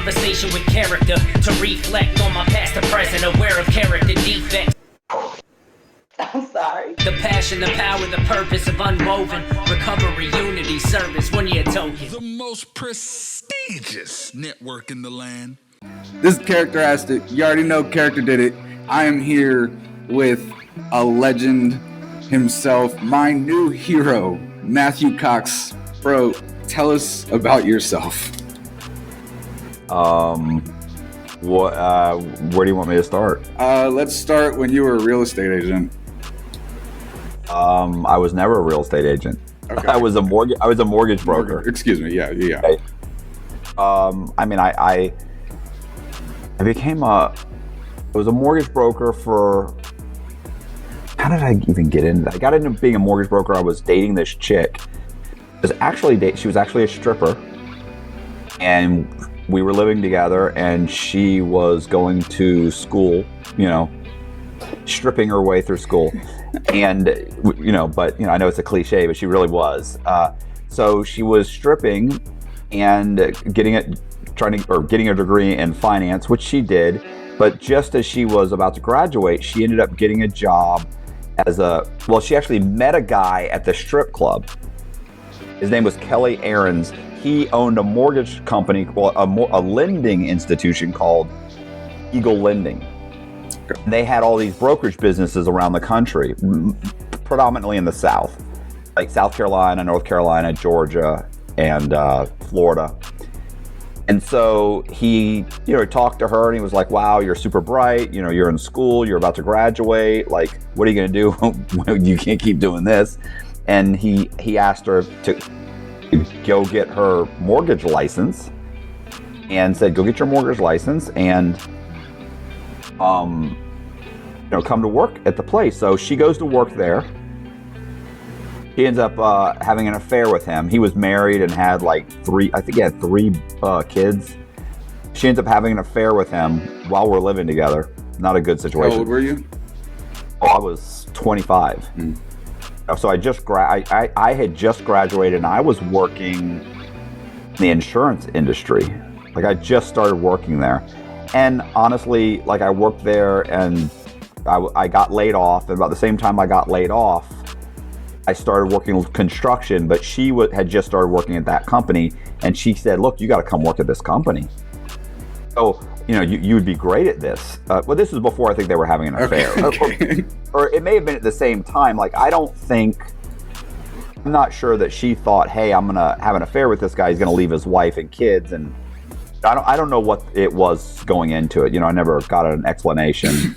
conversation with character to reflect on my past and present, aware of character defects. I'm sorry. The passion, the power, the purpose of unwoven recovery, unity, service, 1 year token. The most prestigious network in the land. This is Characteristic. You already know Character did it. I am here with a legend himself, my new hero, Matthew Cox. Bro, tell us about yourself. Where do you want me to start? Let's start when you were a real estate agent. I was never a real estate agent. Okay. I was a mortgage broker. Excuse me. Yeah. Okay. I became I was a mortgage broker for, how did I even get into that? I got into being a mortgage broker. I was dating this chick. She was actually a stripper, and we were living together, and she was going to school, stripping her way through school. And, I know it's a cliche, but she really was. So she was stripping and getting a degree in finance, which she did. But just as she was about to graduate, she ended up getting a job she actually met a guy at the strip club. His name was Kelly Aarons. He owned a mortgage company, a lending institution called Eagle Lending. They had all these brokerage businesses around the country, predominantly in the South, like South Carolina, North Carolina, Georgia, and Florida. And so he, talked to her, and he was like, "Wow, you're super bright. You're in school. You're about to graduate. Like, what are you going to do? You can't keep doing this." And he asked her to go get her mortgage license, and said, "Go get your mortgage license and come to work at the place." So she goes to work there. He ends up having an affair with him. He was married and had three kids. She ends up having an affair with him while we're living together. Not a good situation. How old were you? Oh, I was 25. So I had just graduated, and I was working in the insurance industry. I just started working there. And honestly, I worked there, and I got laid off. And about the same time I got laid off, I started working with construction, but she had just started working at that company, and she said, "Look, you got to come work at this company. So, you would be great at this." Well, this was before I think they were having an affair. Okay. Or it may have been at the same time. I'm not sure that she thought, "Hey, I'm going to have an affair with this guy. He's going to leave his wife and kids." And I don't know what it was going into it. I never got an explanation.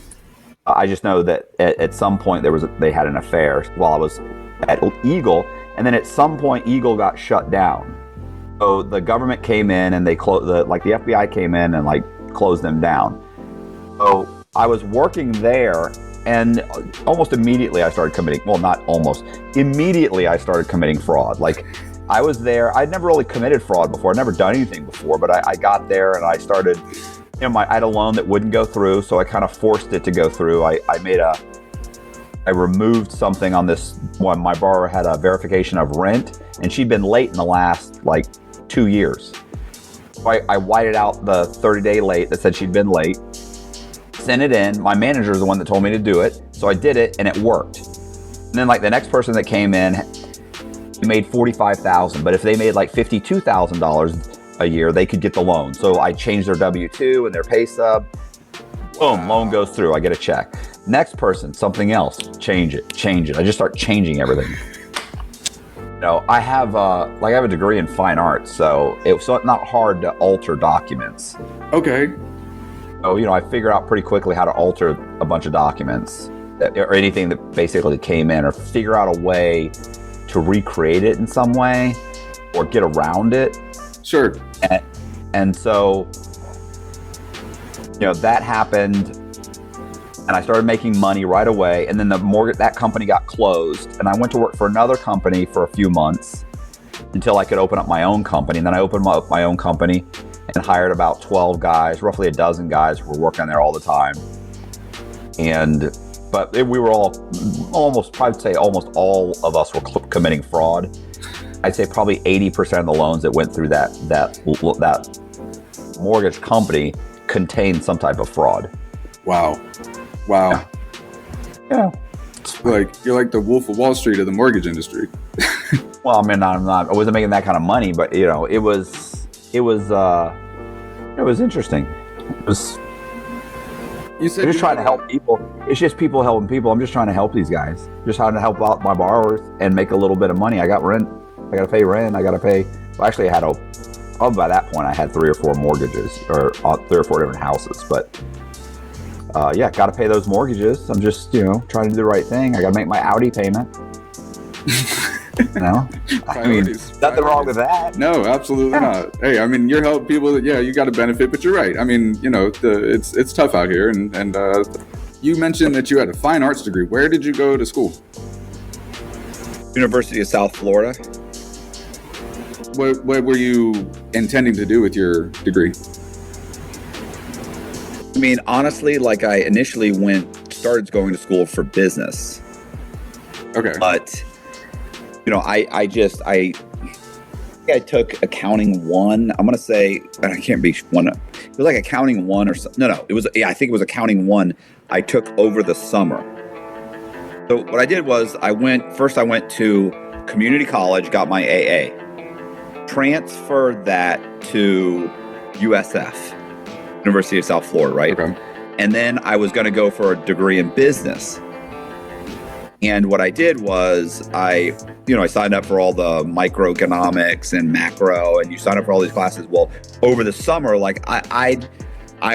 I just know that at some point they had an affair while I was at Eagle, and then at some point Eagle got shut down. So the government came in, and they closed the FBI came in and closed them down. So I was working there, and almost immediately I started committing. Well, not almost. Immediately I started committing fraud. I was there. I'd never really committed fraud before. I'd never done anything before, but I got there, and I started. I had a loan that wouldn't go through, so I kind of forced it to go through. I removed something on this one. My borrower had a verification of rent, and she'd been late in the last 2 years. So I whited out the 30-day late that said she'd been late, sent it in. My manager is the one that told me to do it, so I did it, and it worked. And then the next person that came in made $45,000, but if they made $52,000 a year, they could get the loan. So I changed their W-2 and their pay stub. Boom, loan goes through. I get a check. Next person, something else. Change it. I just start changing everything. I have a degree in fine arts, so it's not hard to alter documents. Okay. So I figured out pretty quickly how to alter a bunch of documents or anything that basically came in, or figure out a way to recreate it in some way or get around it. Sure. And so, that happened, and I started making money right away. And then that company got closed, and I went to work for another company for a few months until I could open up my own company. And then I opened up my own company and hired about 12 guys, roughly a dozen guys who were working there all the time. But we were almost all of us were committing fraud. I'd say probably 80% of the loans that went through that mortgage company contained some type of fraud. Wow. Yeah. You're like the Wolf of Wall Street of the mortgage industry. Well, I mean, I wasn't making that kind of money, but you know, it was interesting. You said I'm just trying to help people. It's just people helping people. I'm just trying to help these guys. Just trying to help out my borrowers and make a little bit of money. I got rent. I got to pay rent. I got to pay. Well, actually, by that point, I had 3 or 4 mortgages or 3 or 4 different houses. But yeah, got to pay those mortgages. I'm just, trying to do the right thing. I got to make my Audi payment. I mean, nothing wrong with that. No, absolutely not. Hey, I mean, you're helping people that, you got to benefit, but you're right. I mean, it's tough out here. And you mentioned that you had a fine arts degree. Where did you go to school? University of South Florida. What were you intending to do with your degree? I mean, honestly, like I initially started going to school for business. Okay. But, I took accounting 1. I'm going to say, I can't be one. It was like accounting 1 or something. No, it was, I think it was accounting 1 I took over the summer. So what I did was I went to community college, got my AA, transferred that to USF, University of South Florida, right? Okay. And then I was going to go for a degree in business. And what I did was I signed up for all the microeconomics and macro, and you sign up for all these classes. Well, over the summer, like I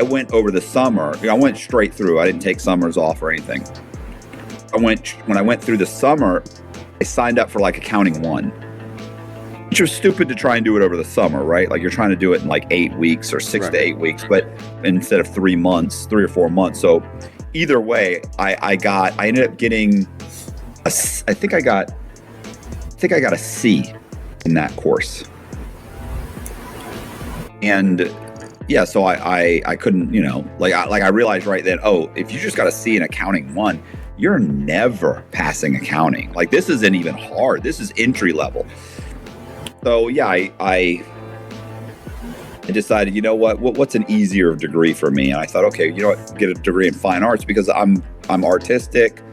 went over the summer, I went straight through. I didn't take summers off or anything. When I went through the summer, I signed up for like accounting 1, which was stupid to try and do it over the summer, right? Like you're trying to do it in like 8 weeks or 6 to 8 weeks, but instead of 3 or 4 months. So either way, I ended up getting I think I got a C in that course. And yeah, so I couldn't, I realized right then, if you just got a C in accounting 1, you're never passing accounting. Like this isn't even hard. This is entry level. So yeah, I decided, what's an easier degree for me? And I thought, okay, get a degree in fine arts because I'm artistic,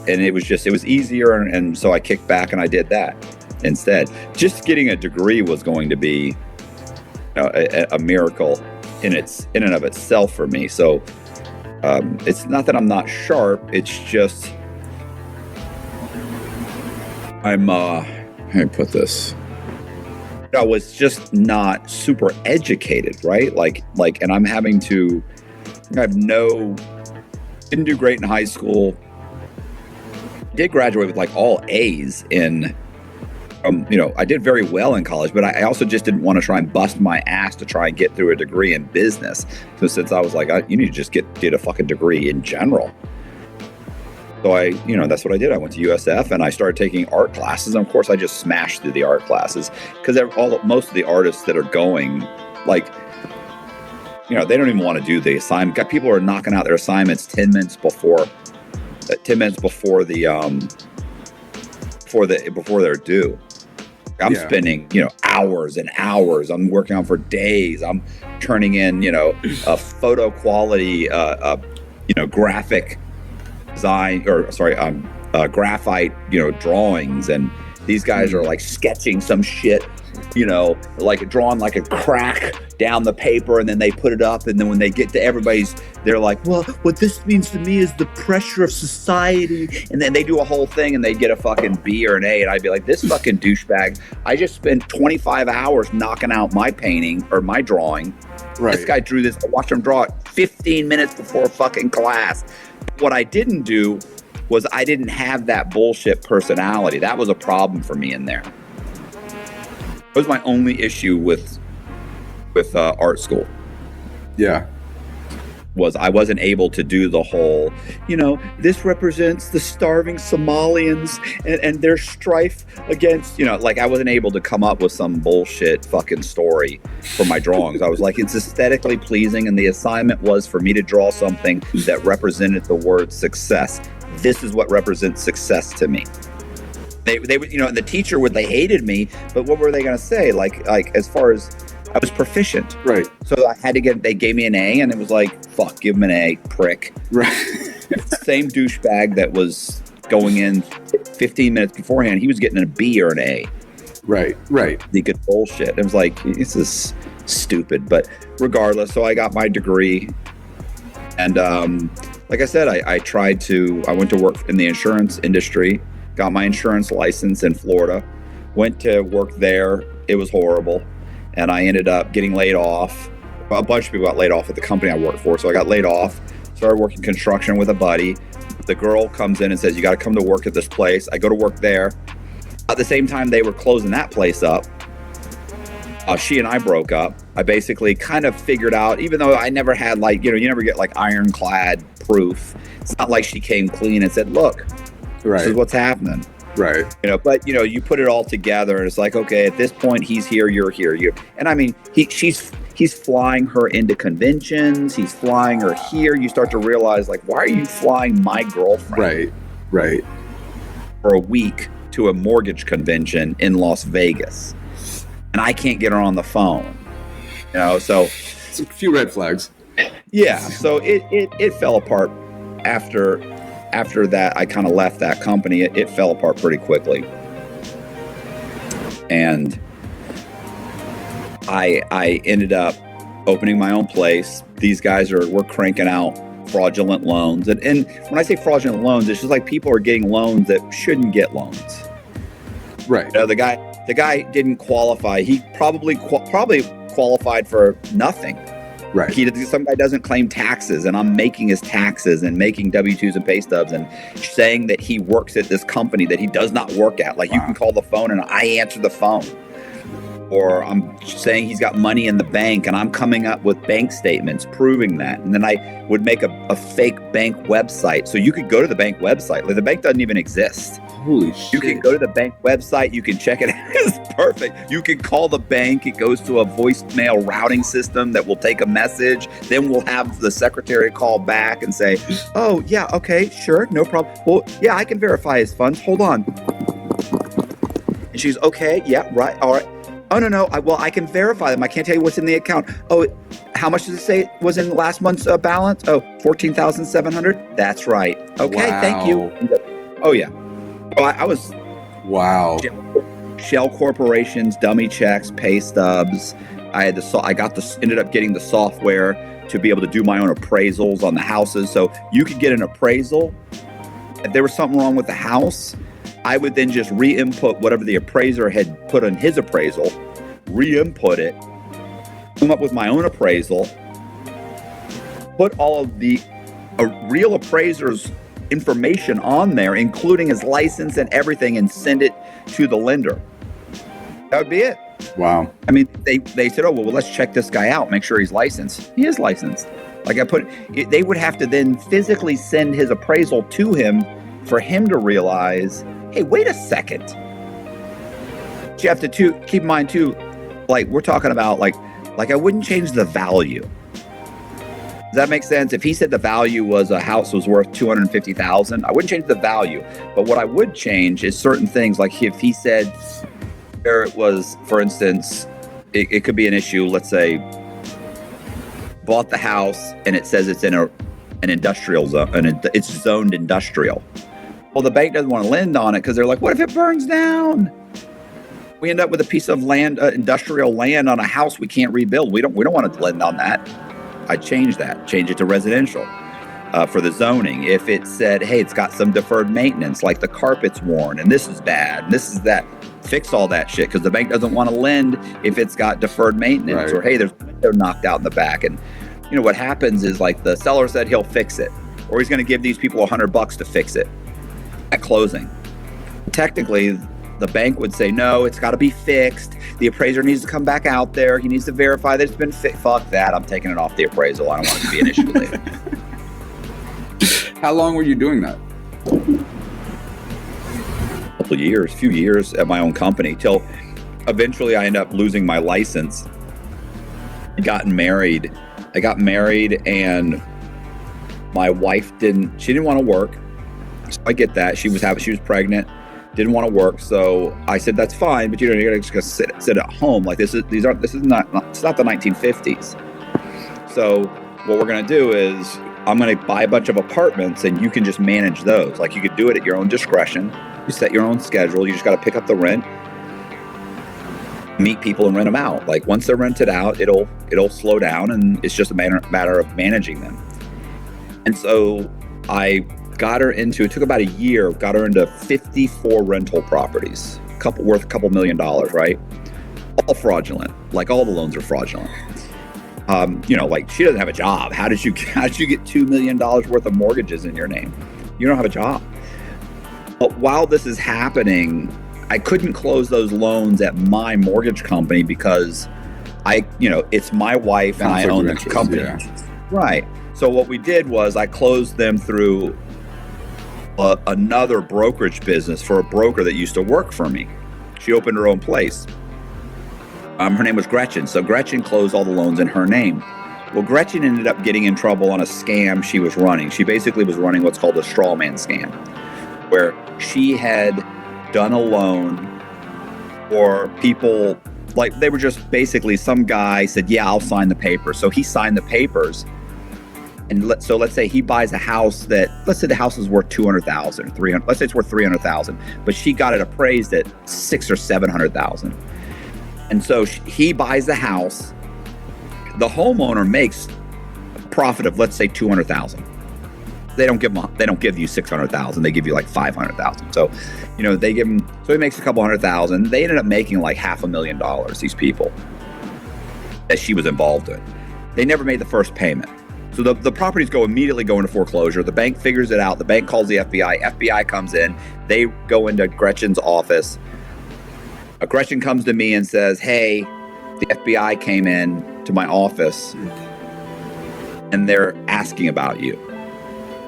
and it was easier. And so I kicked back and I did that instead. Just getting a degree was going to be a miracle in and of itself for me. So it's not that I'm not sharp. It's just how do I put this? I was just not super educated, right? Like, and I'm having to. Didn't do great in high school. Did graduate with like all A's in. I did very well in college, but I also just didn't want to try and bust my ass to try and get through a degree in business. So since I was like, you need to just get a fucking degree in general. So that's what I did. I went to USF and I started taking art classes. And of course I just smashed through the art classes because most of the artists that are going, like, they don't even want to do the assignment. People are knocking out their assignments 10 minutes before they're due. I'm spending, hours and hours. I'm working on for days. I'm turning in, a photo quality, graphic design graphite, drawings. And these guys are like sketching some shit, like drawing like a crack down the paper, and then they put it up. And then when they get to everybody's, they're like, well, what this means to me is the pressure of society. And then they do a whole thing and they get a fucking B or an A. And I'd be like, this fucking douchebag, I just spent 25 hours knocking out my painting or my drawing. Right. This guy drew this. I watched him draw it 15 minutes before fucking class. What I didn't do was I didn't have that bullshit personality. That was a problem for me in there. It was my only issue with art school. Yeah. Was I wasn't able to do the whole, this represents the starving Somalians and their strife against, I wasn't able to come up with some bullshit fucking story for my drawings. I was like, it's aesthetically pleasing, and the assignment was for me to draw something that represented the word success. This is what represents success to me. They would, the teacher they hated me, but what were they going to say? Like as far as, I was proficient. Right. So I had to they gave me an A, and it was like, fuck, give him an A, prick. Right. Same douchebag that was going in 15 minutes beforehand, he was getting a B or an A. Right. The good bullshit. It was like, this is stupid. But regardless, so I got my degree. And like I said, I went to work in the insurance industry, got my insurance license in Florida, went to work there. It was horrible. And I ended up getting laid off. A bunch of people got laid off at the company I worked for. So I got laid off, started working construction with a buddy. The girl comes in and says, you got to come to work at this place. I go to work there. At the same time they were closing that place up, she and I broke up. I basically kind of figured out, even though I never had you never get like ironclad proof. It's not like she came clean and said, look, this is what's happening. Right. But you put it all together and it's like, okay, at this point he's here, you're here. And I mean, he's flying her into conventions. He's flying her here. You start to realize, like, why are you flying my girlfriend? Right. For a week to a mortgage convention in Las Vegas, and I can't get her on the phone. So it's a few red flags. Yeah. So it fell apart after that. I kind of left that company. It fell apart pretty quickly, and I ended up opening my own place. These guys were cranking out fraudulent loans. And when I say fraudulent loans, it's just like people are getting loans that shouldn't get loans. Right. The guy didn't qualify. He probably qualified for nothing. Right. Some guy doesn't claim taxes, and I'm making his taxes and making W-2s and pay stubs and saying that he works at this company that he does not work at. Like, you can call the phone and I answer the phone. Or I'm saying he's got money in the bank, and I'm coming up with bank statements proving that. And then I would make a fake bank website. So you could go to the bank website. Like, the bank doesn't even exist. Holy shit. You can go to the bank website. You can check it out. It's perfect. You can call the bank. It goes to a voicemail routing system that will take a message. Then we'll have the secretary call back and say, oh, yeah, okay, sure, no problem. Well, yeah, I can verify his funds. Hold on. And she's, okay, yeah, right, all right. Oh, no, I can verify them. I can't tell you what's in the account. Oh, how much does it say was in last month's balance? Oh, $14,700? That's right. Okay, wow. Thank you. Oh, yeah. Oh, I was... Wow. Shell corporations, dummy checks, pay stubs. Ended up getting the software to be able to do my own appraisals on the houses. So you could get an appraisal. If there was something wrong with the house, I would then just re-input whatever the appraiser had put on his appraisal, re-input it, come up with my own appraisal, put all of the real appraiser's information on there, including his license and everything, and send it to the lender. That would be it. Wow. I mean, they said, oh, well, let's check this guy out, make sure he's licensed. He is licensed. Like they would have to then physically send his appraisal to him for him to realize, hey, wait a second. You have to keep in mind too, like we're talking about like I wouldn't change the value. Does that make sense? If he said the value was a house was worth $250,000, I wouldn't change the value. But what I would change is certain things. Like if he said there it was, for instance, it could be an issue. Let's say bought the house and it says it's in an industrial zone and it's zoned industrial. Well, the bank doesn't want to lend on it because they're like, what if it burns down? We end up with a piece of land, industrial land on a house we can't rebuild. We don't want to lend on that. I change it to residential for the zoning. If it said, hey, it's got some deferred maintenance, like the carpet's worn and this is bad, and this is that, fix all that shit because the bank doesn't want to lend if it's got deferred maintenance. Right. Or hey, there's a window knocked out in the back. And you know what happens is like the seller said he'll fix it, or he's going to give these people $100 to fix it at closing. Technically, the bank would say, no, it's got to be fixed. The appraiser needs to come back out there. He needs to verify that it's been fixed. Fuck that. I'm taking it off the appraisal. I don't want it to be an issue later. How long were you doing that? A few years at my own company till eventually I ended up losing my license. I got married and my wife didn't want to work. So I get that. She was pregnant. didn't want to work. So I said, that's fine, but you're gonna just sit at home. Like it's not the 1950s. So what we're gonna do is I'm gonna buy a bunch of apartments and you can just manage those. Like you could do it at your own discretion. You set your own schedule. You just got to pick up the rent, meet people and rent them out. Like once they're rented out, it'll slow down, and it's just a matter of managing them. And so I got her into, it took about a year, got her into 54 rental properties, worth a couple $1 million, right? All fraudulent. Like all the loans are fraudulent. Like she doesn't have a job. How did you get $2 million worth of mortgages in your name? You don't have a job. But while this is happening, I couldn't close those loans at my mortgage company because it's my wife and I own the company. Yeah. Right. So what we did was I closed them through another brokerage business for a broker that used to work for me. She opened her own place. Her name was Gretchen. So Gretchen closed all the loans in her name. Well, Gretchen ended up getting in trouble on a scam she was running. She basically was running what's called a straw man scam, where she had done a loan for people, like they were just basically, some guy said, yeah, I'll sign the papers. So he signed the papers. And let's say he buys a house let's say the house is worth $200,000, $300,000. Let's say it's worth $300,000, but she got it appraised at $600,000 or $700,000. And so he buys the house. The homeowner makes a profit of, let's say, $200,000. They don't give you $600,000. They give you like $500,000. So, they give him. So he makes a couple $100,000. They ended up making like $500,000. These people that she was involved in. They never made the first payment. So the properties immediately go into foreclosure. The bank figures it out. The bank calls the FBI. FBI comes in. They go into Gretchen's office. Gretchen comes to me and says, hey, the FBI came in to my office and they're asking about you.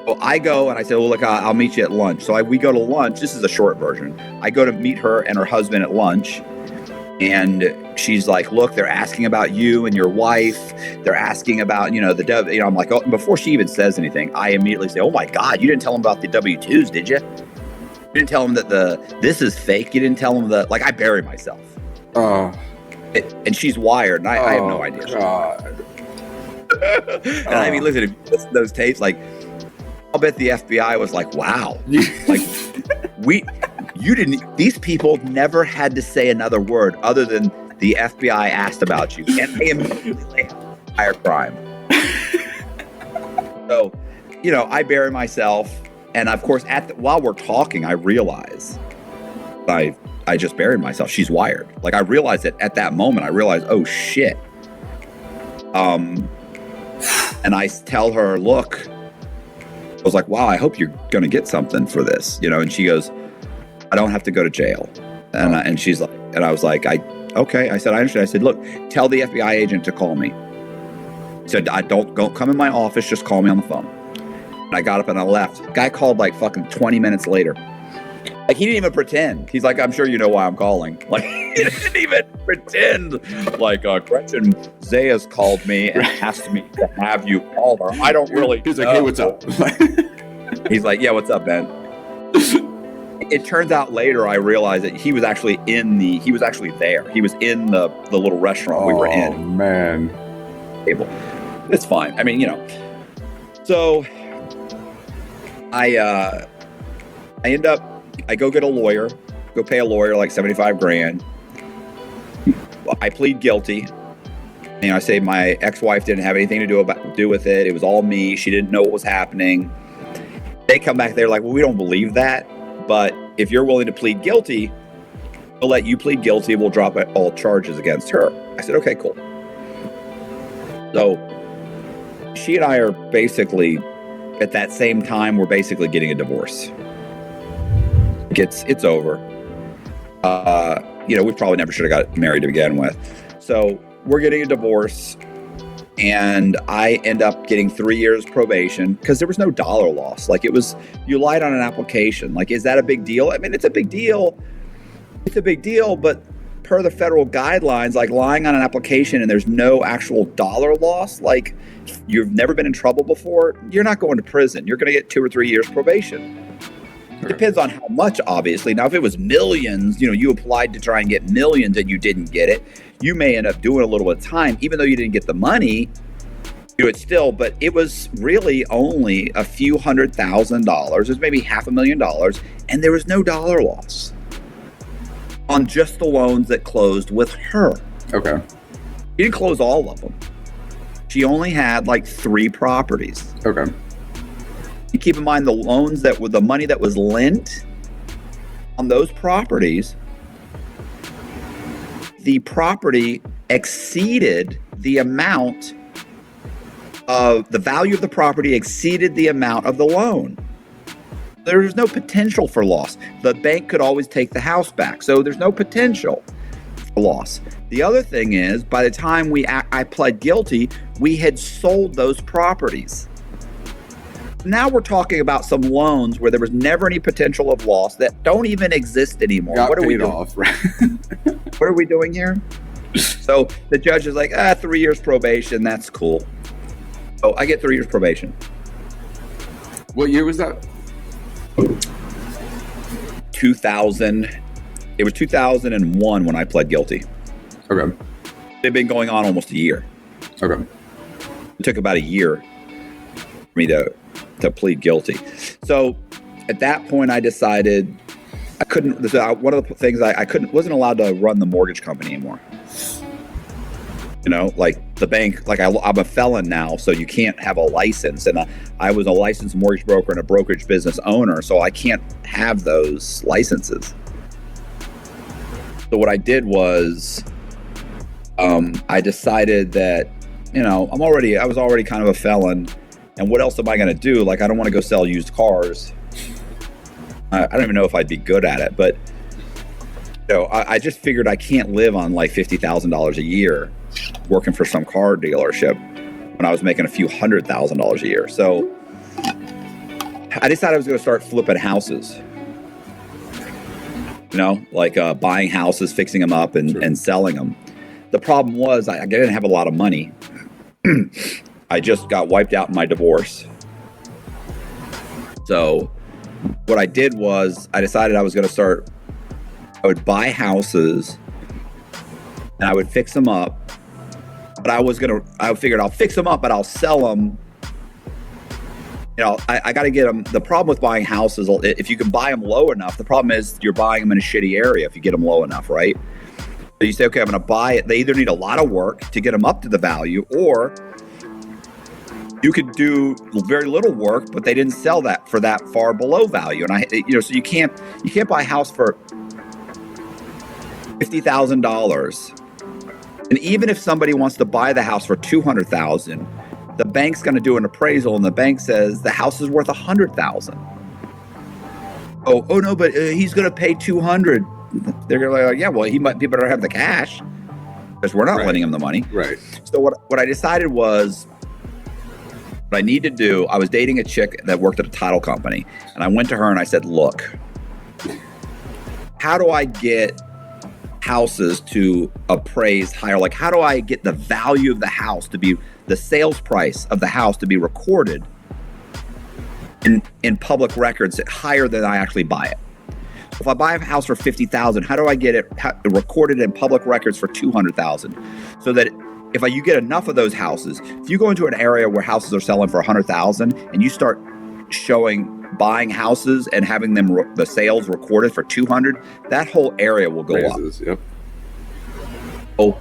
Well, I go and I say, well, look, I'll meet you at lunch. So we go to lunch. This is a short version. I go to meet her and her husband at lunch. And she's like, look, they're asking about you and your wife. They're asking about, I'm like, oh, before she even says anything, I immediately say, oh my God, you didn't tell them about the W-2s, did you? You didn't tell them that this is fake. You didn't tell them I bury myself. Oh. And she's wired, and I have no idea. God. And I mean, listen, if you listen to those tapes, like, I'll bet the FBI was like, wow. Like, these people never had to say another word other than the FBI asked about you. And they immediately higher crime. So, I bury myself. And of course, while we're talking, I realize I just buried myself. She's wired. Like I realized it at that moment. I realized, oh shit. And I tell her, look, I was like, wow, I hope you're going to get something for this, And she goes, I don't have to go to jail. And she's like, and I was like, okay. I said, I understand. I said, look, tell the FBI agent to call me. He said, don't come in my office. Just call me on the phone. And I got up and I left. Guy called like fucking 20 minutes later. Like he didn't even pretend. He's like, I'm sure you know why I'm calling. Like he didn't even pretend. Like Gretchen Zayas called me and asked me to have you call her. I don't really. He's like, hey, what's up? He's like, yeah, what's up, man? It turns out later I realized that he was actually there. He was in the little restaurant we were in. Oh man. Table. It's fine. I mean, So I go get a lawyer, go pay a lawyer like $75,000. I plead guilty. I say my ex-wife didn't have anything to do with it. It was all me. She didn't know what was happening. They come back, they're like, well, we don't believe that. But if you're willing to plead guilty, we'll let you plead guilty. We'll drop all charges against her. I said, okay, cool. So she and I are basically, at that same time, we're basically getting a divorce. It's over. We probably never should have got married to begin with. So we're getting a divorce. And I end up getting 3 years probation because there was no dollar loss. Like you lied on an application. Like, is that a big deal? I mean, it's a big deal. It's a big deal, but per the federal guidelines, like lying on an application and there's no actual dollar loss, like you've never been in trouble before, you're not going to prison. You're going to get 2 or 3 years probation. It depends on how much, obviously. Now, if it was millions, you applied to try and get millions and you didn't get it, you may end up doing a little bit of time, even though you didn't get the money. Do it still, but it was really only a few $100,000. It was maybe $500,000, and there was no dollar loss on just the loans that closed with her. Okay. She didn't close all of them. She only had like 3 properties. Okay. You keep in mind the loans that were the money that was lent on those properties, the property exceeded the amount of the value of the property exceeded the amount of the loan. There's no potential for loss. The bank could always take the house back, so there's no potential for loss. The other thing is, by the time I pled guilty, we had sold those properties. Now we're talking about some loans where there was never any potential of loss that don't even exist anymore. What are we doing? Off, right? What are we doing here? So the judge is like, 3 years probation, that's cool. Oh, I get 3 years probation. What year was that? 2000. It was 2001 when I pled guilty. Okay. They've been going on almost a year. Okay. It took about a year for me to plead guilty. So at that point, I decided I couldn't. One of the things wasn't allowed to run the mortgage company anymore. Like the bank, like I'm a felon now, so you can't have a license. And I was a licensed mortgage broker and a brokerage business owner, so I can't have those licenses. So what I did was, I decided that, I was already kind of a felon, and what else am I going to do? Like, I don't want to go sell used cars. I don't even know if I'd be good at it, but I just figured I can't live on like $50,000 a year working for some car dealership when I was making a few $100,000 a year. So I decided I was going to start flipping houses. Like buying houses, fixing them up, and selling them. The problem was I didn't have a lot of money. I just got wiped out in my divorce. So what I did was I decided I would buy houses and I would fix them up. But I figured I'll fix them up, but I'll sell them. I got to get them. The problem with buying houses, if you can buy them low enough, the problem is you're buying them in a shitty area if you get them low enough, right? So you say, okay, I'm going to buy it. They either need a lot of work to get them up to the value, or you could do very little work, but they didn't sell that for that far below value. And so you can't buy a house for $50,000. And even if somebody wants to buy the house for $200,000, the bank's going to do an appraisal, and the bank says the house is worth $100,000. Oh no, but he's going to pay $200,000. They're going to be like, yeah, well, he better have the cash because we're not lending him the money. Right. So what I decided was, what I need to do, I was dating a chick that worked at a title company, and I went to her and I said, look, how do I get houses to appraise higher? Like, how do I get the value of the house to be, the sales price of the house to be recorded in public records higher than I actually buy it? If I buy a house for $50,000, how do I get it recorded in public records for $200,000? So that if you get enough of those houses, if you go into an area where houses are selling for $100,000 and you start buying houses and having them the sales recorded for $200,000, that whole area will go up. Yep. Oh,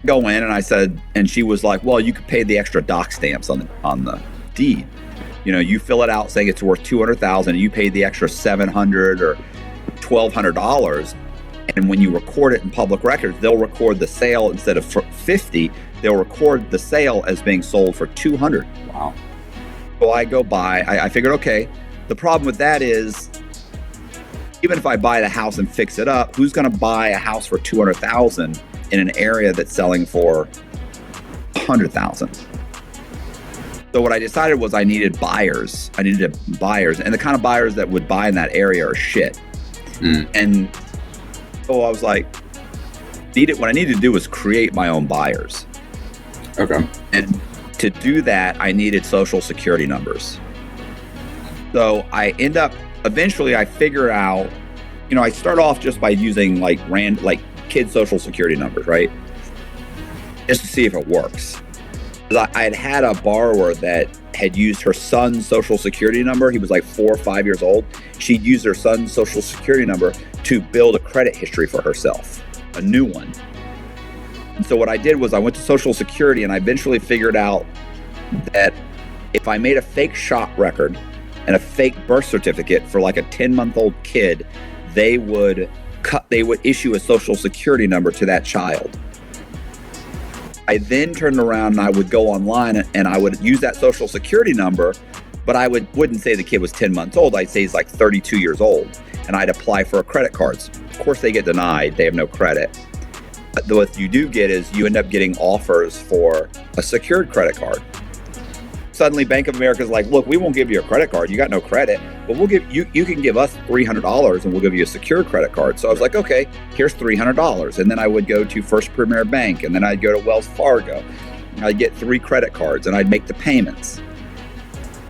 go in, and I said, and she was like, well, you could pay the extra doc stamps on the deed. You fill it out saying it's worth $200,000, and you pay the extra $700 or $1,200. And when you record it in public records, they'll record the sale instead of $50. They'll record the sale as being sold for $200. Wow. So I go buy. I figured, okay, the problem with that is, even if I buy the house and fix it up, who's going to buy a house for $200,000 in an area that's selling for $100,000? So what I decided was I needed buyers. And the kind of buyers that would buy in that area are shit. And so I was like, what I needed to do was create my own buyers. Okay. And to do that, I needed social security numbers. So I end up eventually I figure out, I start off just by using like kids' social security numbers, right? Just to see if it works. I had a borrower that had used her son's social security number. He was like 4 or 5 years old. She'd used her son's social security number to build a credit history for herself, a new one. And so what I did was I went to Social Security and I eventually figured out that if I made a fake shop record and a fake birth certificate for like a 10-month-old kid, they would issue a Social Security number to that child. I then turned around and I would go online and I would use that Social Security number, but I wouldn't say the kid was 10 months old. I'd say he's like 32 years old, and I'd apply for credit cards. Of course, they get denied. They have no credit. But what you do get is you end up getting offers for a secured credit card. Suddenly, Bank of America is like, look, we won't give you a credit card. You got no credit, but we'll give you can give us $300 and we'll give you a secured credit card. So I was like, okay, here's $300. And then I would go to First Premier Bank, and then I'd go to Wells Fargo. I'd get 3 credit cards and I'd make the payments.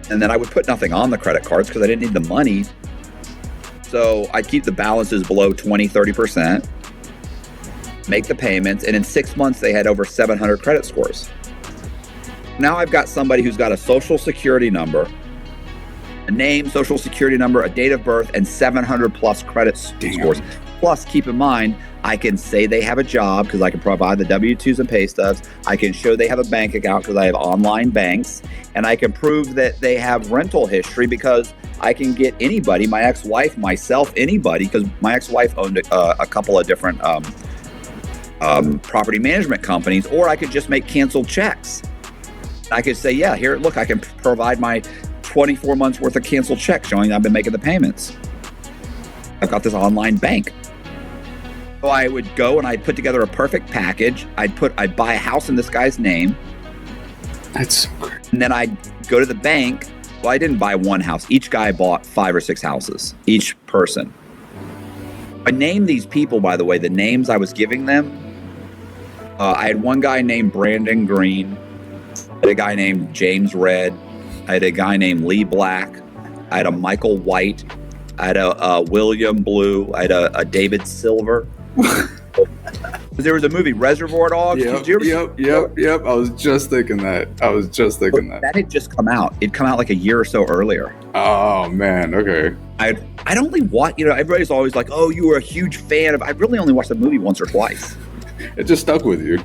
And then I would put nothing on the credit cards because I didn't need the money. So I'd keep the balances below 20, 30%, make the payments. And in 6 months, they had over 700 credit scores. Now I've got somebody who's got a social security number, a name, social security number, a date of birth, and 700 plus credit scores. Plus, keep in mind, I can say they have a job because I can provide the W-2s and pay stubs. I can show they have a bank account because I have online banks. And I can prove that they have rental history because I can get anybody, my ex-wife, myself, anybody, because my ex-wife owned a couple of different property management companies, or I could just make canceled checks. I could say, yeah, here, look, I can provide my 24 months worth of canceled checks showing I've been making the payments. I've got this online bank. So I would go and I'd put together a perfect package. I'd buy a house in this guy's name. That's so great. And then I'd go to the bank. Well, I didn't buy one house. Each guy bought 5 or 6 houses, each person. I named these people, by the way, the names I was giving them. I had one guy named Brandon Green. I had a guy named James Red. I had a guy named Lee Black. I had a Michael White. I had a William Blue. I had a David Silver. There was a movie, Reservoir Dogs. Yep. I was just thinking that. That had just come out. It'd come out like a year or so earlier. Oh, man. Okay. I'd only watch, everybody's always like, oh, you were a huge fan of, I really only watched the movie once or twice. It just stuck with you.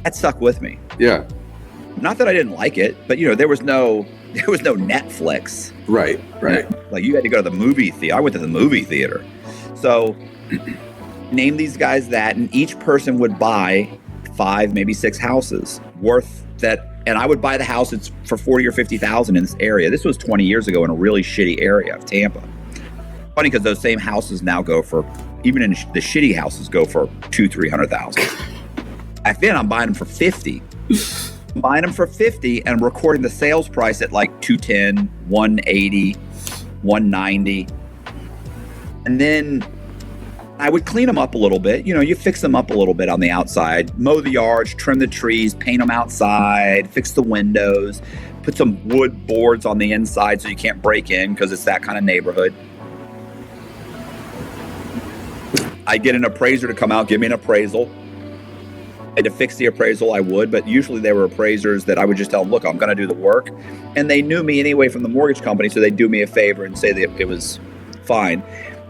That stuck with me. Yeah. Not that I didn't like it, but there was no Netflix. Right. Like you had to go to the movie theater. I went to the movie theater. So name these guys that, and each person would buy 5, maybe 6 houses worth that. And I would buy the house for $40,000 or $50,000 in this area. This was 20 years ago in a really shitty area of Tampa. Funny because those same houses now go for, even in the shitty houses, go for $200,000-$300,000. Back then I'm buying them for $50,000. Buying them for $50,000 and recording the sales price at like $210,000, $180,000, $190,000. And then I would clean them up a little bit. You fix them up a little bit on the outside, mow the yards, trim the trees, paint them outside, fix the windows, put some wood boards on the inside so you can't break in because it's that kind of neighborhood. I'd get an appraiser to come out, give me an appraisal. I had to fix the appraisal, I would, but usually they were appraisers that I would just tell them, look, I'm going to do the work. And they knew me anyway from the mortgage company, so they'd do me a favor and say that it was fine.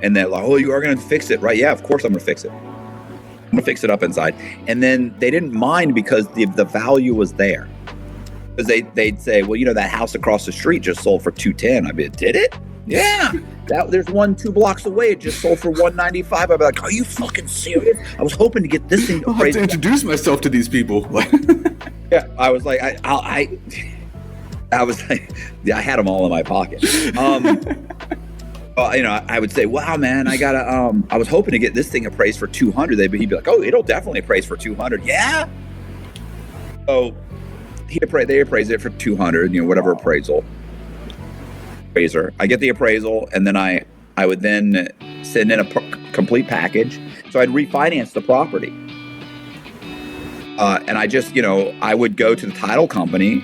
And they're like, oh, you are going to fix it, right? Yeah, of course I'm going to fix it. I'm going to fix it up inside. And then they didn't mind because the value was there. Because they'd say, well, that house across the street just sold for $210,000. I'd be like, did it? Yeah. There's one 2 blocks away. It just sold for $195,000. I'd be like, are you fucking serious? I was hoping to get this thing. I'll have to introduce myself to these people. Yeah, I was like, I was like, yeah, I had them all in my pocket. I would say, wow, man, I gotta. I was hoping to get this thing appraised for $200,000. He'd be like, oh, it'll definitely appraise for $200,000. Yeah. So they appraised it for $200,000. Whatever appraisal. Appraiser. I get the appraisal, and then I would then send in a complete package. So I'd refinance the property, and I just I would go to the title company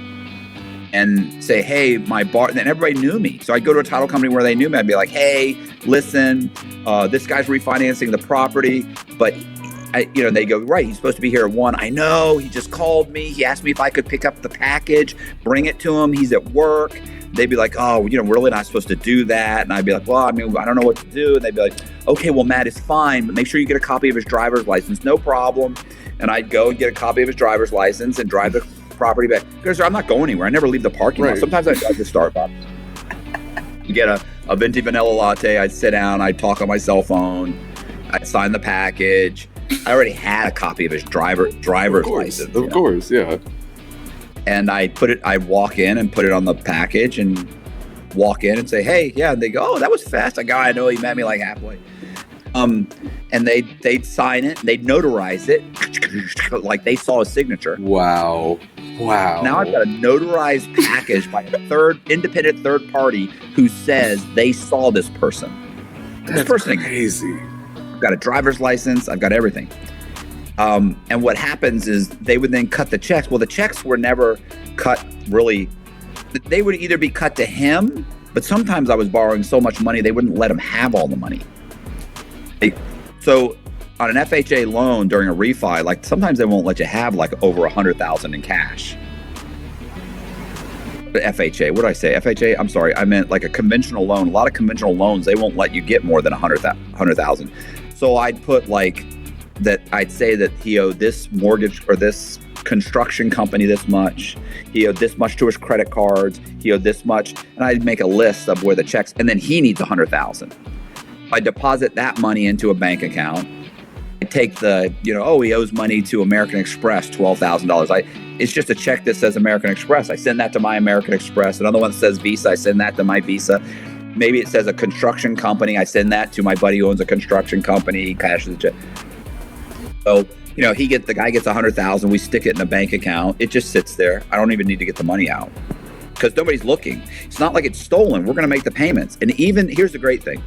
and say, hey, my bar, and then everybody knew me. So I'd go to a title company where they knew me. I'd be like, hey, listen, this guy's refinancing the property, but they go, right, he's supposed to be here at 1. I know, he just called me. He asked me if I could pick up the package, bring it to him. He's at work. They'd be like, oh, we're really not supposed to do that. And I'd be like, well, I mean, I don't know what to do. And they'd be like, okay, well, Matt is fine, but make sure you get a copy of his driver's license. No problem. And I'd go and get a copy of his driver's license and drive the property back. Because I'm not going anywhere. I never leave the parking lot. Sometimes I'd drive to Starbucks. You get a venti vanilla latte. I'd sit down. I'd talk on my cell phone. I'd sign the package. I already had a copy of his driver's license. Of course, yeah. And I walk in and put it on the package and walk in and say, hey, yeah. And they go, oh, that was fast. I go, I know, he met me like halfway. And they'd sign it, and they'd notarize it like they saw a signature. Wow. Now I've got a notarized package by a independent third party who says they saw this person. That's crazy. I've got a driver's license. I've got everything. And what happens is they would then cut the checks. Well, the checks were never cut really. They would either be cut to him, but sometimes I was borrowing so much money, they wouldn't let him have all the money. So on an FHA loan during a refi, like sometimes they won't let you have like over $100,000 in cash. FHA, what did I say? FHA? I'm sorry. I meant like a conventional loan. A lot of conventional loans, they won't let you get more than $100,000. So I'd put like that. I'd say that he owed this mortgage or this construction company this much. He owed this much to his credit cards. He owed this much, and I'd make a list of where the checks. And then he needs $100,000. I deposit that money into a bank account. I take the, he owes money to American Express, $12,000. It's just a check that says American Express. I send that to my American Express. Another one that says Visa. I send that to my Visa. Maybe it says a construction company. I send that to my buddy who owns a construction company. He cashes the check. So, the guy gets $100,000. We stick it in a bank account. It just sits there. I don't even need to get the money out because nobody's looking. It's not like it's stolen. We're going to make the payments. And even here's the great thing.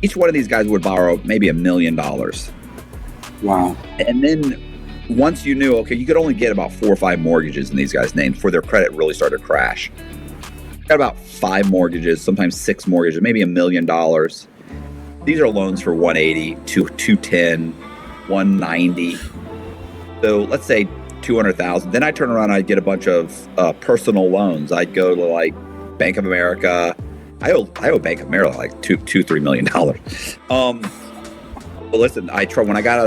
Each one of these guys would borrow maybe $1 million. Wow. And then once you knew, okay, you could only get about 4 or 5 mortgages in these guys' names before their credit really started to crash. Got about 5 mortgages, sometimes 6 mortgages, maybe $1 million. These are loans for 180, 210, 190. So let's say 200,000. Then I turn around, I'd get a bunch of personal loans. I'd go to like Bank of America. I owe Bank of America like $2-3 million. But listen, when I got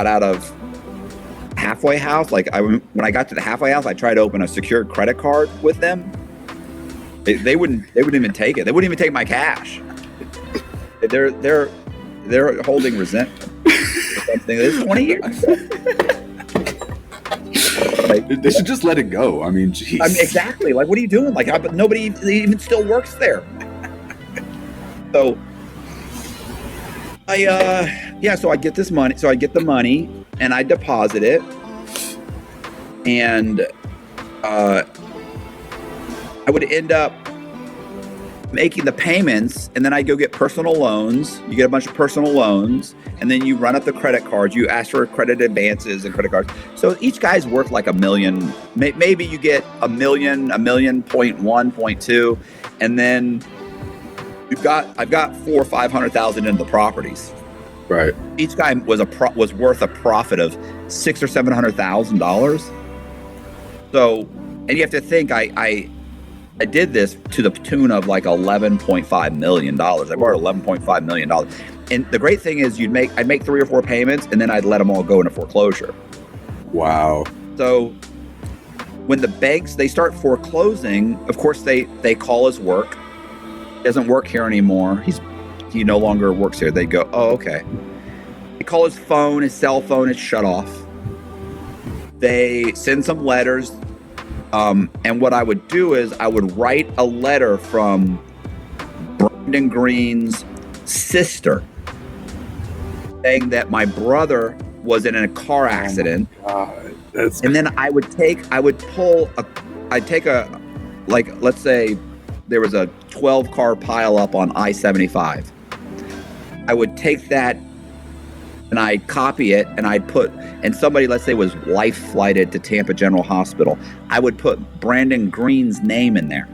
out of halfway house, when I got to the halfway house, I tried to open a secured credit card with them. They wouldn't even take it. They wouldn't even take my cash. They're holding resentment for something that's 20 years. They should just let it go. I mean, geez. Exactly. Like, what are you doing? But nobody even still works there. So so I get this money. So I get the money and I deposit it, and I would end up making the payments, and then I go get personal loans. You get a bunch of personal loans, and then you run up the credit cards. You ask for credit advances and credit cards. So each guy's worth like $1 million. Maybe you get $1 million, $1.1 million, 0.2, and then I've got 400,000 or 500,000 in the properties. Right. Each guy was worth a profit of $600,000 or $700,000. So, and you have to think I did this to the tune of like $11.5 million. I borrowed $11.5 million. And the great thing is I'd make 3 or 4 payments, and then I'd let them all go into foreclosure. Wow. So when the banks, they start foreclosing, of course they call his work. He doesn't work here anymore. He no longer works here. They go, oh, okay. They call his phone, his cell phone is shut off. They send some letters. And what I would do is I would write a letter from Brandon Green's sister saying that my brother was in a car accident. Oh my God. And then let's say there was a 12-car pileup on I-75. I would take that and I'd copy it, and I'd put, and somebody, let's say, was life flighted to Tampa General Hospital, I would put Brandon Green's name in there.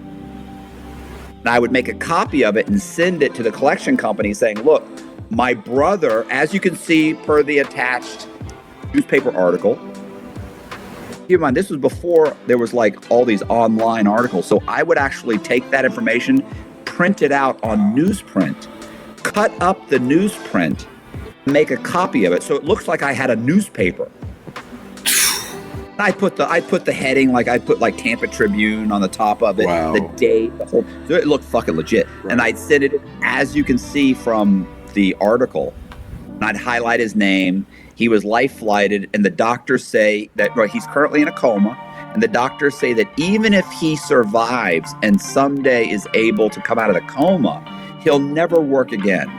And I would make a copy of it and send it to the collection company saying, look, my brother, as you can see per the attached newspaper article, keep in mind, this was before there was like all these online articles. So I would actually take that information, print it out on newsprint, cut up the newsprint, make a copy of it so it looks like I had a newspaper. I put the heading, like I put like Tampa Tribune on the top of it, Wow. the date, the whole, so it looked fucking legit. Right. And I'd send it, as you can see from the article, and I'd highlight his name. He was life flighted, and the doctors say that he's currently in a coma. And the doctors say that even if he survives and someday is able to come out of the coma, he'll never work again.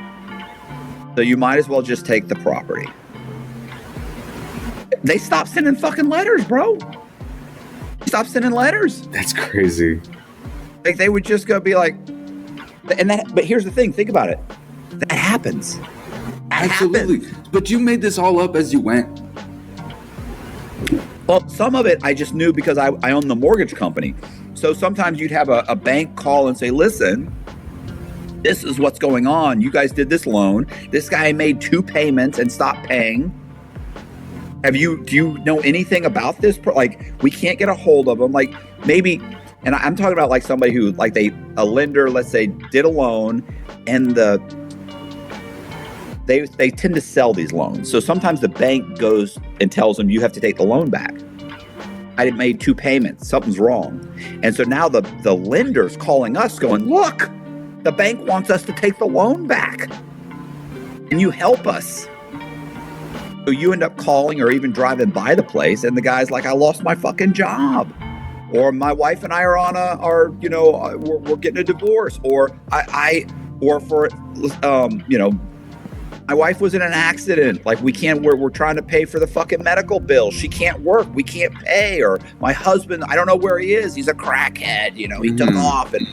So you might as well just take the property. They stopped sending fucking letters, bro. Stop sending letters. That's crazy. Like they would just go be like, and that. But here's the thing. Think about it. That happens. That Absolutely. happens. But you made this all up as you went. Well, some of it I just knew because I own the mortgage company. So sometimes you'd have a bank call and say, listen, this is what's going on. You guys did this loan. This guy made 2 payments and stopped paying. Do you know anything about this? Like, we can't get a hold of them. Like, maybe, and I'm talking about like somebody who, like, a lender, let's say, did a loan, and they tend to sell these loans. So sometimes the bank goes and tells them you have to take the loan back. I made 2 payments. Something's wrong. And so now the lender's calling us going, look, the bank wants us to take the loan back. Can you help us? So you end up calling or even driving by the place, and the guy's like, I lost my fucking job. Or my wife and I are we're getting a divorce. Or my wife was in an accident. Like we're trying to pay for the fucking medical bill. She can't work. We can't pay. Or my husband, I don't know where he is. He's a crackhead. He took off, and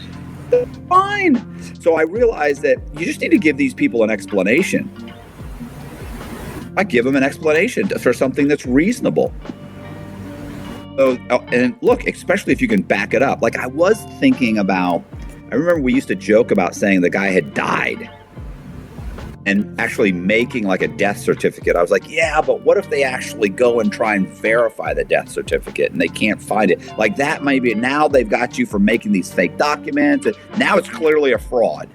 fine. So I realized that you just need to give these people an explanation. I give them an explanation for something that's reasonable. So, and look, especially if you can back it up. Like I was thinking about, I remember we used to joke about saying the guy had died and actually making like a death certificate. I was like, yeah, but what if they actually go and try and verify the death certificate and they can't find it? Like that might be, now they've got you for making these fake documents. And now it's clearly a fraud.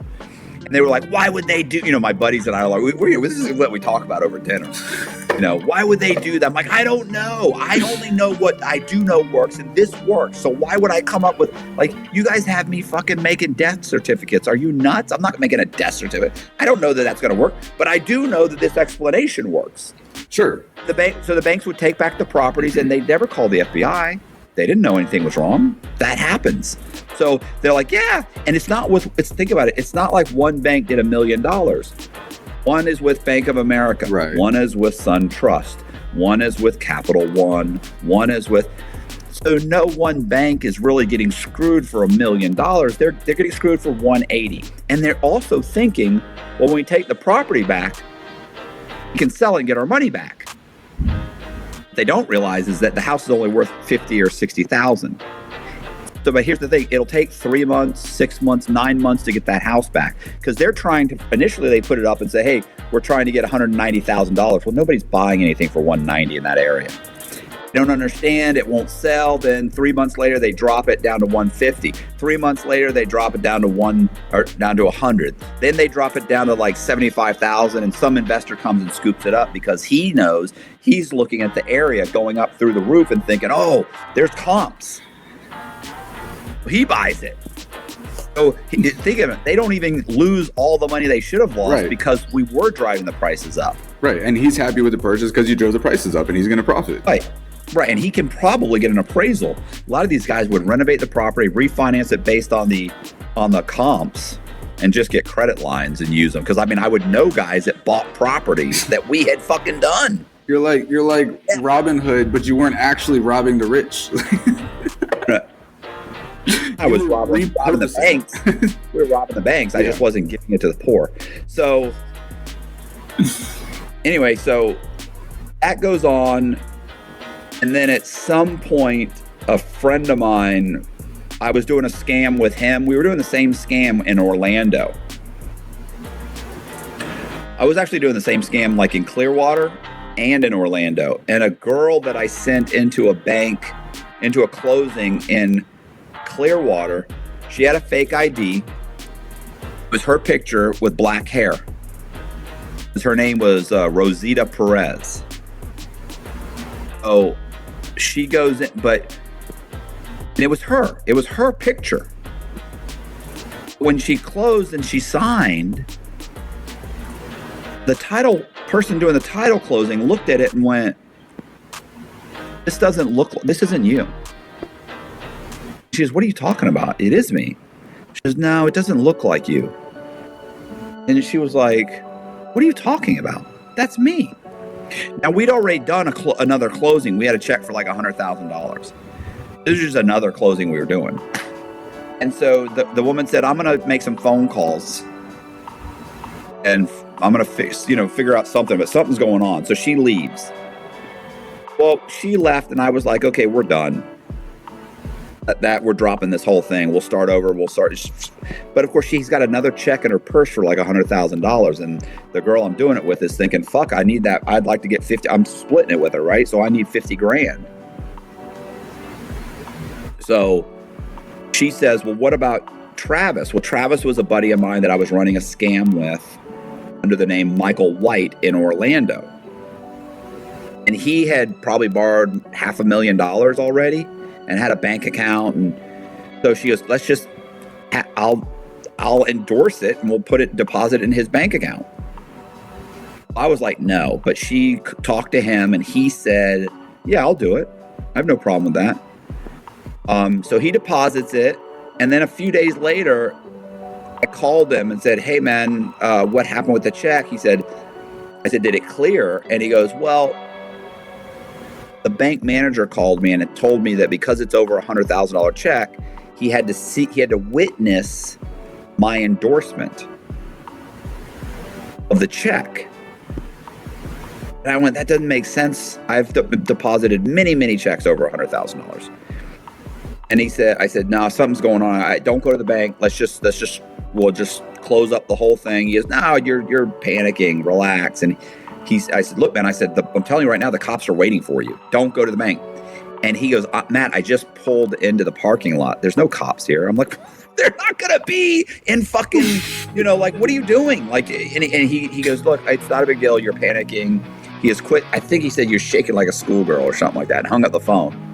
And they were like, why would they do, my buddies and I are like, this is what we talk about over dinner. Why would they do that? I'm like, I don't know. I only know what I do know works, and this works. So why would I come up with, like, you guys have me fucking making death certificates. Are you nuts? I'm not making a death certificate. I don't know that that's going to work, but I do know that this explanation works. Sure. The banks would take back the properties, and they'd never call the FBI. They didn't know anything was wrong. That happens. So they're like, yeah. And think about it. It's not like one bank did $1 million. One is with Bank of America. Right. One is with SunTrust. One is with Capital One. One is with, so no one bank is really getting screwed for $1 million. They're getting screwed for 180. And they're also thinking, well, when we take the property back, we can sell it and get our money back. They don't realize is that the house is only worth 50 or 60,000. So, but here's the thing, it'll take 3 months, 6 months, 9 months to get that house back, because they're trying to, initially they put it up and say, hey, we're trying to get $190,000. Well, nobody's buying anything for 190 in that area. They don't understand, it won't sell. Then 3 months later, they drop it down to 150. 3 months later, they drop it down to 100. Then they drop it down to like 75,000, and some investor comes and scoops it up because he knows, he's looking at the area going up through the roof and thinking, oh, there's comps. He buys it. So think of it, they don't even lose all the money they should have lost, right, because we were driving the prices up. Right, and he's happy with the purchase because you drove the prices up, and he's going to profit. Right, and he can probably get an appraisal. A lot of these guys would renovate the property, refinance it based on the comps, and just get credit lines and use them. Because I would know guys that bought properties that we had fucking done. You're like Robin Hood, but you weren't actually robbing the rich. I was robbing the banks. We were robbing the banks. I just wasn't giving it to the poor. So Anyway, so that goes on. And then at some point, a friend of mine, I was doing a scam with him. We were doing the same scam in Orlando. I was actually doing the same scam like in Clearwater and in Orlando. And a girl that I sent into a bank, into a closing in Clearwater, she had a fake ID. It was her picture with black hair. Her name was Rosita Perez. Oh, she goes in, but it was her. It was her picture. When she closed and she signed, the title person doing the title closing looked at it and went, this isn't you. She goes, what are you talking about? It is me. She goes, no, it doesn't look like you. And she was like, what are you talking about? That's me. Now, we'd already done another closing. We had a check for like $100,000. This is just another closing we were doing. And so the woman said, I'm going to make some phone calls and I'm going to figure out something, but something's going on. So she leaves. Well, she left and I was like, okay, we're done. That we're dropping this whole thing. We'll start over. But of course, she's got another check in her purse for like $100,000. And the girl I'm doing it with is thinking, fuck, I need that. I'd like to get 50. I'm splitting it with her, right? So I need 50 grand. So she says, well, what about Travis? Well, Travis was a buddy of mine that I was running a scam with under the name Michael White in Orlando. And he had probably borrowed $500,000 already and had a bank account. And so she goes, let's just, I'll endorse it and we'll deposit it in his bank account. I was like, no, but she talked to him and he said, yeah, I'll do it. I have no problem with that. So he deposits it. And then a few days later, I called him and said, hey man, what happened with the check? I said, did it clear? And he goes, well, the bank manager called me and it told me that because it's over $100,000 check, he had to witness my endorsement of the check. And I went, that doesn't make sense. I've deposited many, many checks over $100,000. And I said, no, something's going on. Don't go to the bank. We'll just close up the whole thing. He goes, no, you're panicking. Relax. And I said, look, man, I'm telling you right now, the cops are waiting for you. Don't go to the bank. And he goes, Matt, I just pulled into the parking lot. There's no cops here. I'm like, they're not going to be in fucking, like, what are you doing? Like, and he goes, look, it's not a big deal. You're panicking. He has quit. I think he said you're shaking like a schoolgirl or something like that and hung up the phone.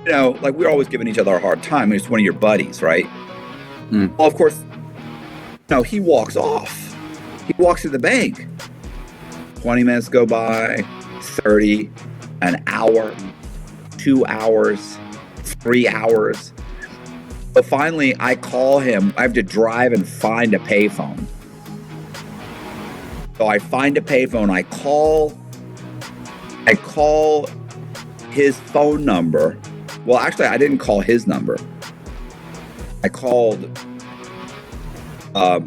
Like we're always giving each other a hard time. It's one of your buddies, right? Mm. Well, of course, he walks off. He walks to the bank. 20 minutes go by, 30, an hour, 2 hours, 3 hours. But finally, I call him. I have to drive and find a payphone. So I find a payphone. I call his phone number. Well, actually, I didn't call his number. I called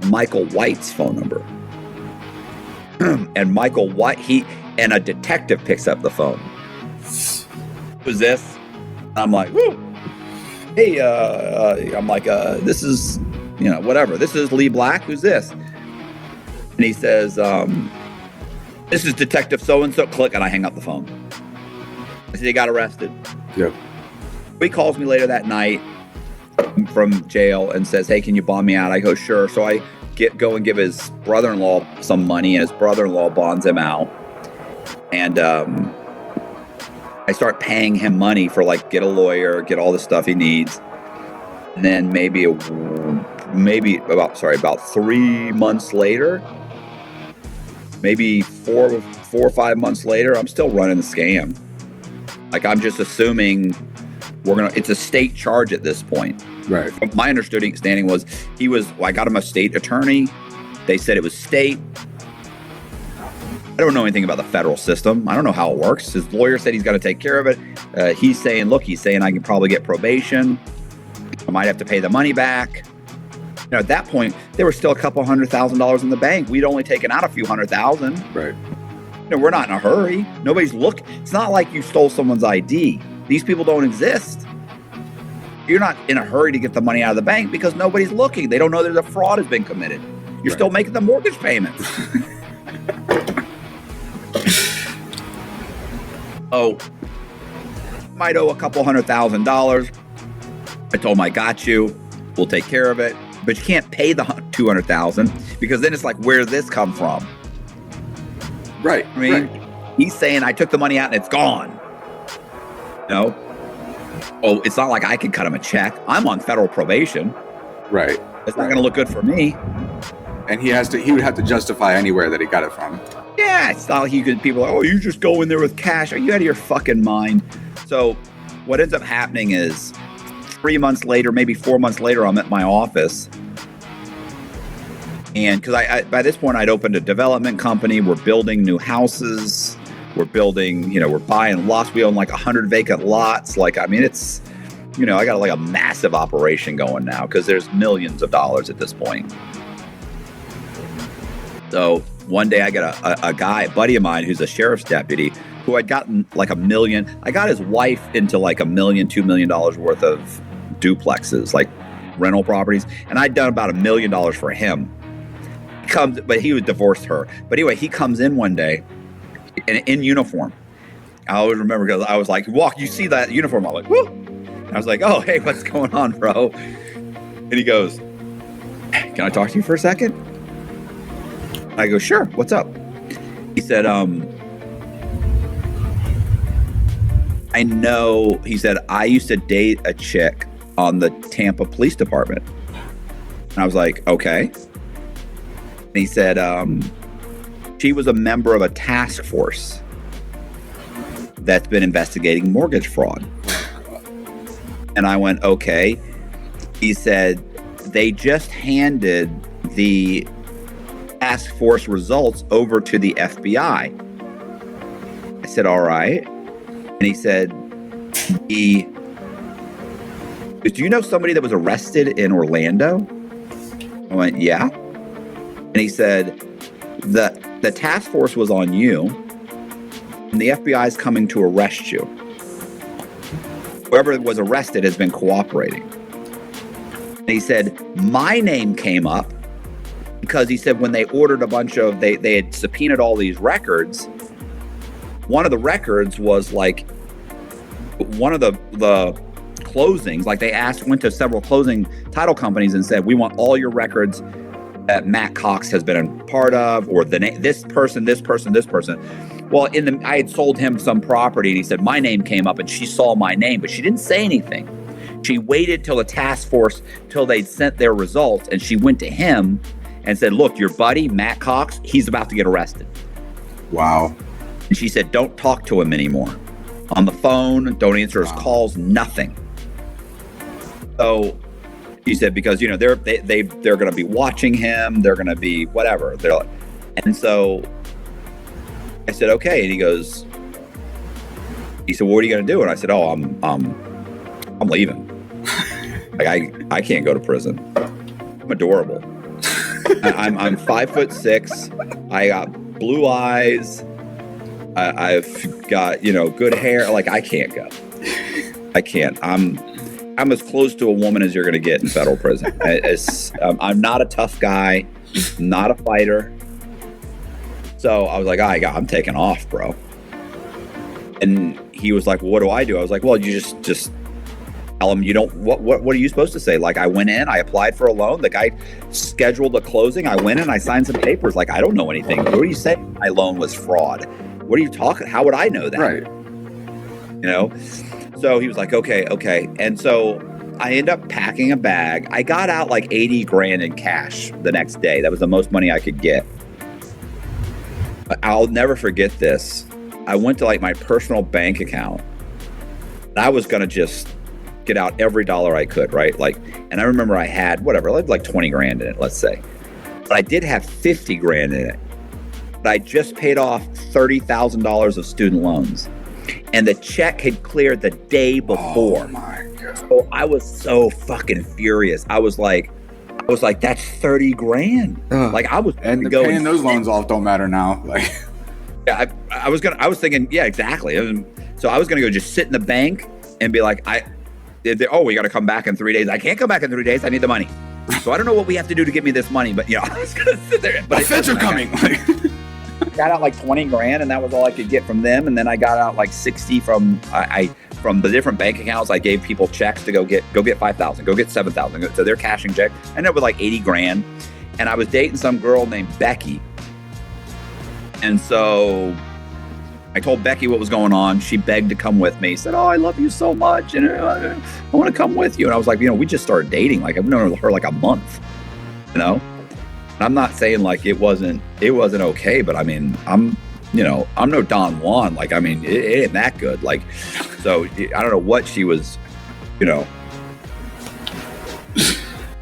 Michael White's phone number. And Michael White, and a detective picks up the phone. Who's this? I'm like, woo. Hey, I'm like, this is, whatever. This is Lee Black. Who's this? And he says, this is Detective so-and-so. Click, and I hang up the phone. I said, he got arrested. Yeah. He calls me later that night from jail and says, hey, can you bond me out? I go, sure. So I go and give his brother-in-law some money, and his brother-in-law bonds him out. And I start paying him money for get a lawyer, get all the stuff he needs. And then about 3 months later, maybe four or 5 months later, I'm still running the scam. Like, I'm just assuming it's a state charge at this point. Right. My understanding was I got him a state attorney. They said it was state. I don't know anything about the federal system. I don't know how it works. His lawyer said he's got to take care of it. He's saying I can probably get probation. I might have to pay the money back. At that point, there was still a couple $100,000 in the bank. We'd only taken out a few $100,000. Right. we're not in a hurry. Nobody's looking. It's not like you stole someone's ID. These people don't exist. You're not in a hurry to get the money out of the bank because nobody's looking. They don't know that a fraud has been committed. You're still making the mortgage payments. Oh, might owe a couple $100,000. I told him, I got you. We'll take care of it. But you can't pay the $200,000 because then it's like, where did this come from? Right. I mean, he's saying I took the money out and it's gone. No. Oh, it's not like I can cut him a check. I'm on federal probation. Right. It's not going to look good for me. And he would have to justify anywhere that he got it from. Yeah, it's not like you could, people are like, oh, you just go in there with cash. Are you out of your fucking mind? So what ends up happening is 3 months later, maybe 4 months later, I'm at my office. And because I by this point, I'd opened a development company. We're building new houses. We're building, we're buying lots. We own like 100 vacant lots. Like, I mean, it's, I got like a massive operation going now because there's millions of dollars at this point. So one day I got a buddy of mine who's a sheriff's deputy who I'd gotten like $1 million. I got his wife into like $1 million, $2 million worth of duplexes, like rental properties. And I'd done about $1 million for him. But he would divorce her. But anyway, he comes in one day in uniform. I always remember because I was like, you see that uniform? I'm like, whoo. I was like, oh, hey, what's going on, bro? And he goes, can I talk to you for a second? I go, sure, what's up? He said, I know, he said, I used to date a chick on the Tampa Police Department. And I was like, okay. And he said, she was a member of a task force that's been investigating mortgage fraud. And I went, okay. He said, they just handed the task force results over to the FBI. I said, all right. And he said, do you know somebody that was arrested in Orlando? I went, yeah. And he said, the task force was on you, and the FBI is coming to arrest you. Whoever was arrested has been cooperating. And he said, my name came up because he said when they ordered a bunch of, they had subpoenaed all these records. One of the records was like one of the closings, like they went to several closing title companies and said, we want all your records that Matt Cox has been a part of, or this person. Well, I had sold him some property, and he said my name came up, and she saw my name, but she didn't say anything. She waited till the task force, till they'd sent their results, and she went to him and said, look, your buddy, Matt Cox, he's about to get arrested. Wow. And she said, don't talk to him anymore. On the phone, don't answer his calls, nothing. So he said, because, they're going to be watching him. They're going to be whatever. And so I said, okay. And he said, well, what are you going to do? And I said, oh, I'm leaving. Like I can't go to prison. I'm adorable. I'm 5'6". I got blue eyes. I've got, good hair. Like I can't go. I can't. I'm as close to a woman as you're going to get in federal prison. I'm not a tough guy, not a fighter. So I was like, I'm taking off, bro. And he was like, well, what do I do? I was like, well, you just tell him you don't, what are you supposed to say? Like, I went in, I applied for a loan. The guy scheduled a closing. I went in, I signed some papers. Like, I don't know anything. What are you saying? My loan was fraud. What are you talking? How would I know that? Right. So he was like, okay. And so I ended up packing a bag. I got out like 80 grand in cash the next day. That was the most money I could get. I'll never forget this. I went to like my personal bank account. And I was going to just get out every dollar I could, right? Like, and I remember I had whatever, like 20 grand in it, let's say. But I did have 50 grand in it. But I just paid off $30,000 of student loans. And the check had cleared the day before. Oh my God. So I was so fucking furious. I was like, that's 30 grand. Like I was and paying those loans off don't matter now. Like, yeah, I was thinking, yeah, exactly. So I was gonna go just sit in the bank and be like, we got to come back in 3 days. I can't come back in 3 days. I need the money. So I don't know what we have to do to get me this money, but I was gonna sit there. But the feds are coming. Got out like 20 grand, and that was all I could get from them. And then I got out like 60 from the different bank accounts. I gave people checks to go get 5,000, go get 7,000. So they're cashing check. I ended up with like 80 grand, and I was dating some girl named Becky. And so I told Becky what was going on. She begged to come with me. Said, "Oh, I love you so much, and I want to come with you." And I was like, we just started dating. Like I've known her like a month, And I'm not saying like it wasn't okay, but I mean, I'm no Don Juan. Like, I mean, it ain't that good. Like, so I don't know what she was, I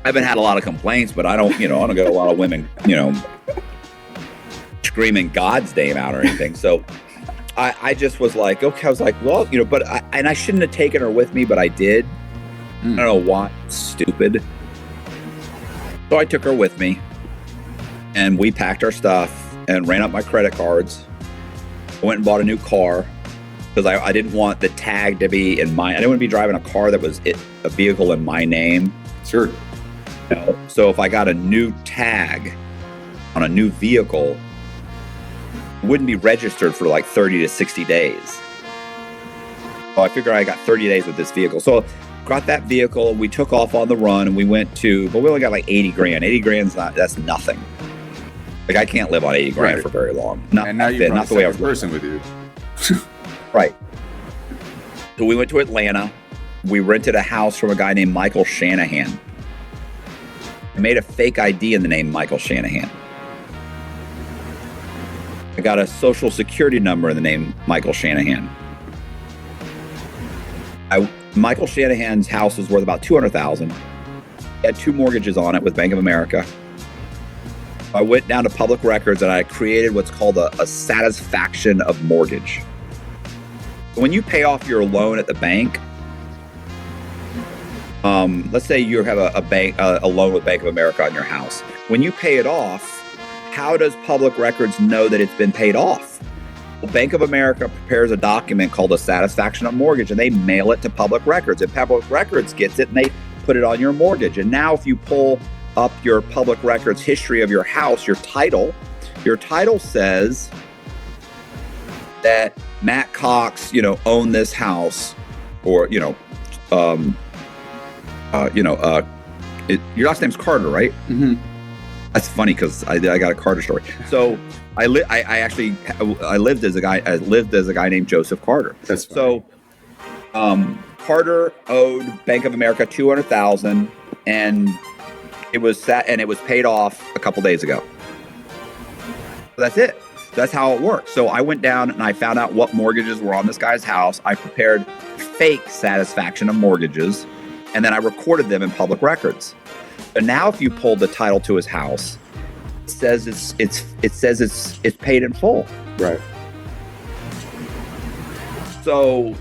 haven't had a lot of complaints, but I don't get a lot of women, screaming God's name out or anything. So I just was like, okay, I was like, well, but I shouldn't have taken her with me, but I did. I don't know why. Stupid. So I took her with me, and we packed our stuff and ran up my credit cards. I went and bought a new car because I didn't want the tag to be in I didn't want to be driving a car that was a vehicle in my name. Sure. So if I got a new tag on a new vehicle, it wouldn't be registered for like 30 to 60 days. So I figured I got 30 days with this vehicle. So got that vehicle, we took off on the run, and we but we only got like 80 grand. 80 grand's that's nothing. Like I can't live on 80 grand for very long. And now you're not the way I was person with you. Right. So we went to Atlanta. We rented a house from a guy named Michael Shanahan. I made a fake ID in the name Michael Shanahan. I got a social security number in the name Michael Shanahan. Michael Shanahan's house was worth about $200,000. He had 2 mortgages on it with Bank of America. I went down to public records and I created what's called a satisfaction of mortgage. When you pay off your loan at the bank, let's say you have a loan with Bank of America on your house. When you pay it off, how does public records know that it's been paid off? Well, Bank of America prepares a document called a satisfaction of mortgage, and they mail it to public records. And public records gets it, and they put it on your mortgage. And now if you pull up your public records history of your house, your title says that Matt Cox, owned this house, or your last name's Carter, right? Mm-hmm. That's funny because I got a Carter story. So I lived as a guy named Joseph Carter. That's funny. So Carter owed Bank of America $200,000, and it was paid off a couple days ago. So that's it. That's how it works. So I went down and I found out what mortgages were on this guy's house. I prepared fake satisfaction of mortgages, and then I recorded them in public records. But now if you pull the title to his house, it says it's paid in full. Right. So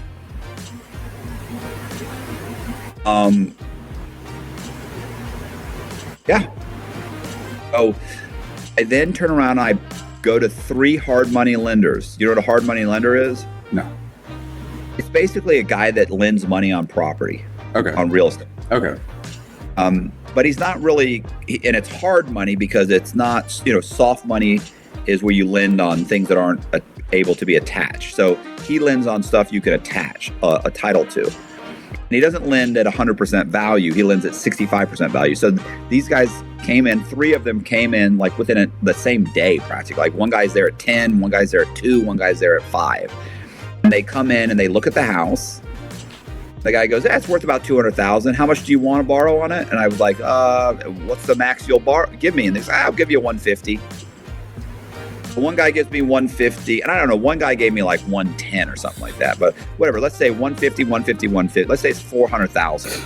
yeah. So I then turn around and I go to 3 hard money lenders. You know what a hard money lender is? No. It's basically a guy that lends money on property. Okay. On real estate. Okay. But he's not really, and it's hard money because it's not, soft money is where you lend on things that aren't able to be attached. So he lends on stuff you can attach a title to. And he doesn't lend at 100% value. He lends at 65% value. So these guys came in, 3 of them came in like within the same day practically. Like one guy's there at 10, one guy's there at 2, one guy's there at 5. And they come in and they look at the house. The guy goes, it's worth about $200,000. How much do you want to borrow on it? And I was like, what's the max you'll give me? And they say, I'll give you $150. One guy gives me $150, and I don't know, one guy gave me like $110 or something like that. But whatever, let's say $150, $150, $150. Let's say it's $400,000.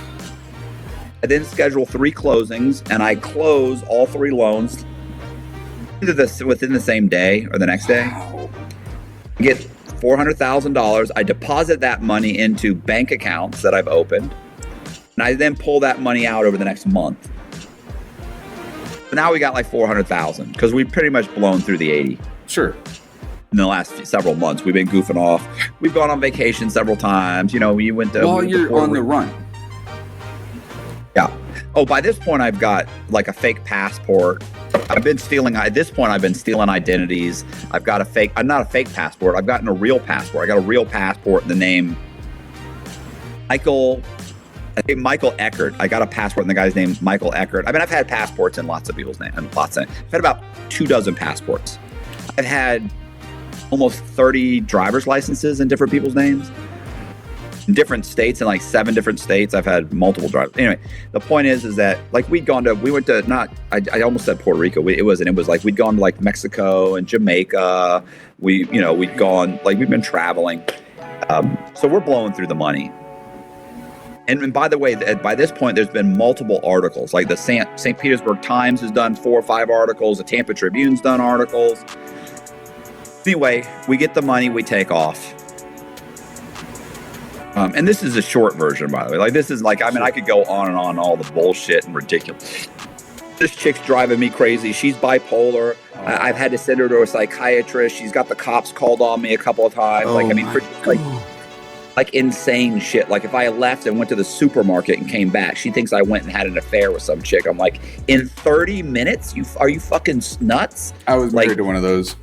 I then schedule 3 closings, and I close all 3 loans either within the same day or the next day. I get $400,000. I deposit that money into bank accounts that I've opened, and I then pull that money out over the next month. So now we got like $400,000 because we've pretty much blown through the 80. Sure. in the last several months. We've been goofing off. We've gone on vacation several times. You know, we went to. While you're on the run. Yeah. Oh, by this point, I've got like a fake passport. At this point, I've been stealing identities. I've got I'm not a fake passport. I've gotten a real passport. I got a real passport in the name Michael Eckert. I got a passport in the guy's name, Michael Eckert. I mean, I've had passports in lots of people's names. I've had about 24 passports. I've had almost 30 driver's licenses in different people's names. In different states, in like 7 different states, I've had multiple drivers. Anyway, the point is that like we went to I almost said Puerto Rico. It was like we'd gone to like Mexico and Jamaica. We'd gone, like we've been traveling. So we're blowing through the money. And by the way, by this point, there's been multiple articles. Like the St. Petersburg Times has done 4 or 5 articles. The Tampa Tribune's done articles. Anyway, we get the money, we take off. And this is a short version, by the way. Like, this is like, I mean, I could go on and on, all the bullshit and ridiculous. This chick's driving me crazy. She's bipolar. I've had to send her to a psychiatrist. She's got the cops called on me a couple of times. Like insane shit. Like, if I left and went to the supermarket and came back, she thinks I went and had an affair with some chick. I'm like, in 30 minutes? Are you fucking nuts? I was married to one of those.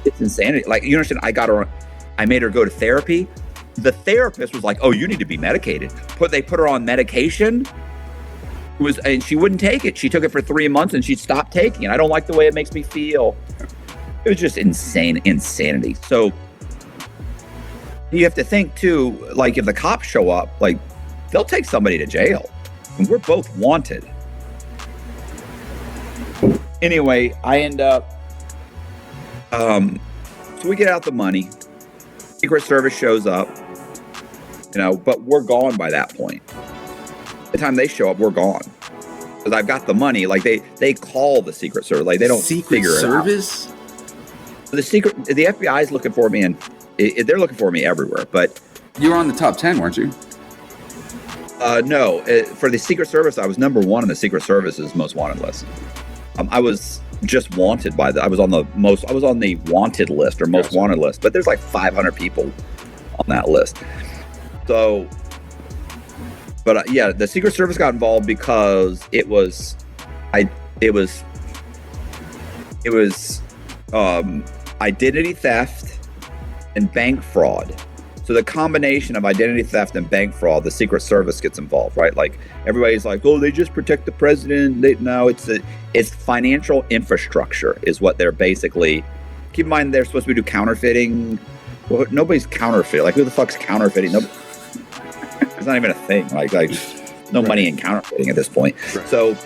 It's insanity. Like, you understand? I made her go to therapy. The therapist was like, "Oh, you need to be medicated." They put her on medication. And she wouldn't take it. She took it for 3 months and she stopped taking it. I don't like the way it makes me feel. It was just insanity. So you have to think too, like if the cops show up, like they'll take somebody to jail. And we're both wanted. Anyway, I end up, so we get out the money. Secret Service shows up, but we're gone by that point. By the time they show up, we're gone. Because I've got the money. Like they call the Secret Service. Like they don't figure it out. Secret Service? The FBI is looking for me, and they're looking for me everywhere. But you were on the top 10, weren't you? No. For the Secret Service, I was number 1 on the Secret Service's most wanted list. I was just wanted I was on the wanted list or most wanted list, but there's like 500 people on that list. So, but yeah, the Secret Service got involved because it was identity theft and bank fraud. So the combination of identity theft and bank fraud, the Secret Service gets involved, right? Like everybody's like, oh, they just protect the president. It's financial infrastructure is what they're basically. Keep in mind, they're supposed to be doing counterfeiting. Well, nobody's counterfeiting. Like, who the fuck's counterfeiting? It's not even a thing. Like no money in counterfeiting at this point. Right. So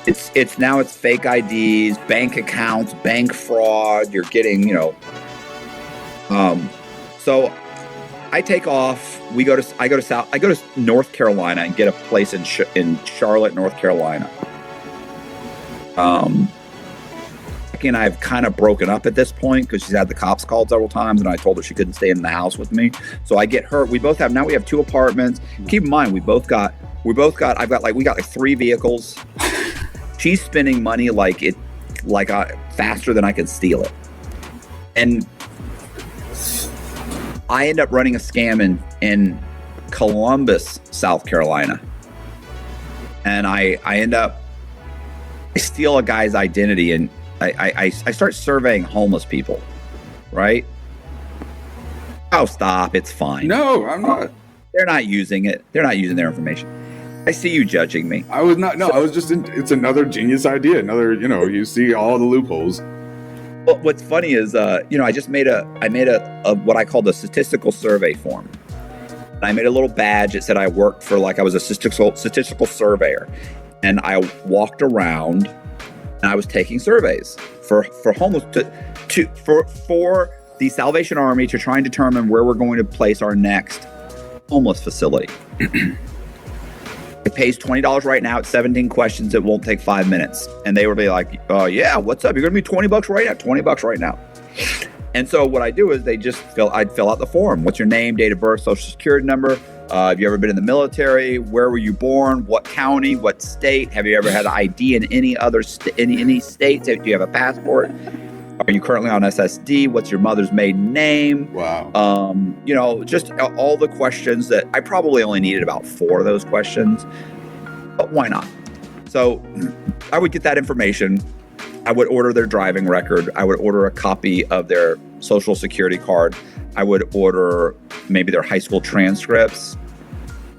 it's now fake IDs, bank accounts, bank fraud. You're getting, so I take off. I go to North Carolina and get a place in Charlotte, North Carolina. Becky and I have kind of broken up at this point because she's had the cops called several times, and I told her she couldn't stay in the house with me. So I get her. We have 2 apartments. Keep in mind, we got like 3 vehicles. She's spending money faster than I can steal it, and I end up running a scam in Columbus, South Carolina. And I steal a guy's identity, and I start surveying homeless people, right? Oh, stop. It's fine. No, I'm not. They're not using it. They're not using their information. I see you judging me. I was not. No, I was just, it's another genius idea. Another, you see all the loopholes. Well, what's funny is, I made a what I call the statistical survey form. And I made a little badge that said I worked for, I was a statistical surveyor. And I walked around and I was taking surveys for homeless for the Salvation Army to try and determine where we're going to place our next homeless facility. It pays $20 right now. It's 17 questions. It won't take 5 minutes. And they would be like, yeah, what's up? You're going to be $20 right now? $20 right now. And so what I do is I'd fill out the form. What's your name, date of birth, social security number? Have you ever been in the military? Where were you born? What county? What state? Have you ever had an ID in any other any states? Do you have a passport? Are you currently on SSD? What's your mother's maiden name? Wow. Just all the questions that I probably only needed about 4 of those questions, but why not? So I would get that information. I would order their driving record. I would order a copy of their social security card. I would order maybe their high school transcripts,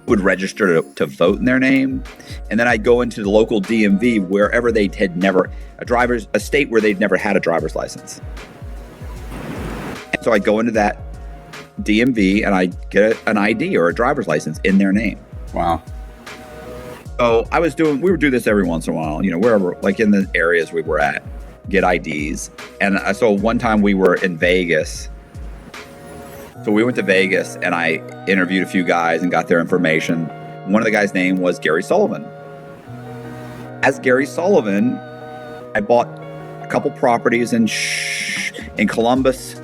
would register to vote in their name. And then I'd go into the local DMV wherever they had never, a state where they'd never had a driver's license. And so I'd go into that DMV and I'd get an ID or a driver's license in their name. Wow. So we would do this every once in a while, wherever, like in the areas we were at, get IDs. And so one time we were in Vegas. So we went to Vegas and I interviewed a few guys and got their information. One of the guys' name was Gary Sullivan. As Gary Sullivan, I bought a couple properties in Columbus,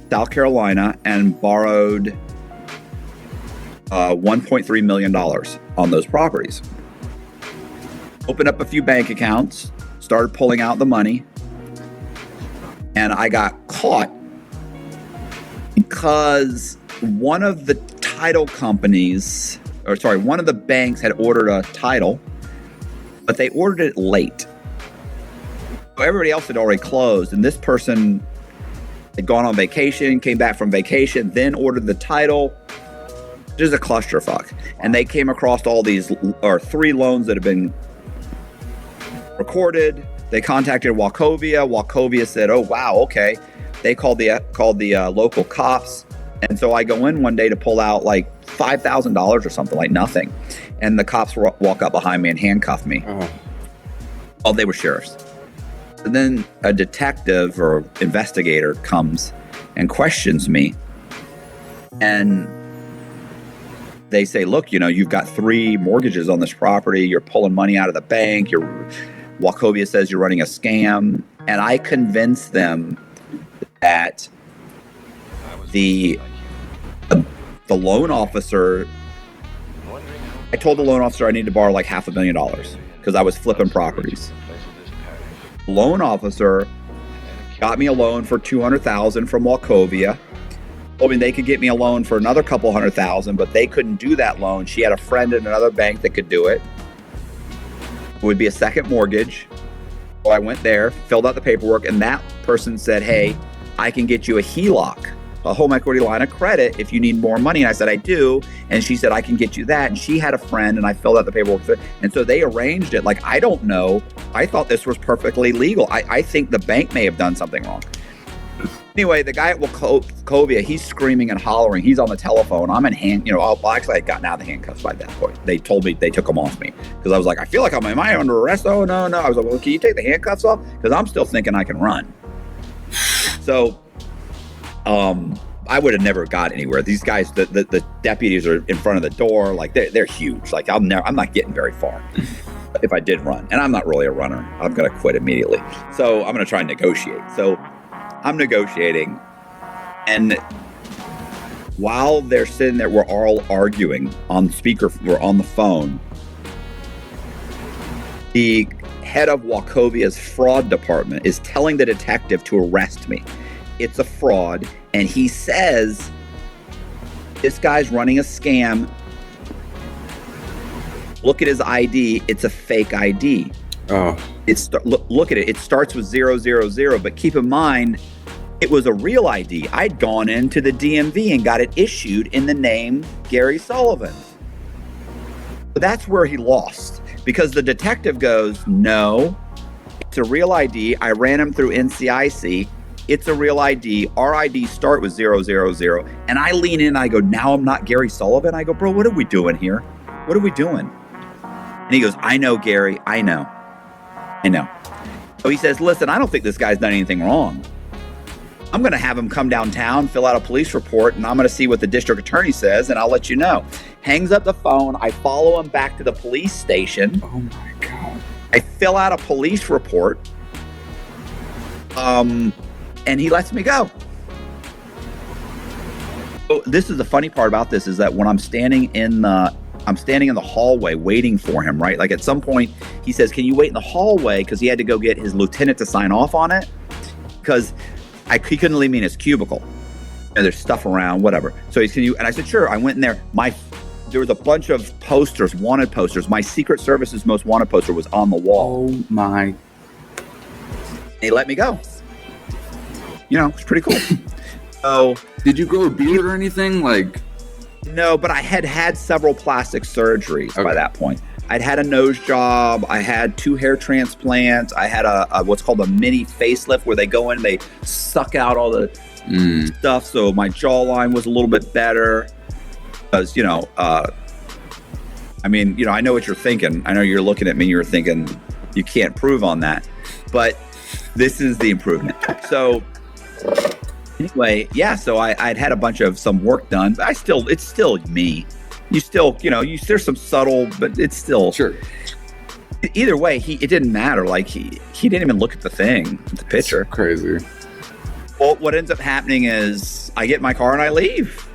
South Carolina, and borrowed $1.3 million on those properties. Opened up a few bank accounts, started pulling out the money, and I got caught because one of the banks had ordered a title, but they ordered it late. So everybody else had already closed, and this person had gone on vacation, came back from vacation, then ordered the title. Just a clusterfuck. And they came across all these, or 3 loans that have been recorded. They contacted Wachovia. Wachovia said, "Oh wow, okay." They called the local cops. And so I go in one day to pull out like $5,000 or something, like nothing. And the cops walk up behind me and handcuff me. Oh, they were sheriffs. And then a detective or investigator comes and questions me. And they say, "Look, you've got 3 mortgages on this property. You're pulling money out of the bank. Wachovia says you're running a scam." And I convinced them that the loan officer, I told the loan officer I needed to borrow like $500,000 because I was flipping properties. Loan officer got me a loan for $200,000 from Wachovia. Told me they could get me a loan for another couple $100,000, but they couldn't do that loan. She had a friend in another bank that could do it. It would be a second mortgage. So I went there, filled out the paperwork, and that person said, "Hey, I can get you a HELOC, a home equity line of credit, if you need more money." And I said, "I do." And she said, "I can get you that." And she had a friend, and I filled out the paperwork. And so they arranged it. Like, I don't know. I thought this was perfectly legal. I think the bank may have done something wrong. Anyway, the guy at Wachovia, he's screaming and hollering. He's on the telephone. I'm in actually I had gotten out of the handcuffs by that point. They told me, they took them off me because I was like, I feel like am I under arrest? Oh, no. I was like, well, can you take the handcuffs off? Because I'm still thinking I can run. So, I would have never got anywhere. These guys, the deputies are in front of the door. Like they're huge. Like I'm not getting very far if I did run. And I'm not really a runner. I'm going to quit immediately. So I'm going to try and negotiate. So I'm negotiating, and while they're sitting there, we're all arguing on speaker. We're on the phone. The head of Wachovia's fraud department is telling the detective to arrest me. It's a fraud, and he says this guy's running a scam. Look at his ID. It's a fake ID. Oh. Look at it. It starts with 000, but keep in mind, it was a real ID. I'd gone into the DMV and got it issued in the name Gary Sullivan. But that's where he lost, because the detective goes, "No, it's a real ID. I ran him through NCIC. It's a real ID. Our IDs start with 000. And I lean in and I go, "Now I'm not Gary Sullivan." I go, "Bro, what are we doing here? What are we doing?" And he goes, "I know, Gary. I know." So he says, "Listen, I don't think this guy's done anything wrong. I'm going to have him come downtown, fill out a police report, and I'm going to see what the district attorney says, and I'll let you know." Hangs up the phone. I follow him back to the police station. Oh my God. I fill out a police report. And he lets me go. So this is the funny part about this, is that when I'm standing in the hallway waiting for him, right? Like at some point he says, "Can you wait in the hallway?" Because he had to go get his lieutenant to sign off on it. because he couldn't leave me in his cubicle. And there's stuff around, whatever. So he's, can you? And I said, sure. I went in there. There was a bunch of posters, wanted posters. My Secret Service's most wanted poster was on the wall. Oh my! He let me go. It's pretty cool. So, did you grow a beard or anything? Like, no, but I had several plastic surgeries by that point. I'd had a nose job. I had 2 hair transplants. I had a what's called a mini facelift, where they go in, they suck out all the stuff. So my jawline was a little bit better. Because, I know what you're thinking. I know you're looking at me, you're thinking you can't prove on that. But this is the improvement. So anyway, yeah, so I'd had a bunch of some work done, but it's still me. You still, there's some subtle, but it's still. Sure. Either way, it didn't matter. Like he didn't even look at the picture. That's crazy. Well, what ends up happening is I get in my car and I leave.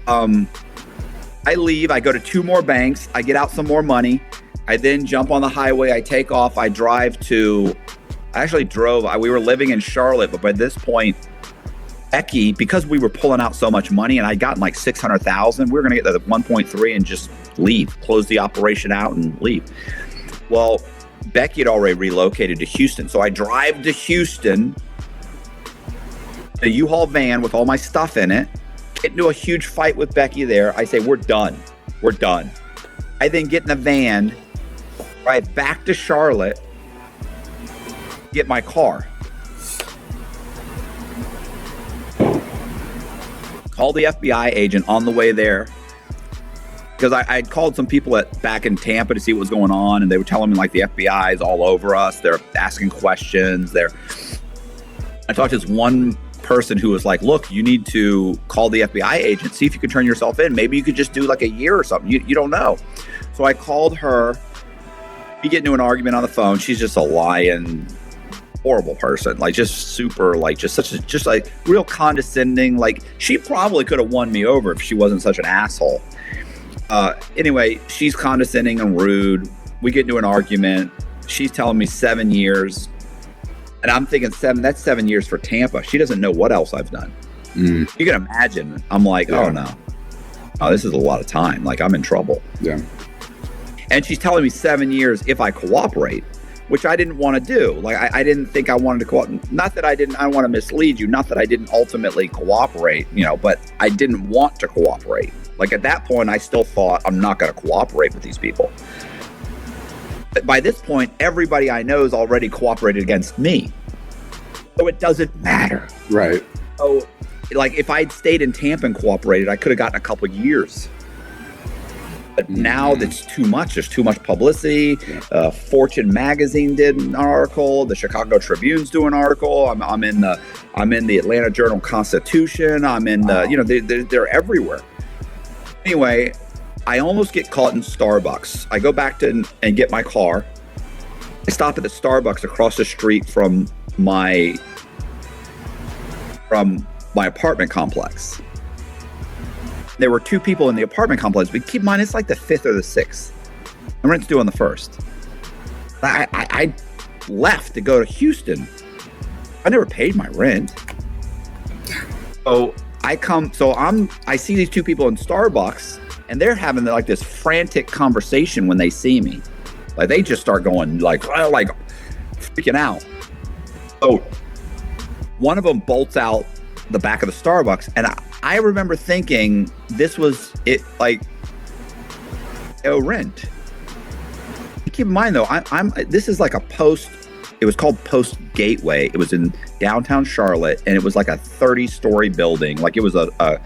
I leave, I go to 2 more banks, I get out some more money. I then jump on the highway, I take off, I we were living in Charlotte, but by this point, Becky, because we were pulling out so much money and I'd gotten like 600,000, we were going to get to the 1.3 and just leave, close the operation out and leave. Well, Becky had already relocated to Houston. So I drive to Houston, a U-Haul van with all my stuff in it, get into a huge fight with Becky there. I say, we're done. I then get in the van, drive back to Charlotte, get my car. Call the FBI agent on the way there, because I'd called some people back in Tampa to see what was going on, and they were telling me like the FBI is all over us. They're asking questions. I talked to this one person who was like, look, you need to call the FBI agent, see if you can turn yourself in. Maybe you could just do like a year or something. You don't know. So I called her. We get into an argument on the phone. She's just a lying, horrible person, like just super, like just like real condescending. Like she probably could have won me over if she wasn't such an asshole. Anyway, she's condescending and rude. We get into an argument. She's telling me 7 years, and I'm thinking that's 7 years for Tampa. She doesn't know what else I've done. You can imagine. I'm like, oh no, this is a lot of time. Like I'm in trouble. Yeah. And she's telling me 7 years if I cooperate, which I didn't want to do. Like I didn't think I wanted to cooperate. Not that I want to mislead you. Not that I didn't ultimately cooperate, but I didn't want to cooperate. Like at that point, I still thought I'm not going to cooperate with these people. But by this point, everybody I know has already cooperated against me. So it doesn't matter. Right. So like if I'd stayed in Tampa and cooperated, I could have gotten a couple years. But now that's too much. There's too much publicity. Fortune magazine did an article. The Chicago Tribune's doing an article. I'm in the Atlanta Journal-Constitution. I'm in the they're everywhere. Anyway, I almost get caught in Starbucks. I go back and get my car. I stop at the Starbucks across the street from my apartment complex. There were 2 people in the apartment complex, but keep in mind, it's like the 5th or the 6th. The rent's due on the 1st. I left to go to Houston. I never paid my rent. So I see these 2 people in Starbucks, and they're having like this frantic conversation when they see me. Like they just start going like freaking out. So one of them bolts out the back of the Starbucks, and I remember thinking this was it, like, rent. Keep in mind though, this is like it was called Post Gateway. It was in downtown Charlotte, and it was like a 30-story building. Like it was a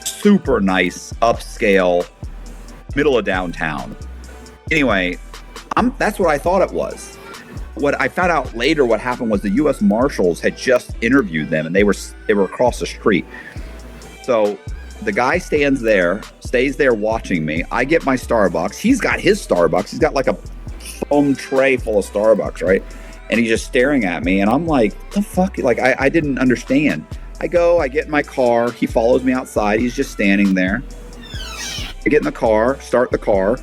super nice, upscale, middle of downtown. Anyway, that's what I thought it was. What I found out later, what happened was the U.S. Marshals had just interviewed them, and they were across the street. So the guy stays there watching me. I get my Starbucks. He's got his Starbucks. He's got like a foam tray full of Starbucks, right? And he's just staring at me. And I'm like, what the fuck? Like, I didn't understand. I get in my car. He follows me outside. He's just standing there. I get in the car, start the car.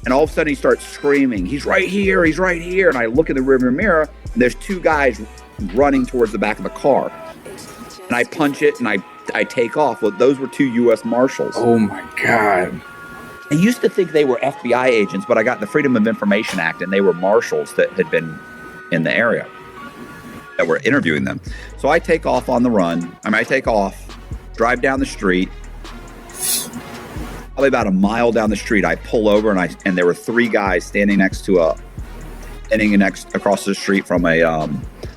And all of a sudden he starts screaming, he's right here. And I look in the rearview mirror, and there's 2 guys running towards the back of the car. And I punch it and I take off. Well, those were 2 U.S. Marshals. Oh my God. I used to think they were FBI agents, but I got the Freedom of Information Act, and they were marshals that had been in the area that were interviewing them. So I take off on the run. I take off, drive down the street. Probably about a mile down the street, I pull over, and there were 3 guys standing across the street from a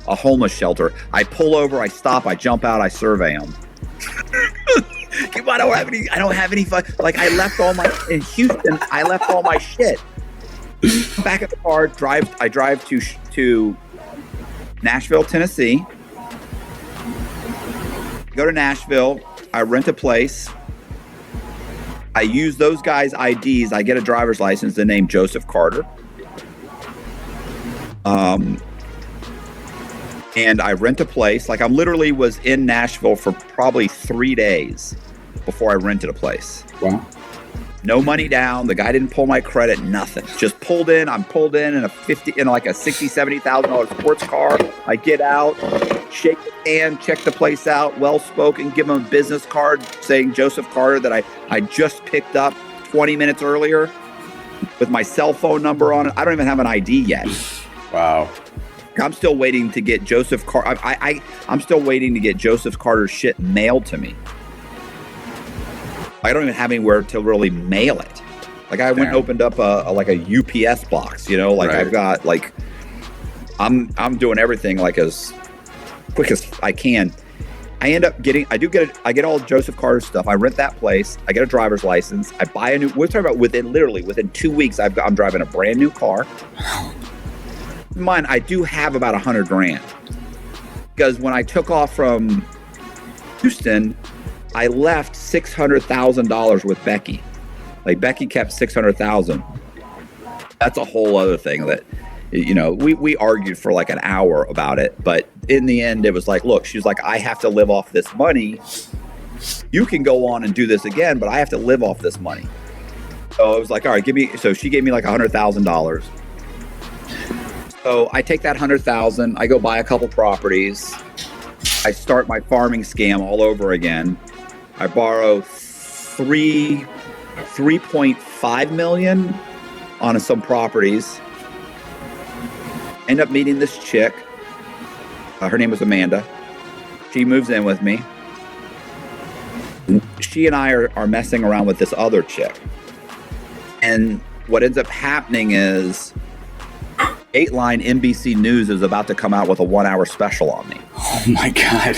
homeless shelter. I pull over, I stop, I jump out, I survey them. I don't have any fun. Like, I left all my in Houston. I left all my shit back in the car. I drive to Nashville, Tennessee. Go to Nashville. I rent a place. I use those guys' IDs. I get a driver's license. The name Joseph Carter. And I rent a place. Like, I literally was in Nashville for probably 3 days before I rented a place. Wow. No money down. The guy didn't pull my credit. Nothing. Just pulled in. I'm pulled in like a $60,000, $70,000 sports car. I get out, shake the hand, check the place out, well spoken, give him a business card saying Joseph Carter that I just picked up 20 minutes earlier with my cell phone number on it. I don't even have an ID yet. Wow. I'm still waiting to get Joseph Carter. I'm still waiting to get Joseph Carter's shit mailed to me. I don't even have anywhere to really mail it. Like, I went and opened up a UPS box, Like, right. I've got I'm doing everything like as quick as I can. I end up I get all Joseph Carter's stuff. I rent that place. I get a driver's license. I buy we're talking about within 2 weeks, I'm driving a brand new car. Mine, I do have about $100,000 because when I took off from Houston, I left $600,000 with Becky. Like, Becky kept $600,000. That's a whole other thing that, we argued for like an hour about it, but in the end, it was like, look, she was like, I have to live off this money. You can go on and do this again, but I have to live off this money. So I was like, all right, so she gave me like $100,000. So I take that $100,000, I go buy a couple properties. I start my farming scam all over again. I borrow $3.5 million on some properties. End up meeting this chick. Her name was Amanda. She moves in with me. She and I are messing around with this other chick. And what ends up happening is Dateline NBC News is about to come out with a 1-hour special on me. Oh my God.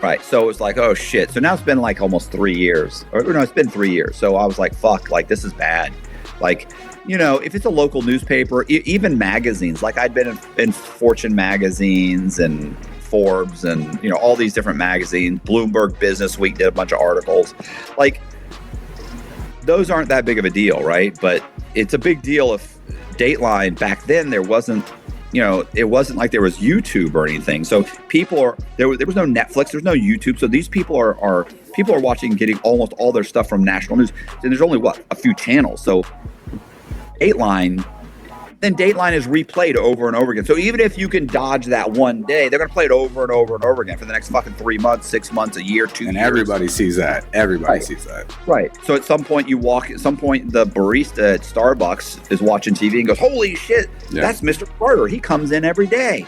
Right. So it's like, oh shit. So now it's been like almost 3 years. Or no, it's been 3 years. So I was like, fuck, like, this is bad. Like, if it's a local newspaper, even magazines, like I'd been in Fortune magazines and Forbes and, all these different magazines. Bloomberg Business Week did a bunch of articles. Like, those aren't that big of a deal, right? But it's a big deal if Dateline back then, there wasn't, it wasn't like there was YouTube or anything. So there was no Netflix, there's no YouTube. So these people are watching, getting almost all their stuff from national news. And there's only a few channels. So Dateline is replayed over and over again. So even if you can dodge that one day, they're going to play it over and over and over again for the next fucking 3 months, 6 months, a year, 2 years. And everybody sees that. Everybody sees that. Right. So at some point the barista at Starbucks is watching TV and goes, holy shit, that's Mr. Carter. He comes in every day.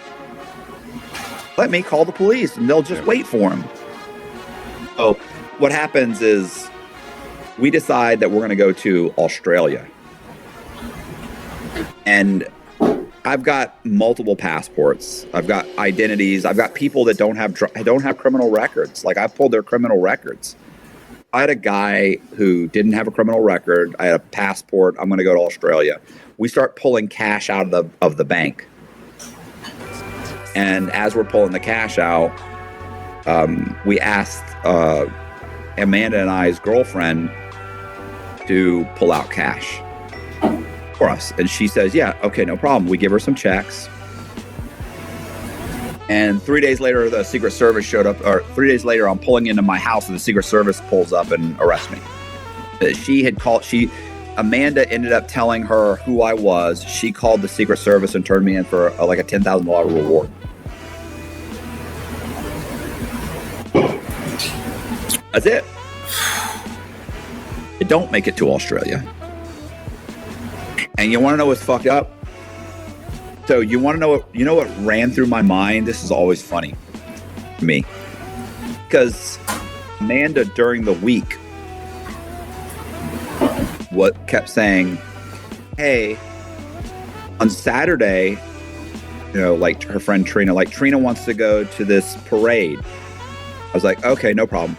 Let me call the police, and they'll just wait for him. So what happens is we decide that we're going to go to Australia. And I've got multiple passports. I've got identities. I've got people that don't have criminal records. Like, I pulled their criminal records. I had a guy who didn't have a criminal record. I had a passport. I'm going to go to Australia. We start pulling cash out of the bank. And as we're pulling the cash out, we asked Amanda and I's girlfriend to pull out cash for us. And she says, yeah, okay, no problem. We give her some checks. And 3 days later, the Secret Service showed up, or 3 days later, I'm pulling into my house and the Secret Service pulls up and arrests me. Amanda ended up telling her who I was. She called the Secret Service and turned me in for like a $10,000 reward. That's it. It don't make it to Australia. And you want to know what's fucked up? So you want to know what ran through my mind? This is always funny to me. Because Amanda during the week kept saying, hey, on Saturday, like her friend Trina, like Trina wants to go to this parade. I was like, okay, no problem.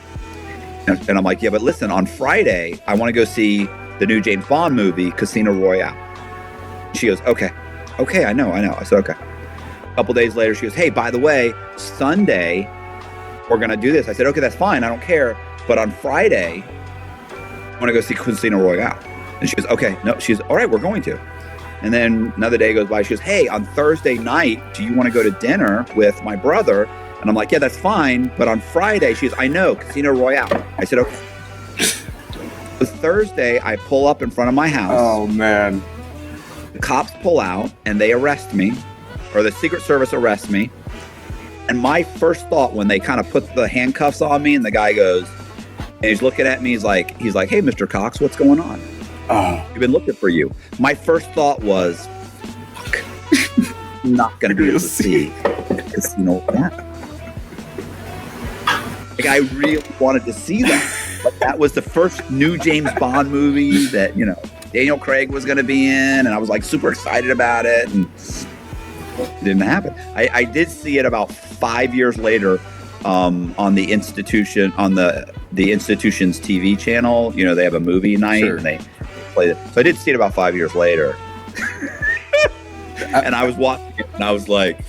And I'm like, yeah, but listen, on Friday, I want to go see the new James Bond movie, Casino Royale. She goes, okay, I know. I said, okay. A couple days later, she goes, hey, by the way, Sunday, we're going to do this. I said, okay, that's fine. I don't care. But on Friday, I want to go see Casino Royale. And she goes, okay, no, she's all right, we're going to. And then another day goes by. She goes, hey, on Thursday night, do you want to go to dinner with my brother? And I'm like, yeah, that's fine. But on Friday, she goes, I know, Casino Royale. I said, okay. The Thursday, I pull up in front of my house. Oh, man. The cops pull out and they arrest me, or the Secret Service arrests me. And my first thought when they kind of put the handcuffs on me and the guy goes, and he's looking at me, he's like, hey, Mr. Cox, what's going on? Oh. We've been looking for you. My first thought was, fuck, I'm not going to be able to see Casino Royale. Like, I really wanted to see that. But that was the first new James Bond movie that, Daniel Craig was going to be in. And I was like super excited about it. And it didn't happen. I did see it about 5 years later on the institution, on the institution's TV channel. They have a movie night and they play it. So I did see it about 5 years later. And I was watching it and I was like,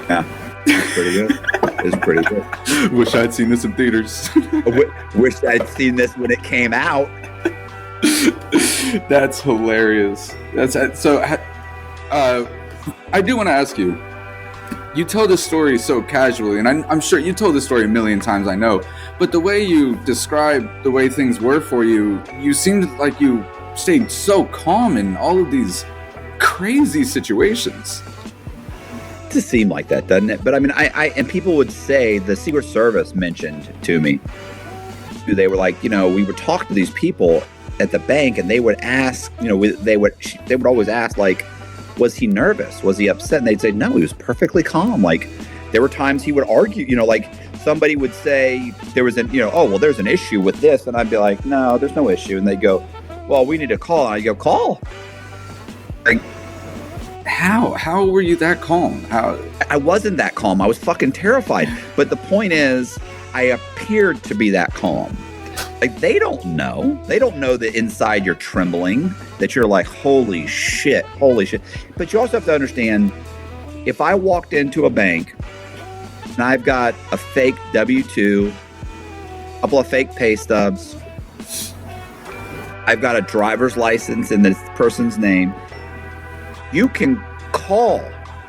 yeah, it's pretty good. It's pretty good. Wish I'd seen this in theaters. Wish I'd seen this when it came out. That's hilarious. So. I do want to ask you. You tell this story so casually, and I'm sure you told this story a million times. I know, but the way you describe the way things were for you, you seemed like you stayed so calm in all of these crazy situations. To seem like that, doesn't it? But I mean, I and people would say the Secret Service mentioned to me, they were like, we would talk to these people at the bank, and they would ask, they would always ask, like, was he nervous? Was he upset? And they'd say, no, he was perfectly calm. Like, there were times he would argue, like somebody would say there was there's an issue with this, and I'd be like, no, there's no issue, and they'd go, well, we need to call. And I'd go, call. Like, How were you that calm? I wasn't that calm. I was fucking terrified. But the point is, I appeared to be that calm. Like, they don't know. They don't know that inside you're trembling, that you're like, holy shit. But you also have to understand, if I walked into a bank and I've got a fake W-2, a couple of fake pay stubs, I've got a driver's license in this person's name, you can call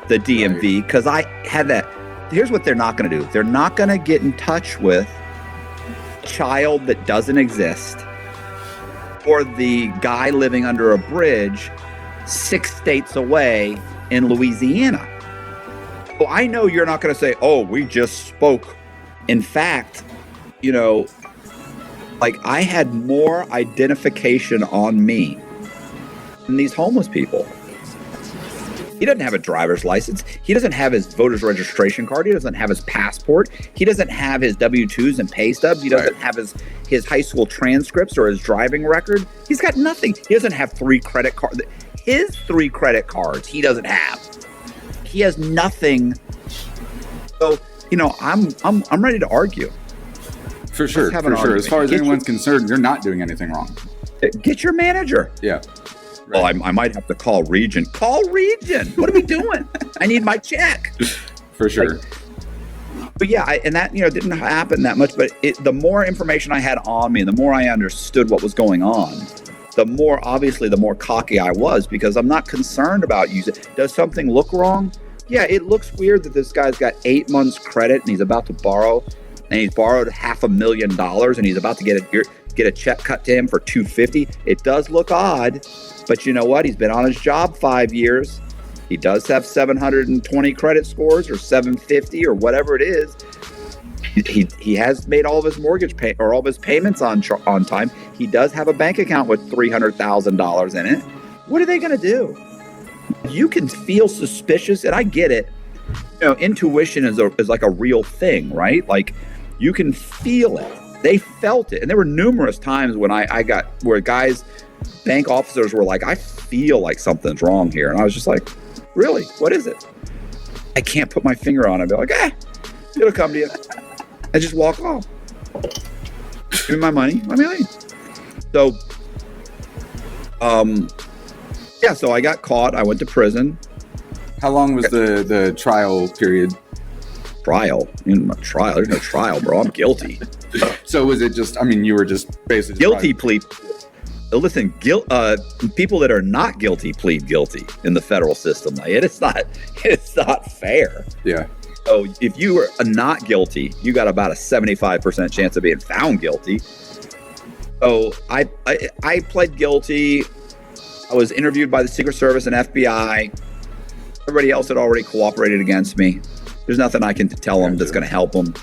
the DMV because I had that. Here's what they're not going to do. They're not going to get in touch with a child that doesn't exist or the guy living under a bridge 6 states away in Louisiana. Well, I know you're not going to say, oh, we just spoke. In fact, like, I had more identification on me than these homeless people. He doesn't have a driver's license. He doesn't have his voter's registration card. He doesn't have his passport. He doesn't have his W-2s and pay stubs. He doesn't have his high school transcripts or his driving record. He's got nothing. He doesn't have 3 credit cards. His 3 credit cards he doesn't have. He has nothing. So, I'm ready to argue. For sure. As far as anyone's concerned, you're not doing anything wrong. Get your manager. Yeah. Well, I might have to call Region. Call Region. What are we doing? I need my check. For sure. But yeah, and that didn't happen that much. But the more information I had on me, and the more I understood what was going on, the more cocky I was, because I'm not concerned about using. Does something look wrong? Yeah, it looks weird that this guy's got 8 months credit and he's about to borrow, and he's borrowed $500,000 and he's about to get a check cut to him for $250. It does look odd. But you know what? He's been on his job 5 years. He does have 720 credit scores or 750 or whatever it is. He has made all of his mortgage or all of his payments on time. He does have a bank account with $300,000 in it. What are they going to do? You can feel suspicious, and I get it. You know, intuition is like a real thing, right? Like, you can feel it. They felt it, and there were numerous times when I got where bank officers were like, "I feel like something's wrong here," and I was just like, "Really? What is it?" I can't put my finger on it. I'd be like, it'll come to you. I just walk off. Give me my money. Let me leave. So, so I got caught. I went to prison. How long was the trial period? Trial? Trial? There's no trial, bro. I'm guilty. So was it just, you were just basically... Guilty plea. Listen, people that are not guilty plead guilty in the federal system. Like, it's not fair. Yeah. So if you were not guilty, you got about a 75% chance of being found guilty. So I pled guilty. I was interviewed by the Secret Service and FBI. Everybody else had already cooperated against me. There's nothing I can tell them that's going to help them.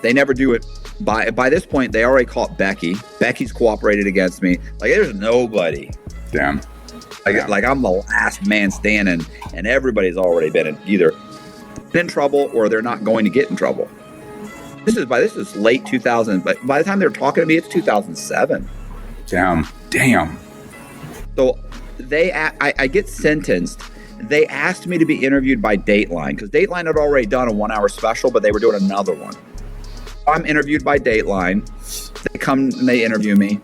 They never do it. By this point, they already caught Becky. Becky's cooperated against me. Like, there's nobody. Damn. Like I'm the last man standing, and everybody's already been either in trouble or they're not going to get in trouble. This is late 2000, but by the time they're talking to me, it's 2007. Damn. So I get sentenced. They asked me to be interviewed by Dateline because Dateline had already done a 1 hour special, but they were doing another one. I'm interviewed by Dateline. They come and they interview me.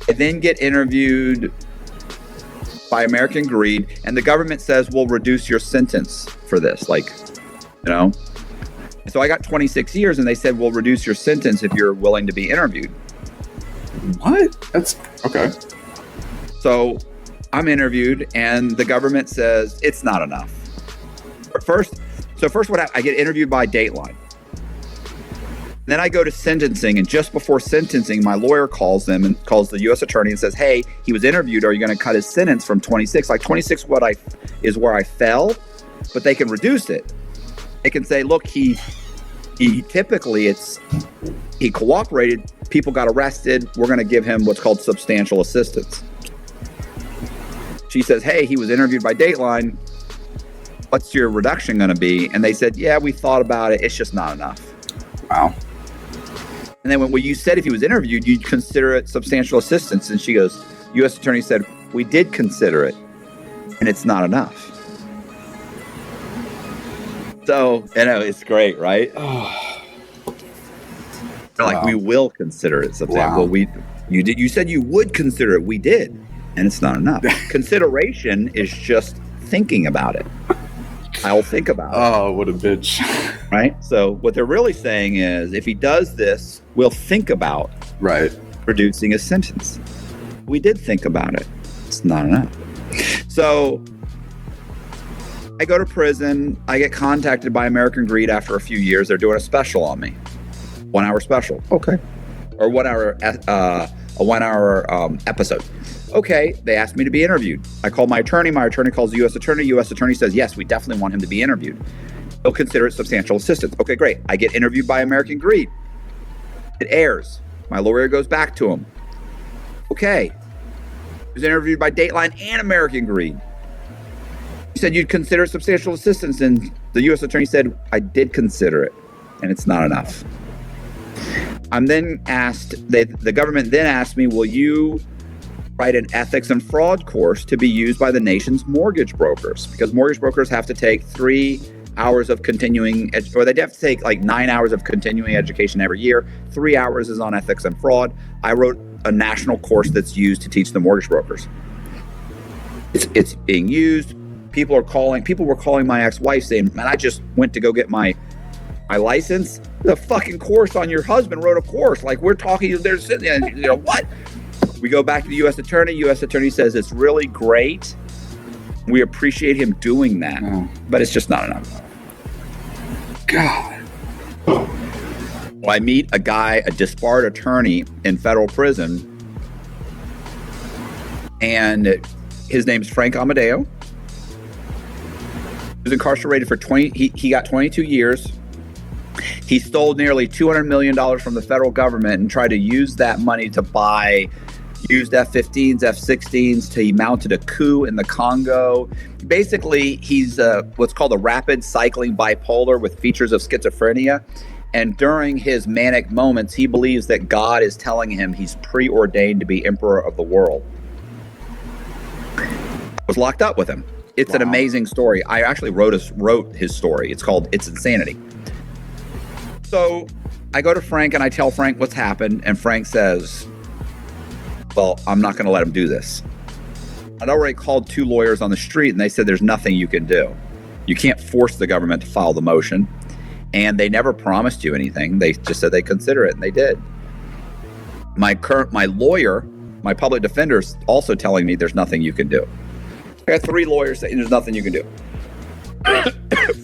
I then get interviewed by American Greed, and the government says, we'll reduce your sentence for this. So I got 26 years, and they said, we'll reduce your sentence if you're willing to be interviewed. What? That's okay. So I'm interviewed, and the government says it's not enough. First I get interviewed by Dateline. Then I go to sentencing, and just before sentencing, my lawyer calls them and calls the U.S. attorney and says, "Hey, he was interviewed. Are you going to cut his sentence from 26? Like 26 is where I fell, but they can reduce it. They can say, look, he typically he cooperated. People got arrested. We're going to give him what's called substantial assistance." She says, "Hey, he was interviewed by Dateline. What's your reduction going to be?" And they said, "Yeah, we thought about it. It's just not enough." Wow. And then when you said if he was interviewed, you'd consider it substantial assistance. And she goes, U.S. attorney said, "We did consider it, and it's not enough." So, it's great, right? They're like, "We will consider it substantial." Wow. Well, you said you would consider it. We did, and it's not enough. Consideration is just thinking about it. I'll think about it. Oh, what a bitch. Right? So what they're really saying is, if he does this, we'll think about reducing his sentence. We did think about it. It's not enough. So I go to prison. I get contacted by American Greed after a few years. They're doing a special on me. 1 hour special. Okay. Or 1 hour, a 1 hour episode. Okay, they asked me to be interviewed. I call my attorney. My attorney calls the U.S. attorney. U.S. attorney says, yes, we definitely want him to be interviewed. They'll consider it substantial assistance. Okay, great. I get interviewed by American Greed. It airs. My lawyer goes back to him. Okay. He was interviewed by Dateline and American Greed. He said you'd consider substantial assistance, and the U.S. attorney said, I did consider it, and it's not enough. I'm then asked, the government then asked me, will you write an ethics and fraud course to be used by the nation's mortgage brokers? Because mortgage brokers have to take 3 hours of continuing, or they have to take like 9 hours of continuing education every year. 3 hours is on ethics and fraud. I wrote a national course that's used to teach the mortgage brokers. It's being used. People were calling my ex-wife saying, man, I just went to go get my license. The fucking course on your husband wrote a course. Like, we're talking, there's, what? We go back to the U.S. attorney. U.S. attorney says it's really great. We appreciate him doing that, but it's just not enough. God. Well, I meet a disbarred attorney in federal prison, and his name's Frank Amadeo. He was incarcerated for he got 22 years. He stole nearly $200 million from the federal government and tried to use that money to buy used F-15s, F-16s. He mounted a coup in the Congo. Basically, he's what's called a rapid cycling bipolar with features of schizophrenia. And during his manic moments, he believes that God is telling him he's preordained to be emperor of the world. I was locked up with him. It's an amazing story. I actually wrote his story. It's called It's Insanity. So I go to Frank and I tell Frank what's happened. And Frank says, well, I'm not going to let him do this. I'd already called 2 lawyers on the street and they said there's nothing you can do. You can't force the government to file the motion. And they never promised you anything. They just said they consider it, and they did. My lawyer, my public defender's also telling me there's nothing you can do. I got 3 lawyers saying there's nothing you can do.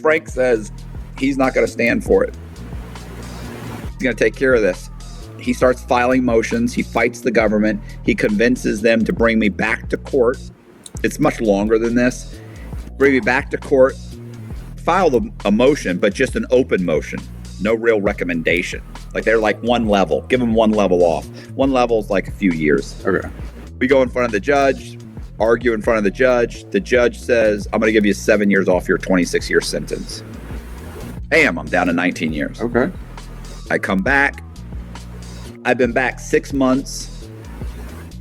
Frank says he's not going to stand for it. He's going to take care of this. He starts filing motions. He fights the government. He convinces them to bring me back to court. It's much longer than this. Bring me back to court. File a motion, but just an open motion. No real recommendation. Like they're like one level. Give them one level off. One level is like a few years. Okay. We go in front of the judge, argue in front of the judge. The judge says, I'm going to give you 7 years off your 26-year sentence. Bam, I'm down to 19 years. Okay. I come back. I've been back 6 months.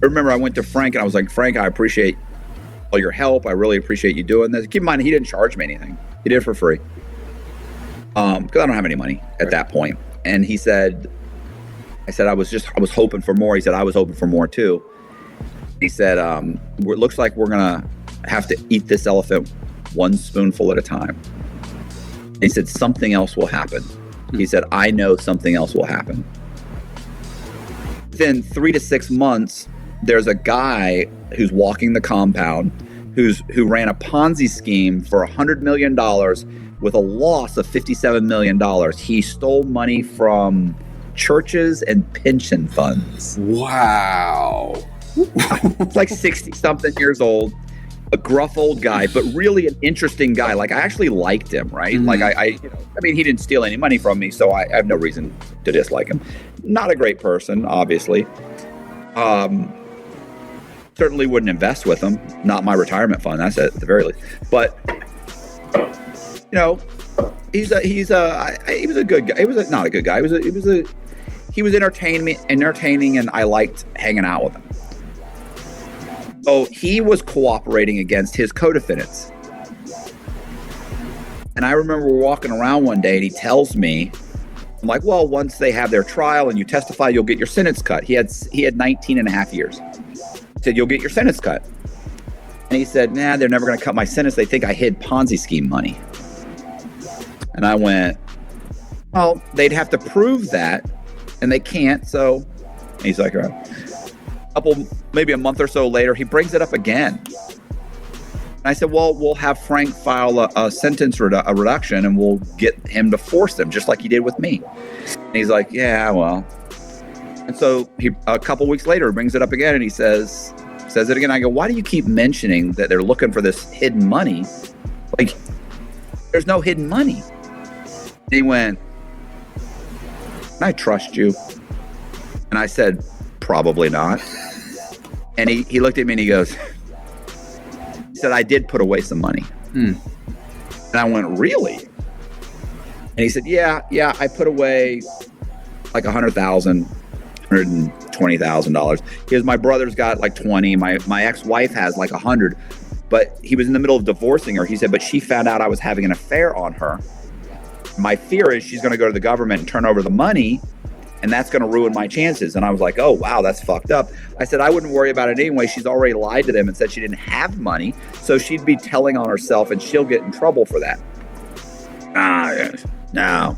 I remember I went to Frank and I was like, Frank, I appreciate all your help. I really appreciate you doing this. Keep in mind, he didn't charge me anything. He did it for free. Because I don't have any money at that point. And he said, I was hoping for more. He said, I was hoping for more too. He said, it looks like we're going to have to eat this elephant one spoonful at a time. He said, something else will happen. He said, I know something else will happen. Within 3 to 6 months, there's a guy who's walking the compound who ran a Ponzi scheme for $100 million with a loss of $57 million. He stole money from churches and pension funds. Wow. It's like 60-something years old, a gruff old guy, but really an interesting guy. Like, I actually liked him, right? Mm-hmm. Like, I mean, he didn't steal any money from me, so I have no reason to dislike him. Not a great person, obviously. Certainly wouldn't invest with him. Not my retirement fund. That's at the very least. But you know, he was a good guy. Not a good guy. He was entertaining, and I liked hanging out with him. So he was cooperating against his co-defendants. And I remember walking around one day, and he tells me, I'm like, well, once they have their trial and you testify, you'll get your sentence cut. He had 19 and a half years. Said, you'll get your sentence cut. And he said, nah, they're never going to cut my sentence. They think I hid Ponzi scheme money. And I went, well, they'd have to prove that, and they can't. So he's like, maybe a month or so later, he brings it up again. And I said, well, we'll have Frank file a sentence reduction, and we'll get him to force them, just like he did with me. And he's like, yeah, well. And so a couple weeks later, he brings it up again, and he says it again. I go, why do you keep mentioning that they're looking for this hidden money? Like, there's no hidden money. And he went, can I trust you? And I said, probably not. And he looked at me and he goes, he said, I did put away some money. And I went, really? And he said, yeah, I put away like $100,000. $120,000. Because my brother's got like 20. My ex-wife has like 100. But he was in the middle of divorcing her. He said, but she found out I was having an affair on her. My fear is she's going to go to the government and turn over the money, and that's going to ruin my chances. And I was like, oh, wow, that's fucked up. I said, I wouldn't worry about it anyway. She's already lied to them and said she didn't have money. So she'd be telling on herself, and she'll get in trouble for that. No,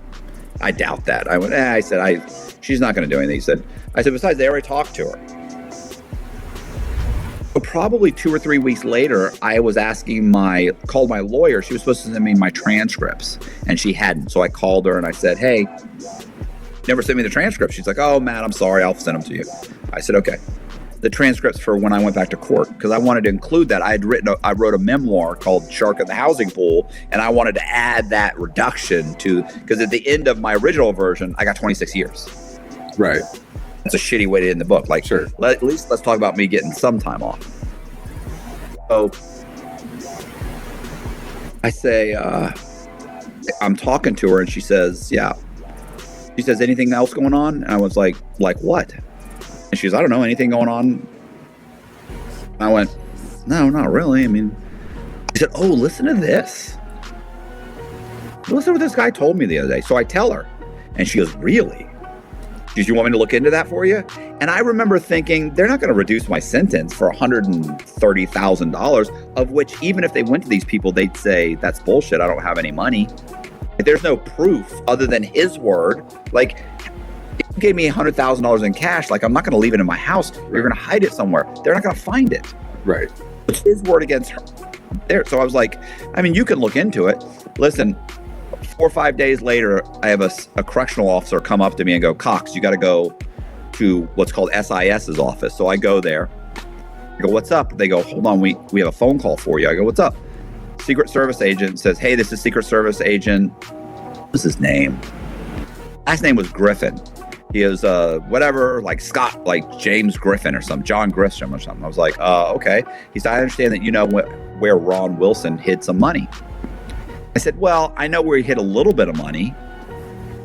I doubt that. I went, I said, she's not going to do anything. I said, besides, they already talked to her. So probably 2 or 3 weeks later, I was called my lawyer. She was supposed to send me my transcripts, and she hadn't. So I called her and I said, hey, never sent me the transcripts. She's like, oh, Matt, I'm sorry. I'll send them to you. I said, okay. the transcripts for when I went back to court because I wanted to include that. I wrote a memoir called Shark in the Housing Pool, and I wanted to add that reduction to, because at the end of my original version, I got 26 years. Right. That's a shitty way to end the book. Like, sure. At least let's talk about me getting some time off. So I say, I'm talking to her and she says, yeah. She says, anything else going on? And I was like what? And she goes, I don't know, anything going on? I went, no, not really. I mean, she said, oh, listen to this. Listen to what this guy told me the other day. So I tell her, and she goes, really? She goes, you want me to look into that for you? And I remember thinking, they're not going to reduce my sentence for $130,000, of which even if they went to these people, they'd say, that's bullshit. I don't have any money. There's no proof other than his word. Like, if you gave me $100,000 in cash, like, I'm not going to leave it in my house. You're going to hide it somewhere. They're not going to find it. Right. It's his word against her. There. So I was like, I mean, you can look into it. Listen, 4 or 5 days later, I have a correctional officer come up to me and go, Cox, you got to go to what's called SIS's office. So I go there. I go, what's up? They go, hold on, we have a phone call for you. I go, what's up? Secret Service agent says, hey, this is Secret Service agent. What's his name? Last name was Griffin. He is whatever, like Scott, like James Griffin or something, John Grisham or something. I was like, okay. He said, I understand that you know where Ron Wilson hid some money. I said, well, I know where he hid a little bit of money,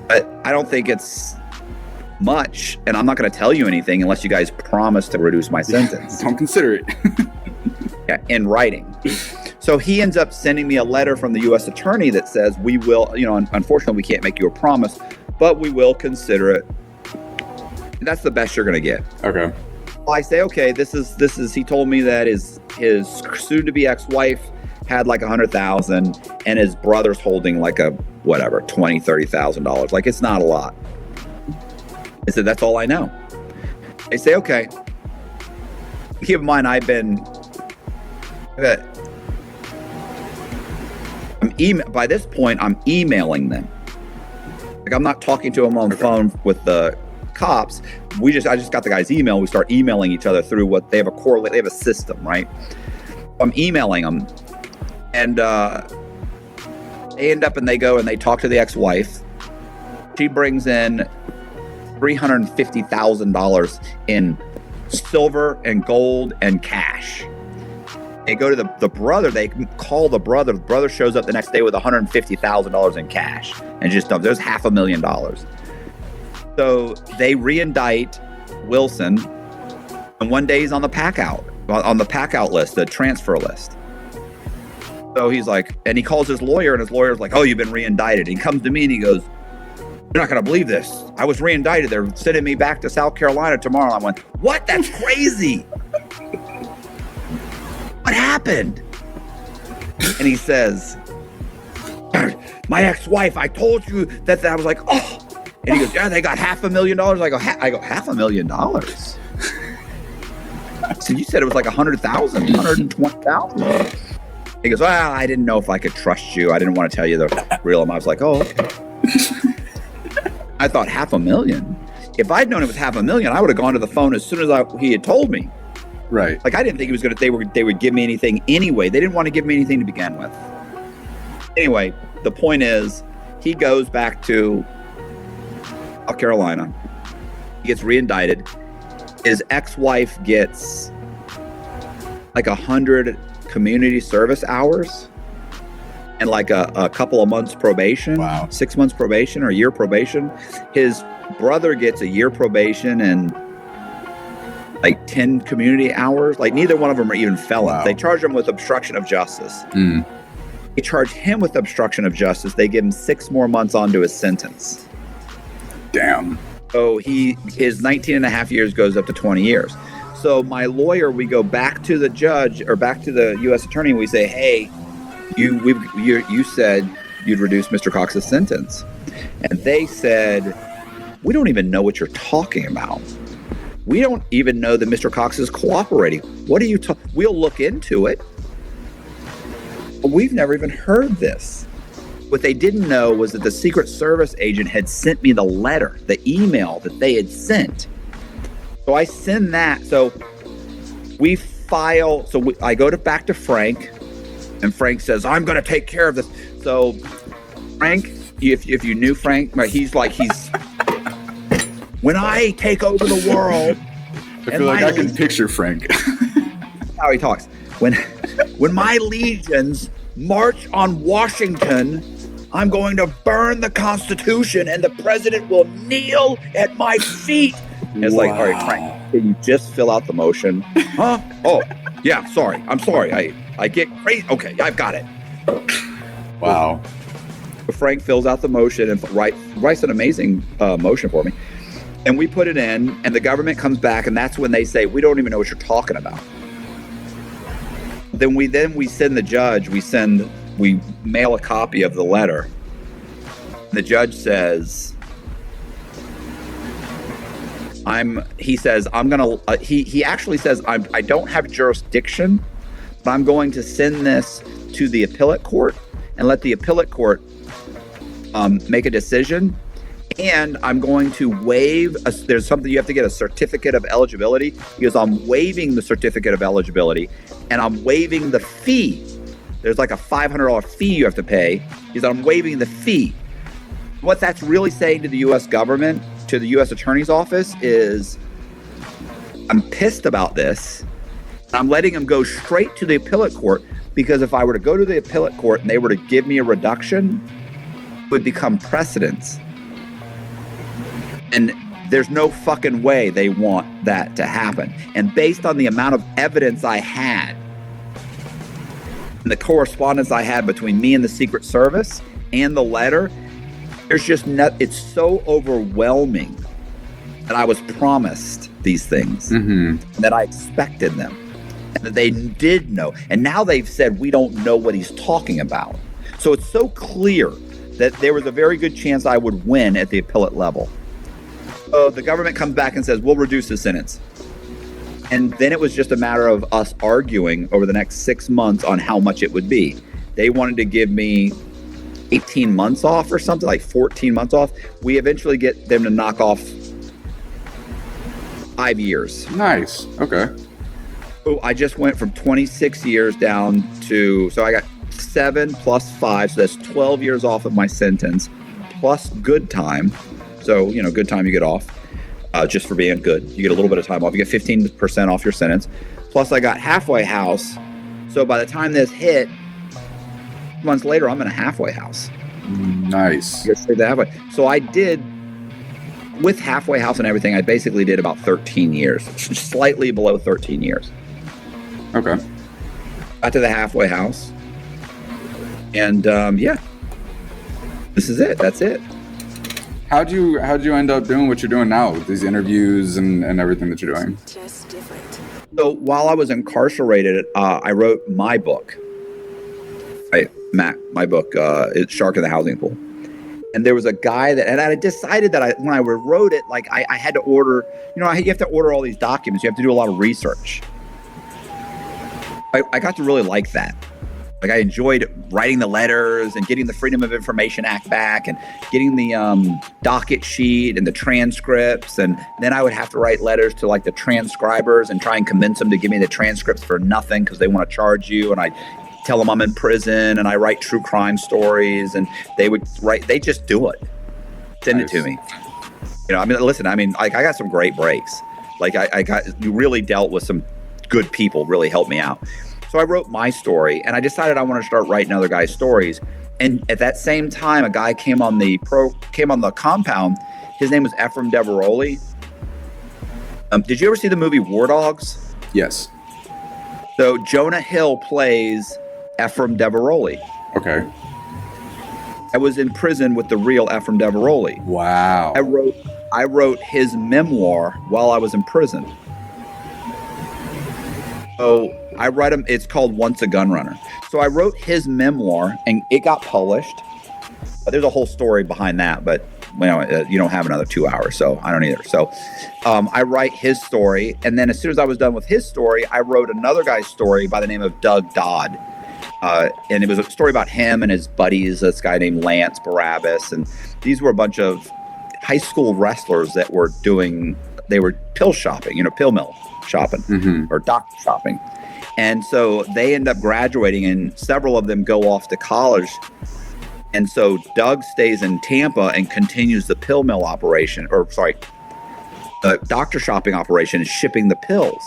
but I don't think it's much, and I'm not going to tell you anything unless you guys promise to reduce my sentence. Don't consider it. Yeah, in writing. So he ends up sending me a letter from the U.S. attorney that says, we will, unfortunately, we can't make you a promise, but we will consider it. And that's the best you're going to get. Okay. Well, I say, okay, this is, he told me that his soon-to-be ex-wife had like $100,000 and his brother's holding like a, whatever, $20,000-$30,000. Like, it's not a lot. I said, that's all I know. They say, okay. Keep in mind, by this point, I'm emailing them. Like, I'm not talking to them on the phone with the cops. I just got the guy's email. We start emailing each other through what they have they have a system, right? I'm emailing them, and they end up and they go and they talk to the ex-wife. She brings in $350,000 in silver and gold and cash. They go to the brother. They call the brother. The brother shows up the next day with $150,000 in cash and just dumps. There's $500,000. So they re-indict Wilson, and one day he's on the pack out list, the transfer list. So he's like, and he calls his lawyer, and his lawyer's like, "Oh, you've been re-indicted." And he comes to me and he goes, "You're not going to believe this. I was re-indicted. They're sending me back to South Carolina tomorrow." I went, "What? That's crazy. What happened?" And he says, "My ex-wife, I told you that." I was like, "Oh." And he goes, "Yeah, they got $500,000. I go, $500,000? So you said it was like 100,000, 120,000. He goes, "Well, I didn't know if I could trust you. I didn't want to tell you the real amount." I was like, "Oh, okay." I thought $500,000. If I'd known it was $500,000, I would have gone to the phone as soon as he had told me. Right. Like, I didn't think he was going to, they would give me anything anyway. They didn't want to give me anything to begin with. Anyway, the point is, he goes back to South Carolina. He gets re-indicted. His ex-wife gets like 100 community service hours and like a couple of months probation. Wow. 6 months probation or a year probation. His brother gets a year probation and like 10 community hours. Like, neither one of them are even felons. Wow. They charge him with obstruction of justice. They charge him with obstruction of justice. They give him 6 more months onto his sentence. Damn. So his 19 and a half years goes up to 20 years. So my lawyer, we go back to the judge or back to the U.S. attorney and we say, "Hey, you said you'd reduce Mr. Cox's sentence." And they said, "We don't even know what you're talking about. We don't even know that Mr. Cox is cooperating. What are you talking? We'll look into it. But we've never even heard this." What they didn't know was that the Secret Service agent had sent me the letter, the email that they had sent. So I send that. So we file. So I go back to Frank, and Frank says, I'm going to take care of this. So Frank, if you knew Frank, he's when I take over the world. I feel like I can picture Frank. How he talks. When my legions march on Washington, I'm going to burn the Constitution and the president will kneel at my feet. And it's like, all right, Frank, can you just fill out the motion? Huh? Oh, yeah, sorry. I'm sorry. I get crazy. Okay, I've got it. Wow. Frank fills out the motion and writes an amazing motion for me. And we put it in, and the government comes back, and that's when they say, we don't even know what you're talking about. Then we send the judge, we mail a copy of the letter. The judge says, he actually says, I don't have jurisdiction, but I'm going to send this to the appellate court and let the appellate court make a decision. And I'm going to waive, there's something you have to get a certificate of eligibility. Because I'm waiving the certificate of eligibility and I'm waiving the fee. There's like a $500 fee you have to pay because I'm waiving the fee. What that's really saying to the U.S. government, to the U.S. Attorney's Office is, I'm pissed about this. I'm letting them go straight to the appellate court because if I were to go to the appellate court and they were to give me a reduction, it would become precedence. And there's no fucking way they want that to happen. And based on the amount of evidence I had and the correspondence I had between me and the Secret Service and the letter, there's just it's so overwhelming that I was promised these things, that I expected them, and that they did know. And now they've said, we don't know what he's talking about. So it's so clear that there was a very good chance I would win at the appellate level. So the government comes back and says, we'll reduce the sentence. And then it was just a matter of us arguing over the next 6 months on how much it would be. They wanted to give me 18 months off or something, like 14 months off. We eventually get them to knock off 5 years. Nice. Okay. So I just went from 26 years down to, so I got 7 plus 5, so that's 12 years off of my sentence, plus good time. So, good time you get off just for being good. You get a little bit of time off. You get 15% off your sentence. Plus, I got halfway house. So by the time this hit, months later, I'm in a halfway house. Nice. So I did, with halfway house and everything, I basically did about 13 years, slightly below 13 years. Okay. Got to the halfway house. And, this is it. That's it. How'd you end up doing what you're doing now with these interviews and everything that you're doing? Just different. So while I was incarcerated, I wrote my book. My book, it's Shark in the Housing Pool. And there was a guy and I decided that when I wrote it, like I had to order, you have to order all these documents. You have to do a lot of research. I got to really like that. Like I enjoyed writing the letters and getting the Freedom of Information Act back and getting the docket sheet and the transcripts. And then I would have to write letters to like the transcribers and try and convince them to give me the transcripts for nothing because they want to charge you. And I tell them I'm in prison and I write true crime stories and they just do it. Send it to me. Listen, I got some great breaks. Like you really dealt with some good people, really helped me out. So I wrote my story and I decided I wanted to start writing other guys' stories. And at that same time, a guy came on the compound. His name was Efraim Diveoli. Did you ever see the movie War Dogs? Yes. So Jonah Hill plays Efraim Diveoli. Okay. I was in prison with the real Efraim Diveoli. Wow. I wrote his memoir while I was in prison. So I write him. It's called Once a Gun Runner. So I wrote his memoir, and it got published. There's a whole story behind that, but you don't have another 2 hours, so I don't either. So I write his story, and then as soon as I was done with his story, I wrote another guy's story by the name of Doug Dodd. And it was a story about him and his buddies, this guy named Lance Barabbas. And these were a bunch of high school wrestlers that they were pill shopping, pill mill shopping or doctor shopping. And so they end up graduating, and several of them go off to college. And so Doug stays in Tampa and continues the pill mill operation, the doctor shopping operation, is shipping the pills.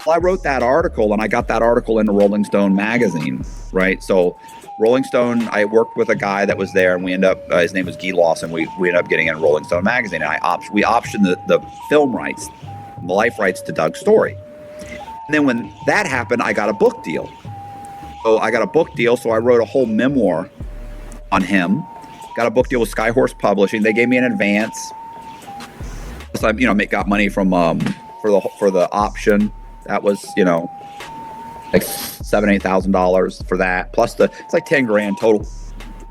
Well, I wrote that article, and I got that article in the Rolling Stone magazine, right? So Rolling Stone, I worked with a guy that was there, and we end up, his name was Guy Lawson, we ended up getting in Rolling Stone magazine, and we optioned the film rights, the life rights to Doug's story. And then when that happened, I got a book deal. So I wrote a whole memoir on him, got a book deal with Skyhorse Publishing. They gave me an advance. So I, got money from, for the option. That was, like $7,000-8,000 for that. Plus it's like $10,000 total.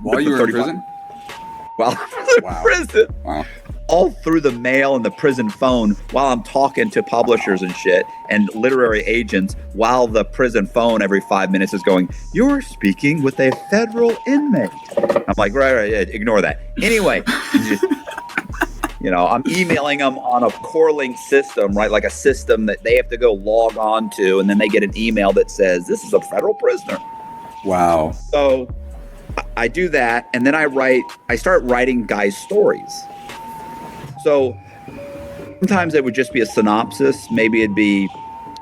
While you were in prison? While I was in prison. Wow. All through the mail and the prison phone while I'm talking to publishers and shit and literary agents, while the prison phone every 5 minutes is going, "You're speaking with a federal inmate." I'm like, right, ignore that. Anyway, I'm emailing them on a core link system, right? Like a system that they have to go log on to, and then they get an email that says, "This is a federal prisoner." Wow. So I do that, and then I start writing guys' stories. So sometimes it would just be a synopsis. Maybe it'd be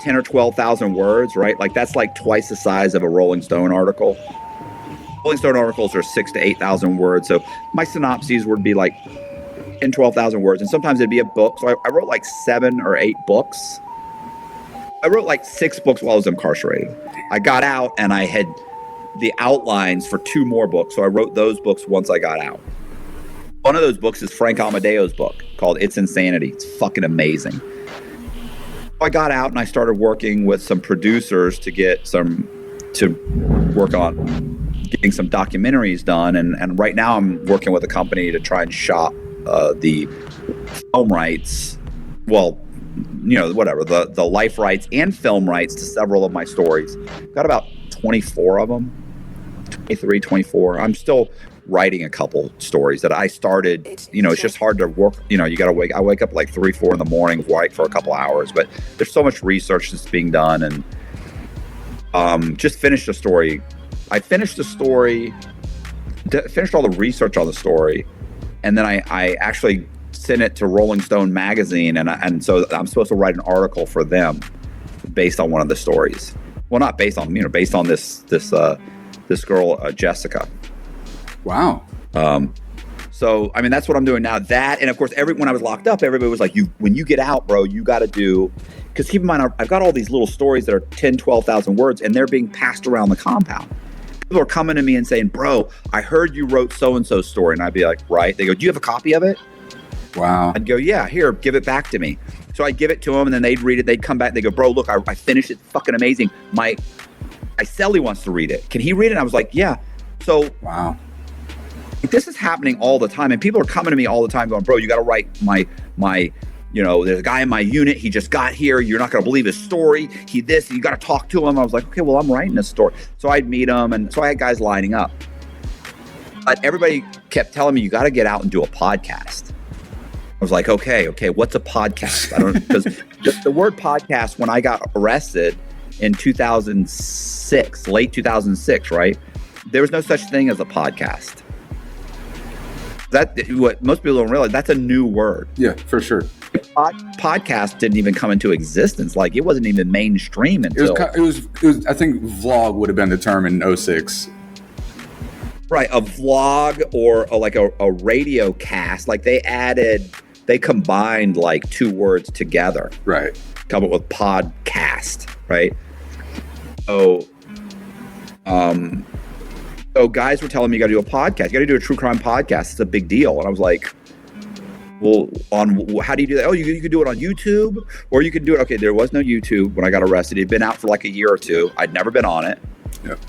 10 or 12,000 words, right? Like that's like twice the size of a Rolling Stone article. Rolling Stone articles are 6,000 to 8,000 words. So my synopses would be like 10, 12,000 words. And sometimes it'd be a book. So I wrote like 7 or 8 books. I wrote like 6 books while I was incarcerated. I got out and I had the outlines for 2 more books. So I wrote those books once I got out. One of those books is Frank Amadeo's book called It's Insanity. It's fucking amazing. I got out and I started working with some producers to work on getting some documentaries done. And right now I'm working with a company to try and shop the film rights. Well, whatever, the life rights and film rights to several of my stories. Got about 24 of them, 23, 24. I'm still writing a couple stories that I started. It's just hard to work. I wake up like 3, 4 in the morning, write for a couple hours, but there's so much research that's being done. And just finished a story. I finished the story, finished all the research on the story, and then I actually sent it to Rolling Stone magazine, and so I'm supposed to write an article for them based on one of the stories. Well, not based on based on this girl Jessica. Wow. So, that's what I'm doing now. That, and of course, when I was locked up, everybody was like, when you get out, bro, you got to do, because keep in mind, I've got all these little stories that are 10, 12,000 words, and they're being passed around the compound. People are coming to me and saying, "Bro, I heard you wrote so-and-so story." And I'd be like, "Right." They go, "Do you have a copy of it?" Wow. I'd go, "Yeah, here, give it back to me." So I'd give it to them, and then they'd read it. They'd come back, and they go, "Bro, look, I finished it. Fucking amazing. My cellie wants to read it. Can he read it?" And I was like, "Yeah." So, wow. This is happening all the time, and people are coming to me all the time going, "Bro, you got to write my there's a guy in my unit. He just got here. You're not going to believe his story. You got to talk to him." I was like, "Okay, well, I'm writing this story." So I'd meet him, and so I had guys lining up. But everybody kept telling me, "You got to get out and do a podcast." I was like, okay, what's a podcast? I don't, because the word podcast, when I got arrested in 2006, late 2006, right? There was no such thing as a podcast. What most people don't realize, that's a new word. Yeah, for sure. Podcast didn't even come into existence. Like, it wasn't even mainstream until it was I think vlog would have been the term in 06. Right, a vlog or like a radio cast. Like they combined like 2 words together. Right. Come up with podcast, right? So guys were telling me, "You got to do a podcast. You got to do a true crime podcast. It's a big deal." And I was like, "Well, how do you do that?" "Oh, you could do it on YouTube, or you could do it." Okay, there was no YouTube when I got arrested. It'd been out for like a year or 2. I'd never been on it. Yep.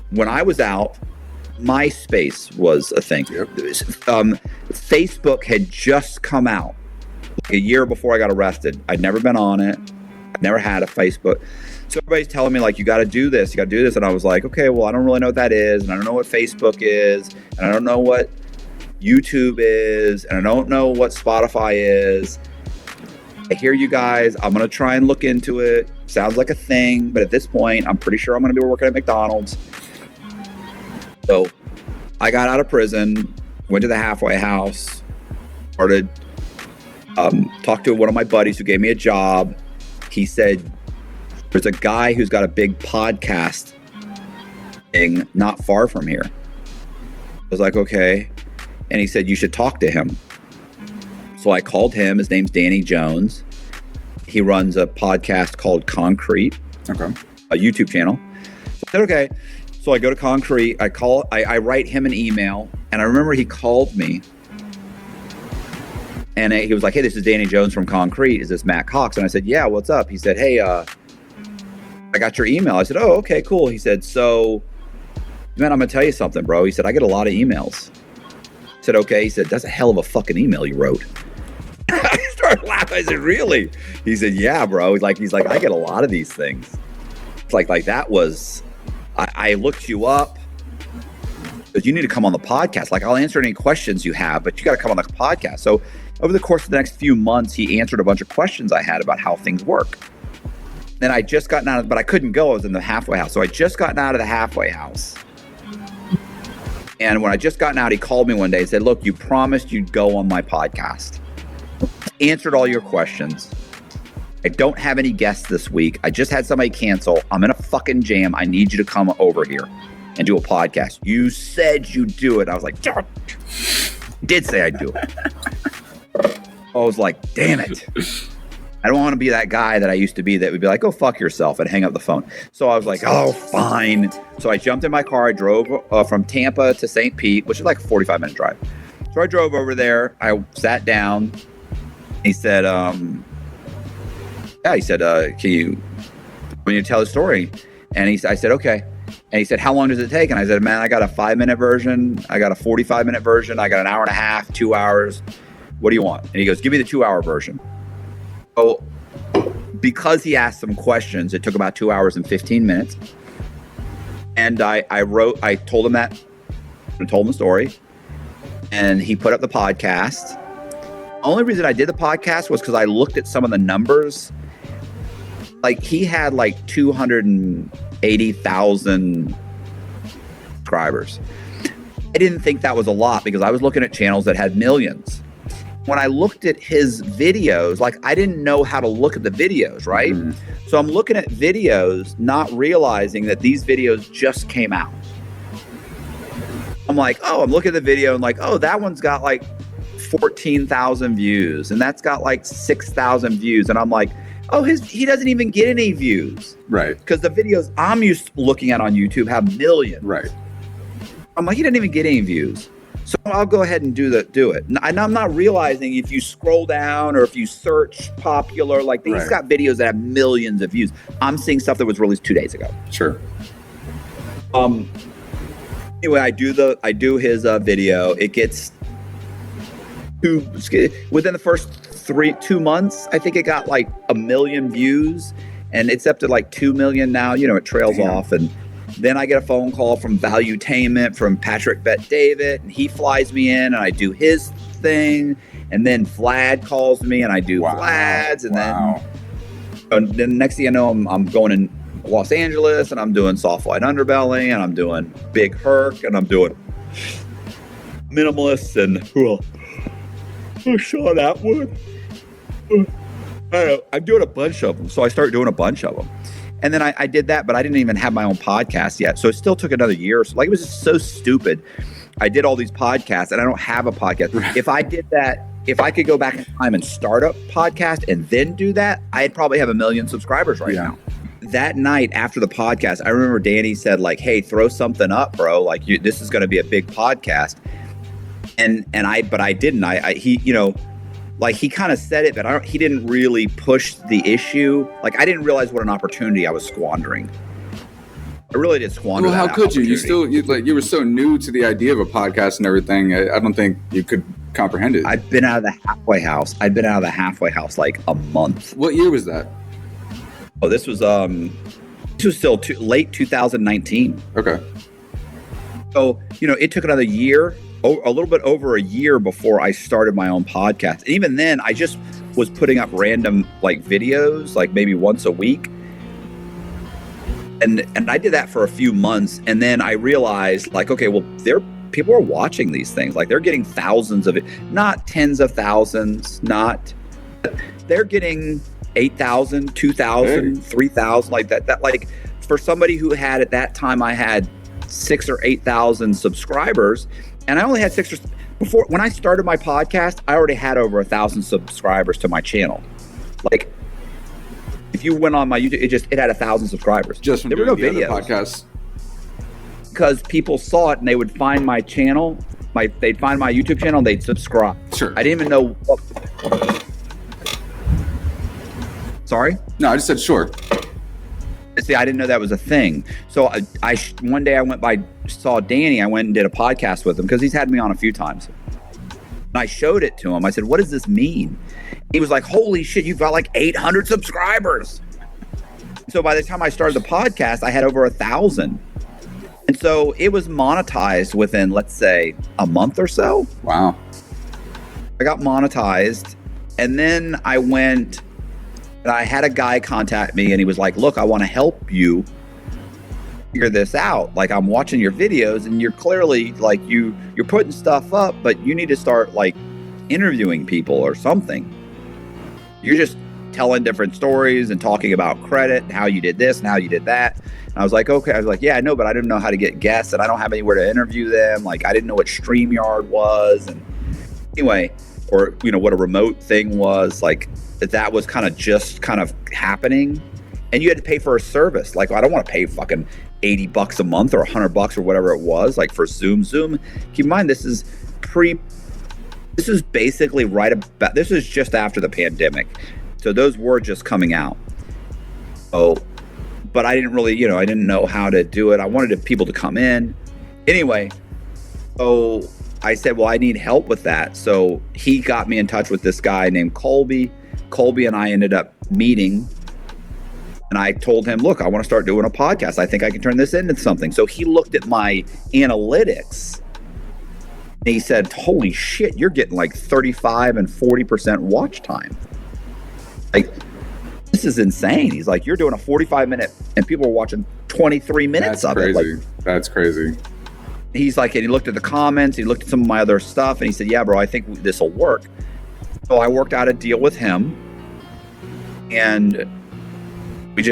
When I was out, MySpace was a thing. Yep. Facebook had just come out like a year before I got arrested. I'd never been on it. I'd never had a Facebook. So everybody's telling me, like, you got to do this. And I was like, okay, well, I don't really know what that is. And I don't know what Facebook is. And I don't know what YouTube is, and I don't know what Spotify is. I hear you guys. I'm going to try and look into it. Sounds like a thing, but at this point, I'm pretty sure I'm going to be working at McDonald's. So I got out of prison, went to the halfway house, started, talked to one of my buddies who gave me a job. He said, there's a guy who's got a big podcast thing not far from here. I was like, okay. And he said, you should talk to him. So I called him. His name's Danny Jones. He runs a podcast called Concrete, a YouTube channel. So I said, okay. So I go to Concrete. I write him an email. And I remember he called me. And he was like, hey, this is Danny Jones from Concrete. Is this Matt Cox? And I said, yeah, what's up? He said, hey, I got your email. I said, oh, okay, cool. He said, so, man, I'm going to tell you something, bro. He said, I get a lot of emails. I said, okay. He said, that's a hell of a fucking email you wrote. I started laughing. I said, really? He said, yeah, bro. He's like, I get a lot of these things. It's like that was, I looked you up. But you need to come on the podcast. Like, I'll answer any questions you have, but you got to come on the podcast. So over the course of the next few months, he answered a bunch of questions I had about how things work. Then I just gotten out of, but I couldn't go. I was in the halfway house. So I just gotten out of the halfway house. And when I just gotten out, he called me one day and said, look, you promised you'd go on my podcast. Answered all your questions. I don't have any guests this week. I just had somebody cancel. I'm in a fucking jam. I need you to come over here and do a podcast. You said you'd do it. I was like, did say I'd do it. I was like, damn it. I don't want to be that guy that I used to be that would be like, go fuck yourself and hang up the phone. So I was like, oh, fine. So I jumped in my car. I drove from Tampa to St. Pete, which is like a 45-minute drive. So I drove over there. I sat down. He said, can you tell the story? And I said, okay. And he said, how long does it take? And I said, man, I got a 5-minute version. I got a 45-minute version. I got an hour and a half, 2 hours. What do you want? And he goes, give me the 2-hour version. So because he asked some questions, it took about 2 hours and 15 minutes. And I told him that, I told him the story. And he put up the podcast. The only reason I did the podcast was because I looked at some of the numbers. Like, he had like 280,000 subscribers. I didn't think that was a lot because I was looking at channels that had millions. When I looked at his videos, like, I didn't know how to look at the videos, right? Mm. So I'm looking at videos, not realizing that these videos just came out. I'm like, oh, I'm looking at the video and like, oh, that one's got like 14,000 views and that's got like 6,000 views. And I'm like, oh, he doesn't even get any views. Right. Because the videos I'm used to looking at on YouTube have millions. Right. I'm like, he doesn't even get any views. So I'll go ahead and do it. And I'm not realizing if you scroll down or if you search popular, like he's got videos that have millions of views. I'm seeing stuff that was released 2 days ago. Sure. Anyway, I do his video. It gets within the first 2 months, I think it got like 1 million views, and it's up to like 2 million now. You know, it trails off, and then I get a phone call from Valuetainment from Patrick Bet-David, and he flies me in, and I do his thing, and then Vlad calls me, and I do Vlad's, and then the next thing I know, I'm going in Los Angeles, and I'm doing Soft White Underbelly, and I'm doing Big Herc, and I'm doing Minimalists, and Sean Atwood. I'm doing a bunch of them, so I started doing a bunch of them. And then I did that, but I didn't even have my own podcast yet. So it still took another year. So, like, it was just so stupid. I did all these podcasts, and I don't have a podcast. If I did that, if I could go back in time and start a podcast and then do that, I'd probably have 1 million subscribers right now. That night after the podcast, I remember Danny said, like, hey, throw something up, bro. Like, this is going to be a big podcast. But I didn't. He, you know, like, he kind of said it, but he didn't really push the issue. Like, I didn't realize what an opportunity I was squandering. I really did squander that. Well, how could you? You were so new to the idea of a podcast and everything. I don't think you could comprehend it. I've been out of the halfway house. Like a month. What year was that? Oh, this was still late 2019. Okay. So, you know, it took another year a little bit over a year before I started my own podcast. And even then, I just was putting up random like videos, like maybe once a week. And I did that for a few months. And then I realized like, okay, well, people are watching these things. Like they're getting thousands of it, not tens of thousands, they're getting 8,000, 2,000, 3,000, like that. Like for somebody who had, at that time, I had 6,000 or 8,000 subscribers, and I only had before, when I started my podcast, I already had over 1,000 subscribers to my channel. Like if you went on my YouTube, it had 1,000 subscribers. Just from there were no videos. Podcasts. Because people saw it and they would find my channel, they'd find my YouTube channel and they'd subscribe. Sure. I didn't even know Sorry? No, I just said sure. See, I didn't know that was a thing. So one day I went by, saw Danny. I went and did a podcast with him because he's had me on a few times. And I showed it to him. I said, "What does this mean?" He was like, "Holy shit, you've got like 800 subscribers." So by the time I started the podcast, I had over 1,000. And so it was monetized within, let's say, a month or so. Wow. I got monetized. And then I went... And I had a guy contact me and he was like, "Look, I want to help you figure this out. Like, I'm watching your videos and you're clearly like you're putting stuff up, but you need to start like interviewing people or something. You're just telling different stories and talking about credit and how you did this and how you did that." And I was like, okay. I was like, "Yeah, I know, but I didn't know how to get guests and I don't have anywhere to interview them. Like, I didn't know what StreamYard was." And anyway, or, what a remote thing was, like, that was kind of happening, and you had to pay for a service. Like, I don't want to pay fucking $80 a month or $100 or whatever it was, like for Zoom. Keep in mind, this is basically this is just after the pandemic. So those were just coming out. Oh, but I didn't really, I didn't know how to do it. I wanted people to come in. Anyway, so I said, well, I need help with that. So he got me in touch with this guy named Colby. Colby and I ended up meeting, and I told him, "Look, I want to start doing a podcast. I think I can turn this into something." So he looked at my analytics and he said, "Holy shit, you're getting like 35 and 40% watch time. Like, this is insane." He's like, "You're doing a 45-minute and people are watching 23 minutes of it." Like, that's crazy. He's like, and he looked at the comments, he looked at some of my other stuff, and he said, "Yeah, bro, I think this will work." So I worked out a deal with him, and I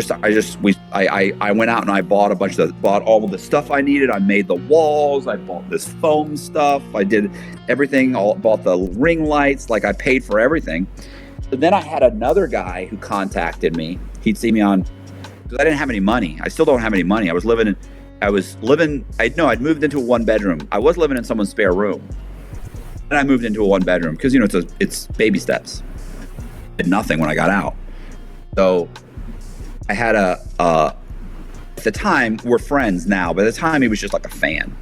went out and I bought all of the stuff I needed. I made the walls, I bought this foam stuff, I did everything, bought the ring lights, like I paid for everything. But then I had another guy who contacted me. He'd see me on, because I didn't have any money. I still don't have any money. I'd moved into a 1-bedroom. I was living in someone's spare room. And I moved into a 1-bedroom because, it's baby steps. I did nothing when I got out. So I had at the time, we're friends now, but at the time he was just like a fan.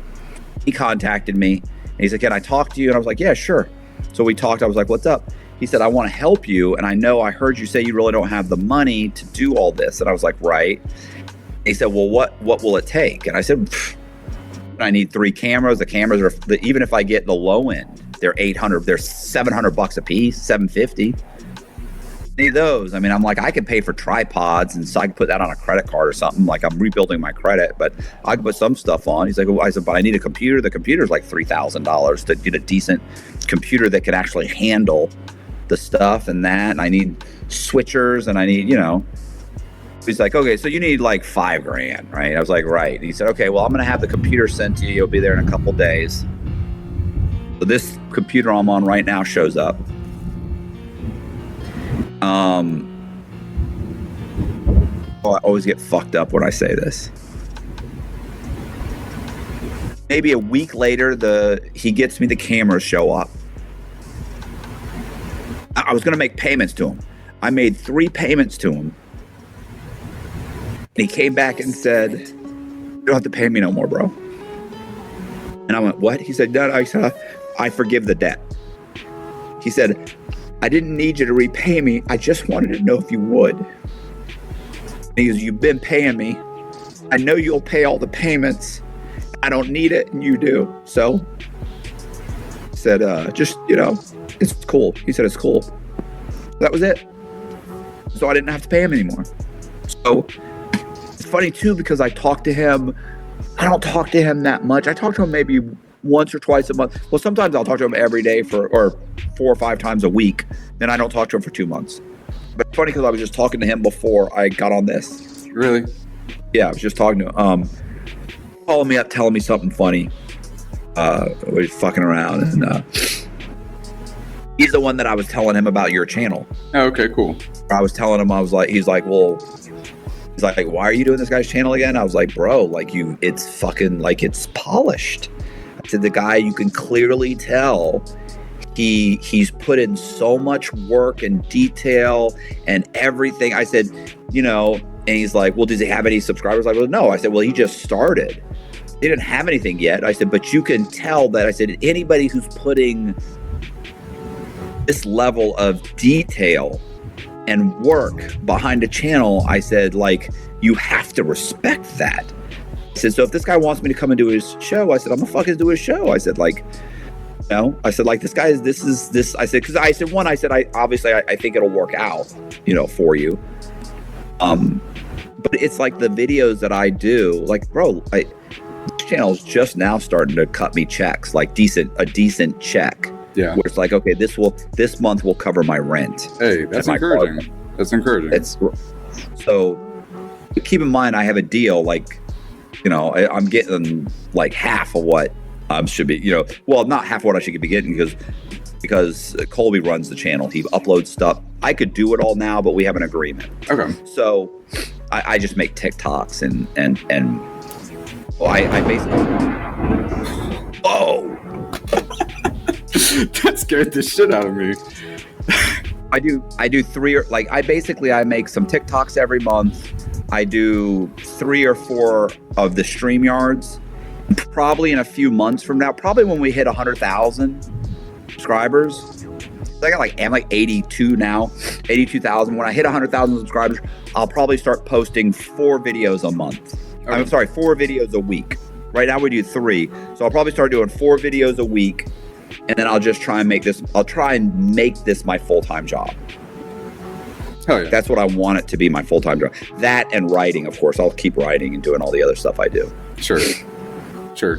He contacted me and he said, "Can I talk to you?" And I was like, "Yeah, sure." So we talked. I was like, "What's up?" He said, "I want to help you. And I heard you say you really don't have the money to do all this." And I was like, "Right." He said, "Well, what will it take?" And I said, "I need 3 cameras. The cameras are, even if I get the low end, they're $700 a piece, $750. Need those." I mean, I'm like, I could pay for tripods, and so I can put that on a credit card or something. Like, I'm rebuilding my credit, but I can put some stuff on. He's like, "Well," I said, "but I need a computer." The computer's like $3,000 to get a decent computer that can actually handle the stuff and that. And I need switchers, and I need, He's like, "Okay, so you need like $5,000, right?" I was like, "Right." And he said, "Okay, well, I'm going to have the computer sent to you. You'll be there in a couple days." So this computer I'm on right now shows up. I always get fucked up when I say this. Maybe a week later, he gets me the cameras show up. I was going to make payments to him. I made 3 payments to him. And he came back and said, "You don't have to pay me no more, bro." And I went, "What?" He said, "No." I said, "I forgive the debt." He said, "I didn't need you to repay me. I just wanted to know if you would." And he goes, "You've been paying me. I know you'll pay all the payments. I don't need it, and you do. So said, just, it's cool. He said, it's cool. That was it. So I didn't have to pay him anymore. So it's funny too, because I talk to him. I don't talk to him that much. I talk to him maybe once or twice a month. Well, sometimes I'll talk to him every day or 4 or 5 times a week. Then I don't talk to him for 2 months. But it's funny because I was just talking to him before I got on this. Really? Yeah, I was just talking to him. Calling me up, telling me something funny. We're fucking around, and he's the one that I was telling him about your channel. Oh, okay, cool. I was telling him, he's like, why are you doing this guy's channel again? I was like, bro, it's fucking, it's polished. I said, the guy, you can clearly tell he's put in so much work and detail and everything. I said, and he's like, well, does he have any subscribers? I go, no. I said, well, he just started. They didn't have anything yet. I said, but you can tell that. I said, anybody who's putting this level of detail and work behind a channel, I said, you have to respect that. I said, so if this guy wants me to come and do his show, I said, I'm gonna fucking do his show. I said, I said, this guy is, this, I said, because I said, I think it'll work out, for you. But it's like the videos that I do, bro, this channel's just now starting to cut me checks, a decent check. Yeah. Where it's like, okay, this month will cover my rent. Hey, that's encouraging. That's encouraging. So keep in mind, I have a deal, I'm getting half of what should be, not half of what I should be getting because Colby runs the channel. He uploads stuff. I could do it all now, but we have an agreement. Okay. So I just make TikToks and I basically. Oh. That scared the shit out of me. I do 3 or I make some TikToks every month. I do 3 or 4 of the StreamYards. Probably in a few months from now, probably when we hit 100,000 subscribers. I'm 82 now, 82,000. When I hit 100,000 subscribers, I'll probably start posting 4 videos a month. Okay. I'm sorry, 4 videos a week. Right now we do 3. So I'll probably start doing 4 videos a week. And then I'll just try and make this my full-time job. Hell yeah. That's what I want it to be, my full-time job. That and writing, of course. I'll keep writing and doing all the other stuff I do. Sure.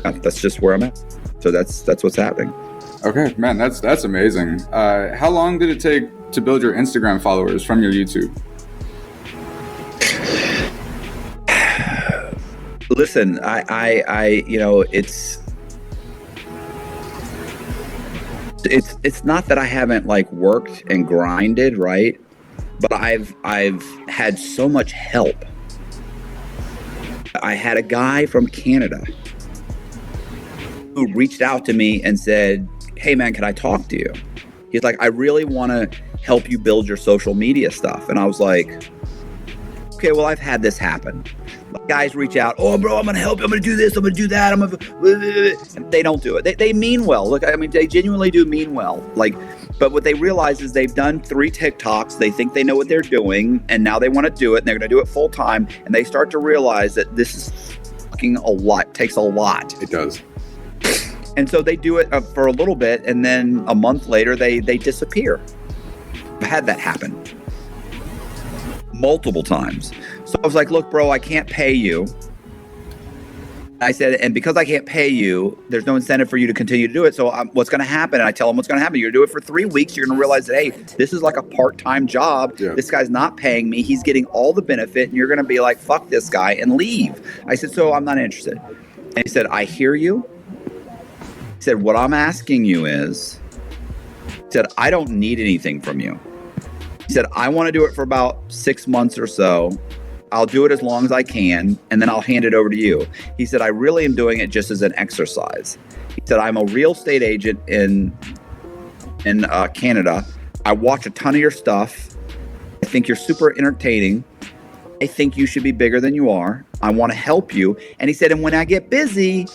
That's just where I'm at. So that's what's happening. Okay, man, that's amazing. How long did it take to build your Instagram followers from your YouTube? Listen, I it's not that I haven't worked and grinded, right? But I've had so much help. I had a guy from Canada who reached out to me and said, hey man, can I talk to you? He's like, I really want to help you build your social media stuff. And I was like, okay, well, I've had this happen. Guys reach out, oh bro, I'm gonna help you, I'm gonna do this, I'm gonna do that, and they don't do it. They mean well. Look, I mean, they genuinely do mean well. But what they realize is they've done 3 TikToks, they think they know what they're doing, and now they want to do it, and they're gonna do it full time, and they start to realize that this is fucking a lot, takes a lot. It does. And so they do it for a little bit, and then a month later they disappear. I've had that happen multiple times. So I was like, look, bro, I can't pay you. I said, and because I can't pay you, there's no incentive for you to continue to do it. So what's going to happen? And I tell him what's going to happen. You're going to do it for 3 weeks. You're going to realize that, hey, this is like a part-time job. Yeah. This guy's not paying me. He's getting all the benefit. And you're going to be like, fuck this guy and leave. I said, so I'm not interested. And he said, I hear you. He said, what I'm asking you is, he said, I don't need anything from you. He said, I want to do it for about 6 months or so. I'll do it as long as I can, and then I'll hand it over to you. He said, I really am doing it just as an exercise. He said, I'm a real estate agent in Canada. I watch a ton of your stuff. I think you're super entertaining. I think you should be bigger than you are. I want to help you. And he said, and when I get busy,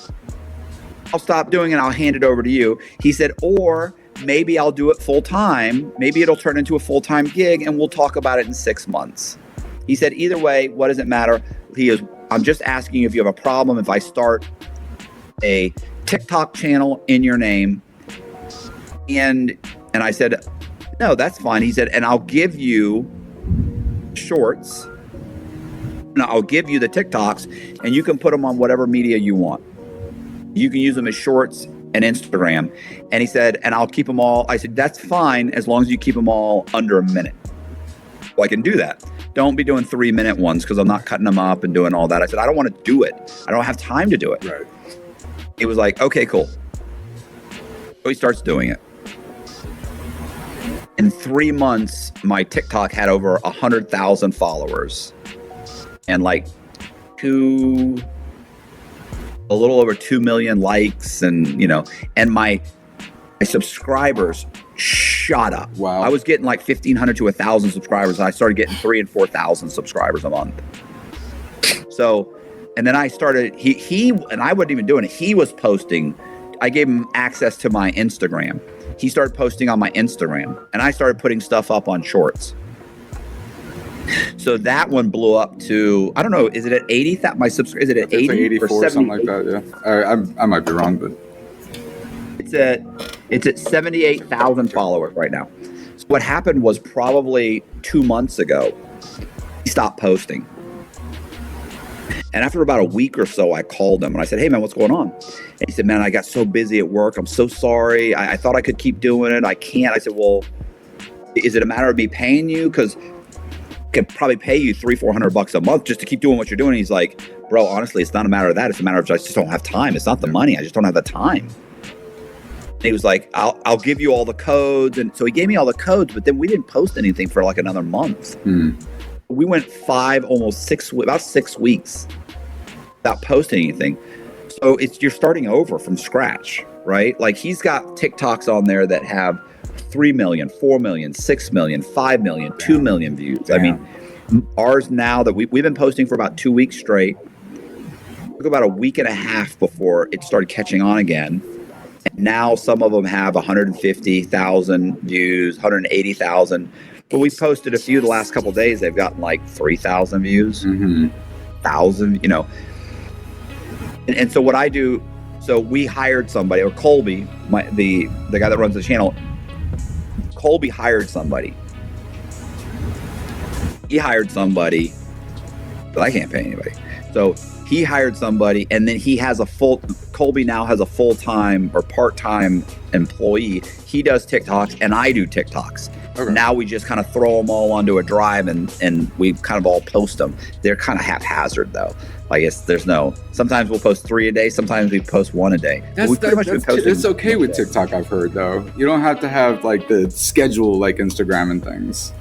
I'll stop doing it and I'll hand it over to you. He said, or maybe I'll do it full time. Maybe it'll turn into a full-time gig and we'll talk about it in 6 months. He said, either way, what does it matter? I'm just asking you if you have a problem if I start a TikTok channel in your name And I said, no, that's fine. He said, and I'll give you shorts, and I'll give you the TikToks, and you can put them on whatever media you want. You can use them as shorts and Instagram. And he said, and I'll keep them all. I said, that's fine as long as you keep them all under a minute. Well, I can do that. Don't be doing 3-minute ones because I'm not cutting them up and doing all that. I said, I don't want to do it. I don't have time to do it. Right. He was like, okay, cool. So he starts doing it. In 3 months, my TikTok had over 100,000 followers and like a little over 2 million likes, and and my subscribers shot up. Wow. I was getting like 1,500 to 1,000 subscribers, and I started getting 3,000 and 4,000 subscribers a month. So, and then I started, he and I wasn't even doing it. He was posting. I gave him access to my Instagram. He started posting on my Instagram, and I started putting stuff up on Shorts. So that one blew up to, I don't know, is it at 80? Is it at 80 like 84 or 70? something like that? Yeah, I might be wrong, but it's at 78,000 followers right now. So what happened was probably 2 months ago, he stopped posting. And after about a week or so, I called him and I said, hey man, what's going on? And he said, man, I got so busy at work. I'm so sorry. I thought I could keep doing it. I can't. I said, well, is it a matter of me paying you? Because I could probably pay you $300-400 a month just to keep doing what you're doing. And he's like, bro, honestly, it's not a matter of that. It's a matter of I just don't have time. It's not the money. I just don't have the time. And he was like, I'll give you all the codes. And so he gave me all the codes, but then we didn't post anything for like another month. We went about 6 weeks without posting anything. So you're starting over from scratch, right? Like he's got TikToks on there that have 3 million, 4 million, 6 million, 5 million, 2 million views. Damn. I mean, ours now that we've been posting for about 2 weeks straight. It took about a week and a half before it started catching on again. And now some of them have 150,000 views, 180,000. But we posted a few the last couple of days. They've gotten like 3,000 views, 1,000, And so what I do, so we hired somebody, or Colby, the guy that runs the channel, Colby hired somebody. He hired somebody, but I can't pay anybody. So he hired somebody, and then Colby now has a full-time or part-time employee. He does TikToks, and I do TikToks. Okay. Now we just kind of throw them all onto a drive, and we kind of all post them. They're kind of haphazard, though. I guess sometimes we'll post 3 a day, sometimes we post 1 a day. It's okay with TikTok, I've heard, though. You don't have to have like the schedule like Instagram and things.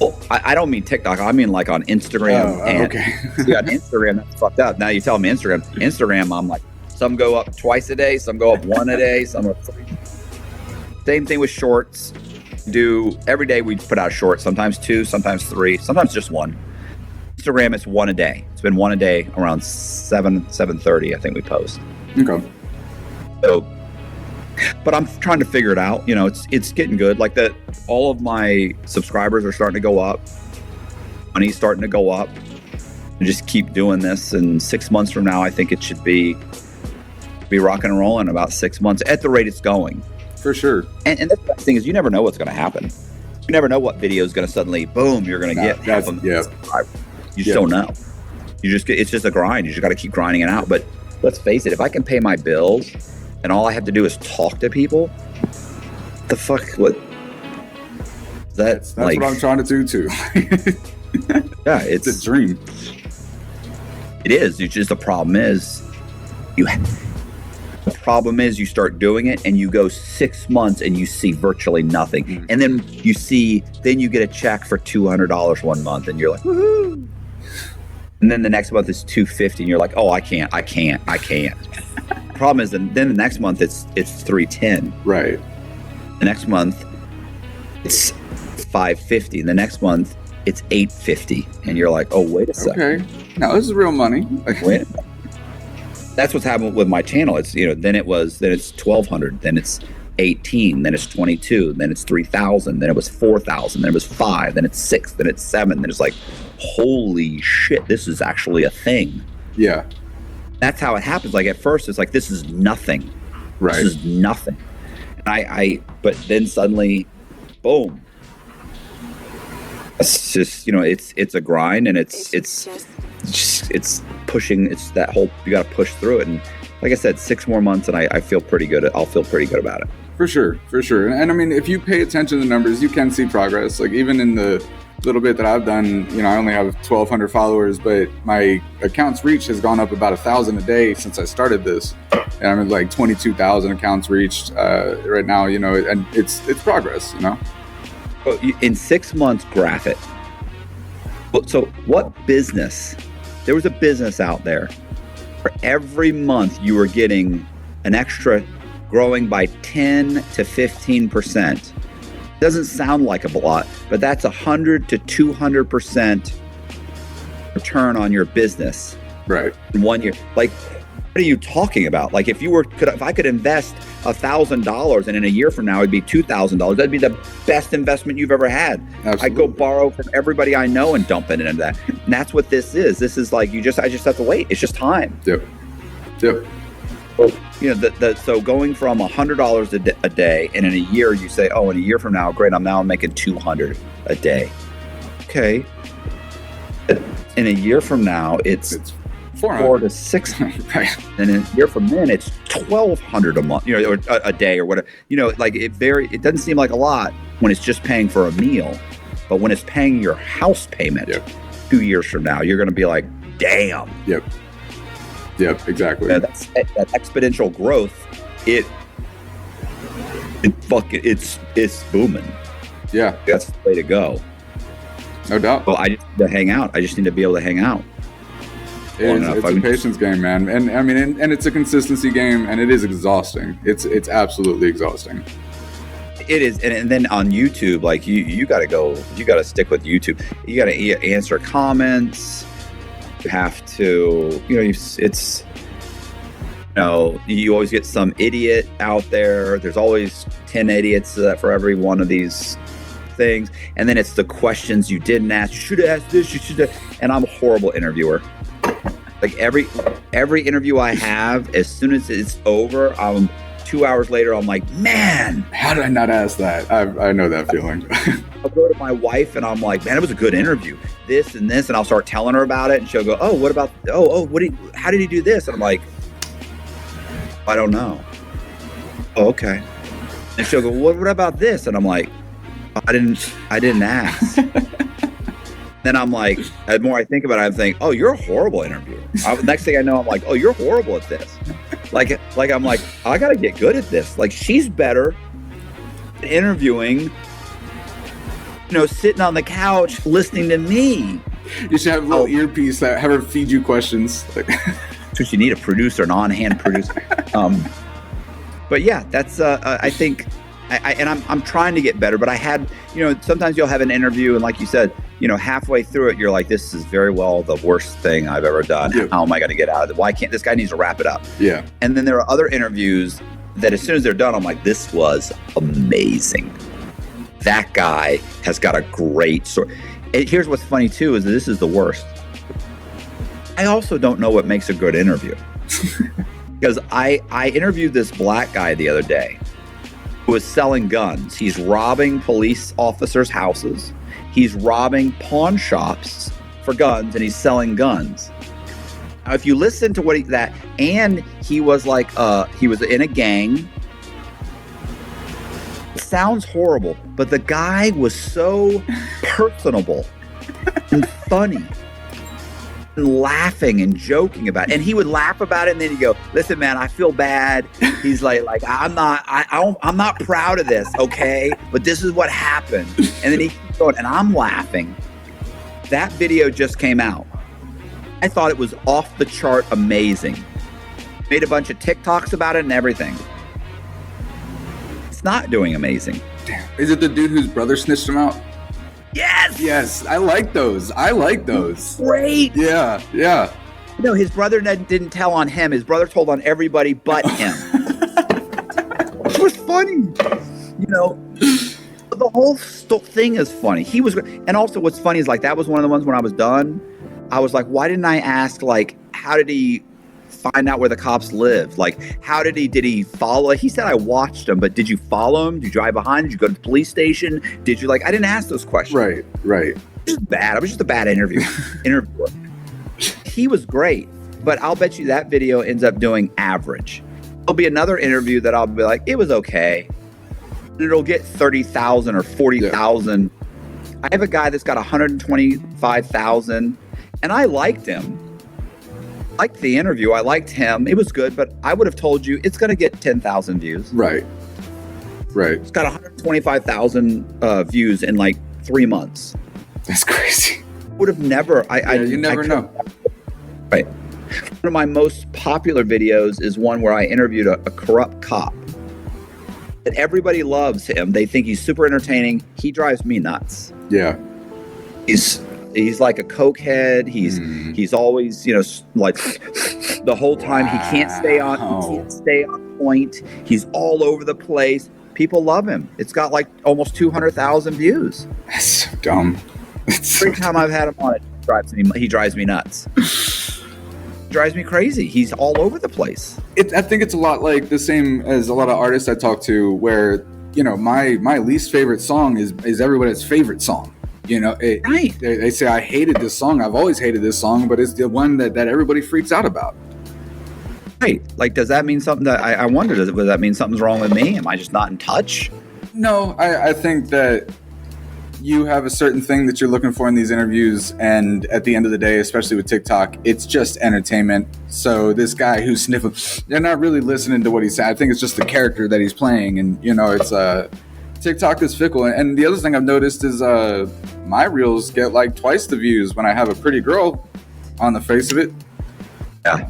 Well, I don't mean TikTok. I mean like on Instagram. Okay. See, on Instagram, that's fucked up. Now you tell me Instagram, I'm like, some go up twice a day, some go up 1 a day, some are 3. Same thing with Shorts. Every day we put out a short, sometimes 2, sometimes 3, sometimes just 1. Instagram, it's 1 a day. It's been 1 a day around 7:30, I think we post. Okay. So, but I'm trying to figure it out. It's getting good. Like all of my subscribers are starting to go up. Money's starting to go up. And just keep doing this. And 6 months from now, I think it should be rocking and rolling about 6 months at the rate it's going. For sure. And the best thing is you never know what's going to happen. You never know what video is going to suddenly, boom, you're going to get half a million subscribers. You just don't know. It's just a grind. You just got to keep grinding it out. But let's face it, if I can pay my bills and all I have to do is talk to people, the fuck, what? That's like, what I'm trying to do too. Yeah, it's a dream. It is. It's just the problem is you start doing it and you go 6 months and you see virtually nothing. And then you get a check for $200 one month and you're like, woohoo. And then the next month is $250 and you're like, oh, I can't. Problem is then the next month it's $310. Right. The next month it's $550. And the next month it's $850. And you're like, oh, wait a second. Okay. Now this is real money. Wait a minute. That's what's happened with my channel. It's then it's $1,200, then it's $18, then it's $22, then it's $3,000, then it was $4,000, then it was $5,000, then it's $6,000, then it's $7,000, then it's like, holy shit, this is actually a thing. Yeah. That's how it happens. Like at first, it's like this is nothing. Right. This is nothing. But then suddenly, boom. It's just, it's a grind, and it's pushing. It's that whole, you got to push through it. And like I said, 6 more months, and I feel pretty good. I'll feel pretty good about it. For sure. And I mean, if you pay attention to the numbers, you can see progress. Like even in the little bit that I've done, I only have 1,200 followers, but my accounts reach has gone up about 1,000 a day since I started this. And I'm at like 22,000 accounts reached right now, and it's progress, Well, in 6 months, graph it. So what business? There was a business out there for every month you were getting an extra, growing by 10 to 15%. Doesn't sound like a lot, but that's 100 to 200% return on your business. Right. In 1 year. Like, what are you talking about? Like, if I could invest $1,000 and in a year from now it'd be $2,000, that'd be the best investment you've ever had. Absolutely. I'd go borrow from everybody I know and dump it into that. And that's what this is. This is like, I just have to wait. It's just time. Yep. So going from $100 a day, and in a year you say, oh, in a year from now, great, I'm making $200 a day. Okay. In a year from now, it's 400 to 600, right? And in a year from then, it's 1,200 a month, or a day or whatever. Like it doesn't seem like a lot when it's just paying for a meal, but when it's paying your house payment, 2 years from now, you're going to be like, damn. Yep, exactly. That exponential growth, it's booming. Yeah, that's the way to go. No doubt. Well, I just need to hang out. I just need to be able to hang out. It's a patience game, man. And I mean, and it's a consistency game, and it is exhausting. It's absolutely exhausting. It is. And then on YouTube, like you got to stick with YouTube. You got to answer comments. You have to, you always get some idiot out there. There's always 10 idiots for every one of these things. And then it's the questions you didn't ask. You should have asked this, you should have. And I'm a horrible interviewer. Like every interview I have, as soon as it's over, 2 hours later, I'm like, man, how did I not ask that? I know that feeling. I'll go to my wife and I'm like, man, it was a good interview. This and this, and I'll start telling her about it, and she'll go, oh, what about? How did he do this? And I'm like, I don't know. Oh, okay. And she'll go, what about this? And I'm like, I didn't ask. Then I'm like, the more I think about it, I'm thinking, oh, you're a horrible interviewer. Next thing I know, I'm like, oh, you're horrible at this. Like I'm like, I got to get good at this. Like, she's better at interviewing, sitting on the couch listening to me. You should have a little earpiece that have her feed you questions. That's what you need, a producer, an on-hand producer. But yeah, that's I think, I'm trying to get better. But I had, sometimes you'll have an interview, and like you said, halfway through it, you're like, this is very well the worst thing I've ever done. Yeah. How am I going to get out of it? Why can't this guy needs to wrap it up? Yeah. And then there are other interviews that as soon as they're done, I'm like, this was amazing. That guy has got a great story. And here's what's funny too, is that this is the worst. I also don't know what makes a good interview. Because I interviewed this black guy the other day who was selling guns. He's robbing police officers' houses. He's robbing pawn shops for guns, and he's selling guns. Now, if you listen to what he was like, he was in a gang. It sounds horrible, but the guy was so personable and funny and laughing and joking about it. And he would laugh about it, and then he'd go, listen, man, I feel bad. He's like I'm not proud of this, okay? But this is what happened. And then he keeps going, and I'm laughing. That video just came out. I thought it was off the chart amazing. Made a bunch of TikToks about it and everything. It's not doing amazing. Damn. Is it the dude whose brother snitched him out? Yes, I like those. Great. Yeah. His brother didn't tell on him. His brother told on everybody but him. It was funny. The whole thing is funny. He was, and also what's funny is like that was one of the ones when I was done. I was like, why didn't I ask how did he find out where the cops live. Like, how did he follow? He said, I watched him, but did you follow him? Did you drive behind? Did you go to the police station? Did you I didn't ask those questions. Right. It was bad. I was just a bad interviewer. He was great, but I'll bet you that video ends up doing average. There'll be another interview that I'll be like, it was okay. And it'll get 30,000 or 40,000. Yeah. I have a guy that's got 125,000, and I liked him. I liked the interview. I liked him. It was good, but I would have told you it's going to get 10,000 views. Right. It's got 125,000 views in like 3 months. That's crazy. Would have never. You never know. Right. One of my most popular videos is one where I interviewed a corrupt cop. And everybody loves him. They think he's super entertaining. He drives me nuts. Yeah. He's like a cokehead. He's always, like the whole time. He can't stay on point. He's all over the place. People love him. It's got like almost 200,000 views. That's so dumb. Every time I've had him on it, he drives me nuts. Drives me crazy. He's all over the place. I think it's a lot like the same as a lot of artists I talk to, where my least favorite song is everybody's favorite song. Right. They say, I hated this song. I've always hated this song, but it's the one that everybody freaks out about. Right. Like, does that mean something that I wonder? Does that mean something's wrong with me? Am I just not in touch? No, I think that you have a certain thing that you're looking for in these interviews, and at the end of the day, especially with TikTok, it's just entertainment. So this guy who's sniffing, they're not really listening to what he said. I think it's just the character that he's playing, and it's TikTok is fickle. And the other thing I've noticed is my reels get like twice the views when I have a pretty girl on the face of it. Yeah.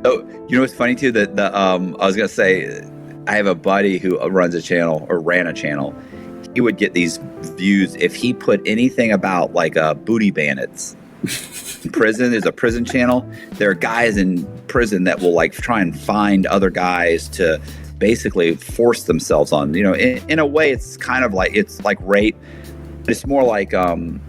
So what's funny too, that I was gonna say, I have a buddy who ran a channel. He would get these views if he put anything about like booty bandits. In prison, there's a prison channel. There are guys in prison that will like try and find other guys to basically force themselves on. In a way, it's kind of like, it's like rape. It's more like they'll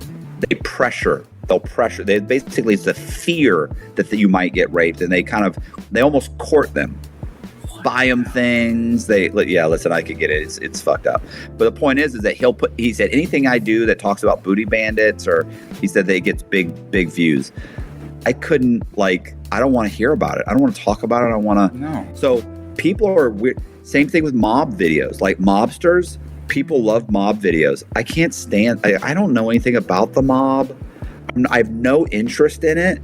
pressure. Basically, it's the fear that you might get raped, and they almost court them. Buy them things. Listen, I could get it. It's fucked up. But the point is that he said anything I do that talks about booty bandits, or he said that it gets big views. I couldn't, I don't want to hear about it. I don't want to talk about it. I don't want to. No. So people are weird. Same thing with mob videos, like mobsters. People love mob videos. I can't stand, I don't know anything about the mob. I have no interest in it.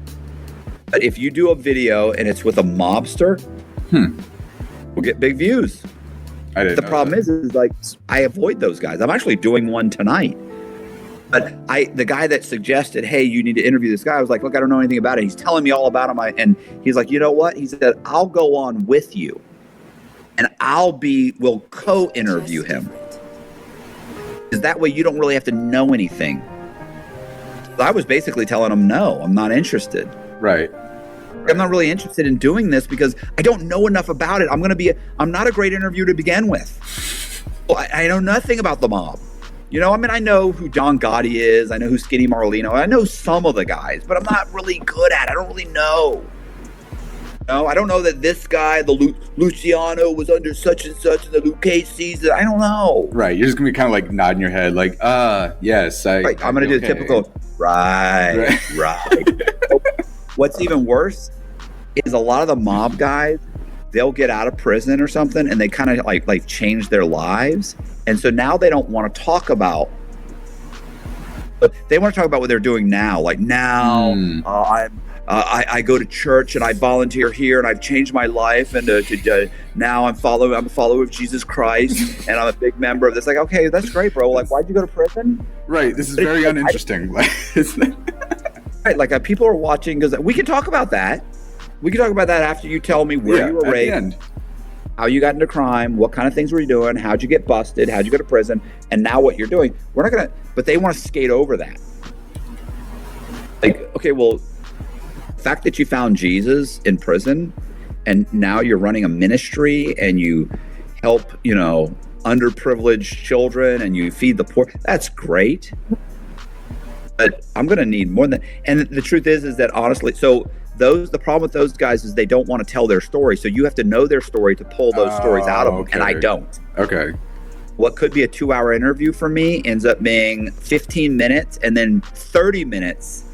But if you do a video and it's with a mobster, we'll get big views. The problem is like, I avoid those guys. I'm actually doing one tonight. But the guy that suggested, hey, you need to interview this guy, I was like, look, I don't know anything about it. He's telling me all about him. And he's like, you know what? He said, I'll go on with you. And we'll co-interview him. Because that way you don't really have to know anything. So I was basically telling him, no, I'm not interested. Right. I'm not really interested in doing this because I don't know enough about it. I'm not a great interviewer to begin with. Well, I know nothing about the mob. I know who John Gotti is. I know who Skinny Marlino. I know some of the guys, but I'm not really good at it. I don't really know. I don't know that this guy, the Luciano, was under such and such in the Luke Cage season. I don't know. Right. You're just going to be kind of like nodding your head like, yes. Right. I'm going to do the typical, right. What's even worse is a lot of the mob guys, they'll get out of prison or something and they kind of like change their lives. And so now they don't want to talk about, but they want to talk about what they're doing now. Like now, I go to church and I volunteer here and I've changed my life and now I'm a follower of Jesus Christ and I'm a big member of this. Like, okay, that's great, bro. Like, why'd you go to prison? Right. This is very uninteresting. Right. Like people are watching because we can talk about that. We can talk about that after you tell me where you were raised, how you got into crime, what kind of things were you doing, how'd you get busted, how'd you go to prison, and now what you're doing. We're not going to, but they want to skate over that. Like, okay, well, the fact that you found Jesus in prison and now you're running a ministry and you help, underprivileged children and you feed the poor, that's great. But I'm going to need more than that. And the truth is that honestly, so the problem with those guys is they don't want to tell their story. So you have to know their story to pull those stories out of them. And I don't. Okay. What could be a 2-hour interview for me ends up being 15 minutes and then 30 minutes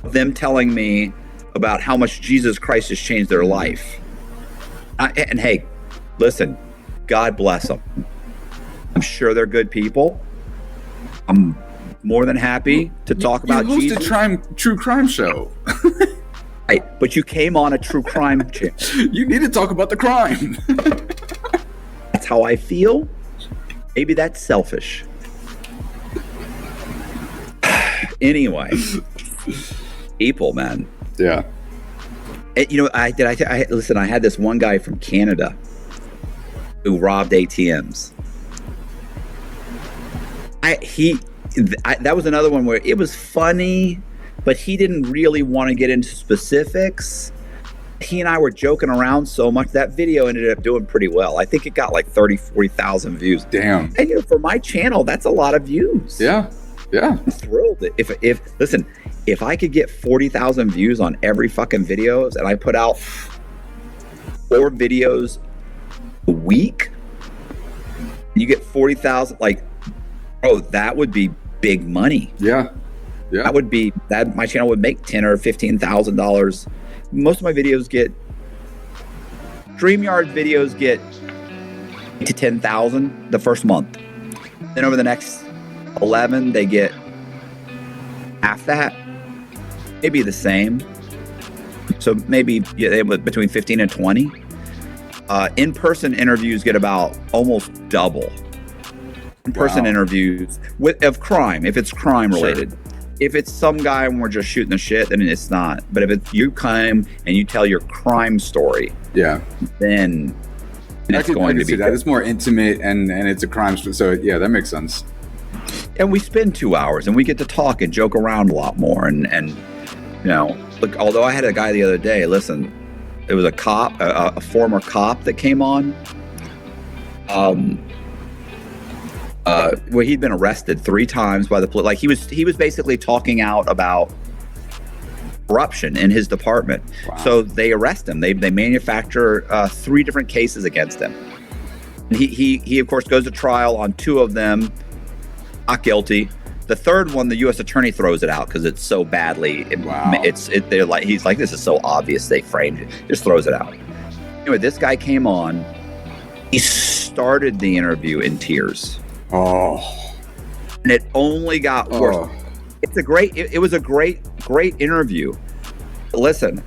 of them telling me about how much Jesus Christ has changed their life. And hey, listen, God bless them. I'm sure they're good people. I'm more than happy to talk about Jesus. You host a true crime show. Right, but you came on a true crime channel. You need to talk about the crime. That's how I feel. Maybe that's selfish. Anyway, people, man. Yeah. You know, listen, I had this one guy from Canada who robbed ATMs. That was another one where it was funny, but he didn't really want to get into specifics. He and I were joking around so much that video ended up doing pretty well. I think it got like 40,000 views. Damn. And you know, for my channel, that's a lot of views. Yeah. Yeah. I'm thrilled. If I could get 40,000 views on every fucking videos and I put out 4 videos a week, you get 40,000, like, bro, that would be big money. Yeah. Yeah. That would be that my channel would make $10,000 or $15,000. Most of my videos get StreamYard videos get to 10,000 the first month. Then over the next 11, they get half that, maybe the same. So maybe between 15 and 20. In-person interviews get about almost double. In-person interviews of crime, if it's crime related. Sure. If it's some guy and we're just shooting the shit, then it's not. But if it's you come and you tell your crime story, then it's going to be that. It's more intimate and it's a crime story. So yeah, that makes sense. And we spend 2 hours and we get to talk and joke around a lot more. And you know, look, although I had a guy the other day, listen, it was a cop, a former cop that came on. Where he'd been arrested 3 times by the police. Like he was basically talking out about corruption in his department. Wow. So they arrest him. They manufacture 3 different cases against him. He of course goes to trial on 2 of them, not guilty. The 3rd one, the U.S. attorney throws it out because it's so badly. They're like, he's like, this is so obvious. They framed it. Just throws it out. Anyway, this guy came on. He started the interview in tears. Oh, and it only got worse. It was a great interview. Listen,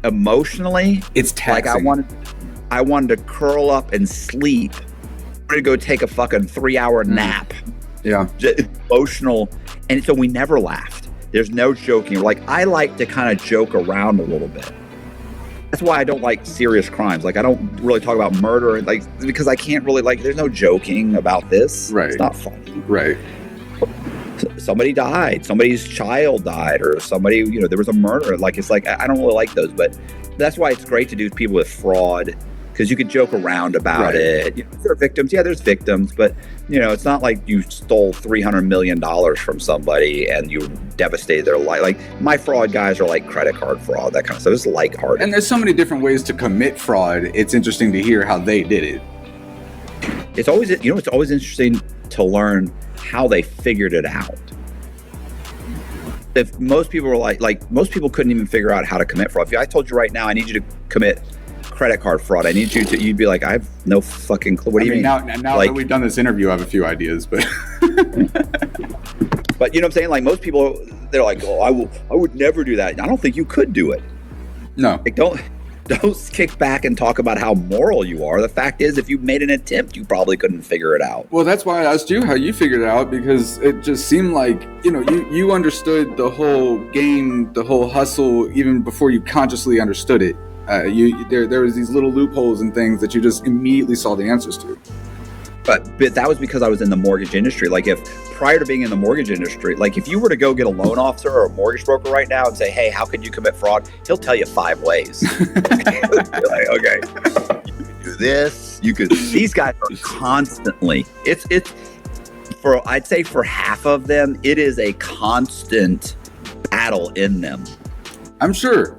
emotionally, it's taxing. Like I wanted to curl up and sleep. I wanted to go take a fucking 3-hour nap. Yeah, just emotional, and so we never laughed. There's no joking. Like I like to kind of joke around a little bit. That's why I don't like serious crimes. Like I don't really talk about murder, like because I can't really there's no joking about this. Right. It's not funny. Right. Somebody died. Somebody's child died, or somebody, there was a murder. Like it's like I don't really like those, but that's why it's great to do people with fraud because you can joke around about it. There are victims. Yeah, there's victims, but it's not like you stole $300 million from somebody and you devastated their life. Like my fraud guys are like credit card fraud, that kind of stuff. It's lighthearted. And there's so many different ways to commit fraud. It's interesting to hear how they did it. It's always, it's always interesting to learn how they figured it out. If most people were like most people couldn't even figure out how to commit fraud. If I told you right now, I need you to commit credit card fraud, I need you'd be like, I have no fucking clue. What do you mean? Now that we've done this interview, I have a few ideas, but but you know what I'm saying? Like most people, they're like, oh, I would never do that. I don't think you could do it. No. Like don't kick back and talk about how moral you are. The fact is, if you made an attempt, you probably couldn't figure it out. Well, that's why I asked you how you figured it out, because it just seemed like, you understood the whole game, the whole hustle, even before you consciously understood it. There was these little loopholes and things that you just immediately saw the answers to. But that was because I was in the mortgage industry. Like prior to being in the mortgage industry, like if you were to go get a loan officer or a mortgage broker right now and say, hey, how could you commit fraud? He'll tell you 5 ways. You're like, okay, you could do this. These guys are constantly, I'd say for half of them, it is a constant battle in them. I'm sure.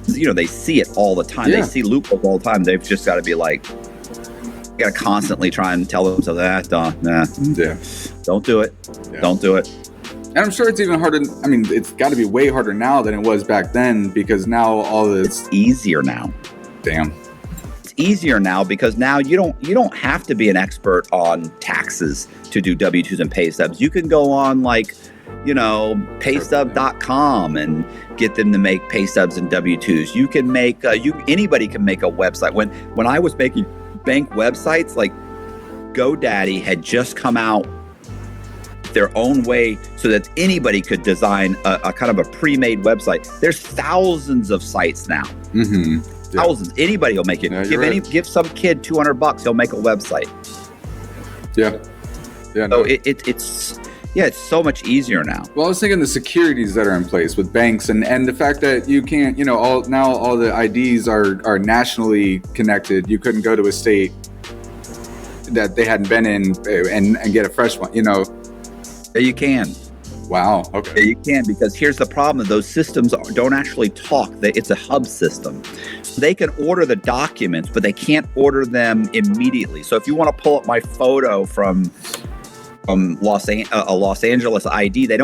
You know, they see it all the time. Yeah. They see loopholes all the time. They've just got to be like, got to constantly try and tell themselves, don't do it. Yeah. Don't do it. And I'm sure it's even harder. I mean, it's got to be way harder now than it was back then, because now all this. It's easier now. Damn. It's easier now because now you don't have to be an expert on taxes to do W-2s and pay stubs. You can go on like, you know, paystub.com and get them to make pay stubs and W-2s. You can make anybody can make a website. When I was making bank websites, like GoDaddy had just come out their own way so that anybody could design a kind of a pre-made website. There's thousands of sites now. Mm-hmm. Yeah. Thousands. Anybody will make it. Yeah, Give some kid $200, he'll make a website. Yeah. Yeah. No. So it's so much easier now. Well, I was thinking the securities that are in place with banks and the fact that you can't, you know, all the IDs are nationally connected. You couldn't go to a state that they hadn't been in and get a fresh one, you know. Yeah, you can. Wow. Okay. Yeah, you can, because here's the problem. Those systems don't actually talk. It's a hub system. They can order the documents, but they can't order them immediately. So if you want to pull up my photo from a Los Angeles ID, they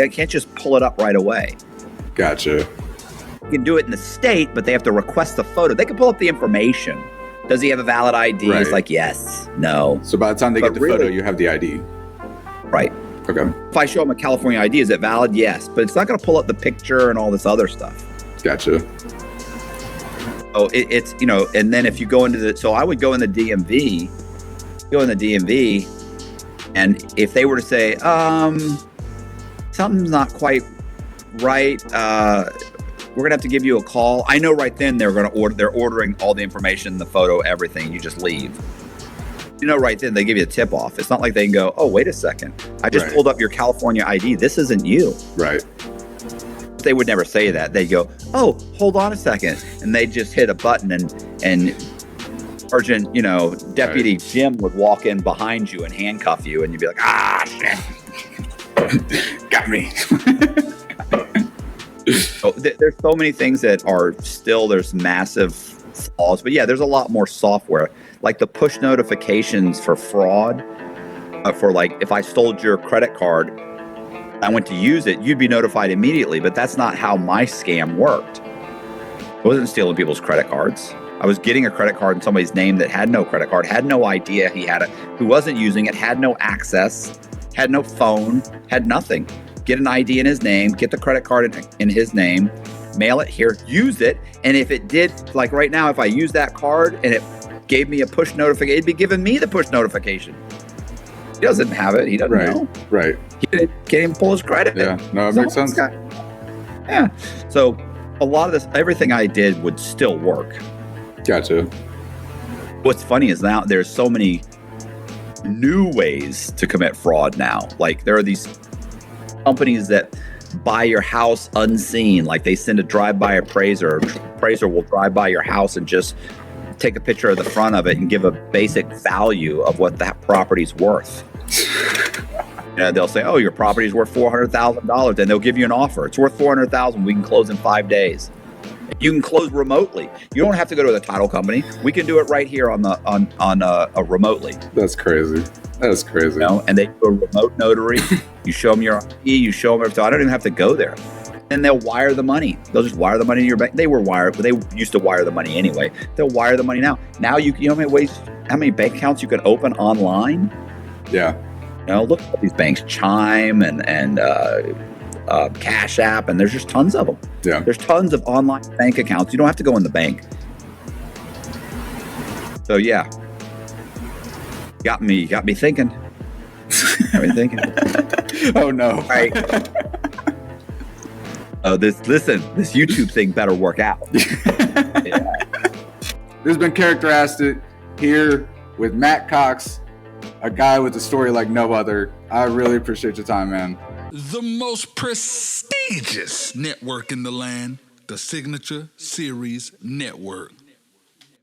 can't just pull it up right away. Gotcha. You can do it in the state, but they have to request the photo. They can pull up the information. Does he have a valid ID? Right. It's like, yes, no. So by the time they get the photo, you have the ID. Right. Okay. If I show them a California ID, is it valid? Yes, but it's not going to pull up the picture and all this other stuff. Gotcha. So it's, you know, and then if you go into so I would go in the DMV, and if they were to say, something's not quite right, we're going to have to give you a call. I know right then they're ordering all the information, the photo, everything. You just leave. You know, right then they give you a tip off. It's not like they can go, oh, wait a second. I just pulled up your California ID. This isn't you. Right. They would never say that. They go, oh, hold on a second. And they just hit a button and Sergeant, you know, Deputy Jim would walk in behind you and handcuff you. And you'd be like, ah, shit. Got me. So there's so many things that are still, there's massive flaws. But yeah, there's a lot more software. Like the push notifications for fraud, for like if I stole your credit card, I went to use it, you'd be notified immediately. But that's not how my scam worked. I wasn't stealing people's credit cards. I was getting a credit card in somebody's name that had no credit card, had no idea he had it, who wasn't using it, had no access, had no phone, had nothing. Get an ID in his name, get the credit card in his name, mail it here, use it. And if it did, like right now, if I use that card and it gave me a push notification, it'd be giving me the push notification. He doesn't have it. He doesn't know. Right. He can't even pull his credit. Yeah. No, it makes sense. Yeah. So a lot of this, everything I did would still work. Gotcha. What's funny is now there's so many new ways to commit fraud now. Like there are these companies that buy your house unseen. Like they send a drive-by appraiser. Appraiser will drive by your house and just take a picture of the front of it and give a basic value of what that property's worth. They'll say, oh, your property's worth $400,000. And they'll give you an offer. It's worth $400,000. We can close in 5 days. You can close remotely. You don't have to go to the title company. We can do it right here on remotely. That's crazy. That's crazy. You know? And they do a remote notary. You show them your ID. You show them everything. I don't even have to go there. And they'll wire the money. They'll just wire the money to your bank. They used to wire the money anyway. They'll wire the money now. Now you know how many bank accounts you can open online? Yeah. You know, look at these banks, Chime and Cash App, and there's just tons of them. Yeah. There's tons of online bank accounts. You don't have to go in the bank. So yeah, got me thinking. Got me thinking. Oh no! All right. This YouTube thing better work out. Yeah. This has been Character Asked It here with Matt Cox, a guy with a story like no other. I really appreciate your time, man. The most prestigious network in the land, the Signature Series Network.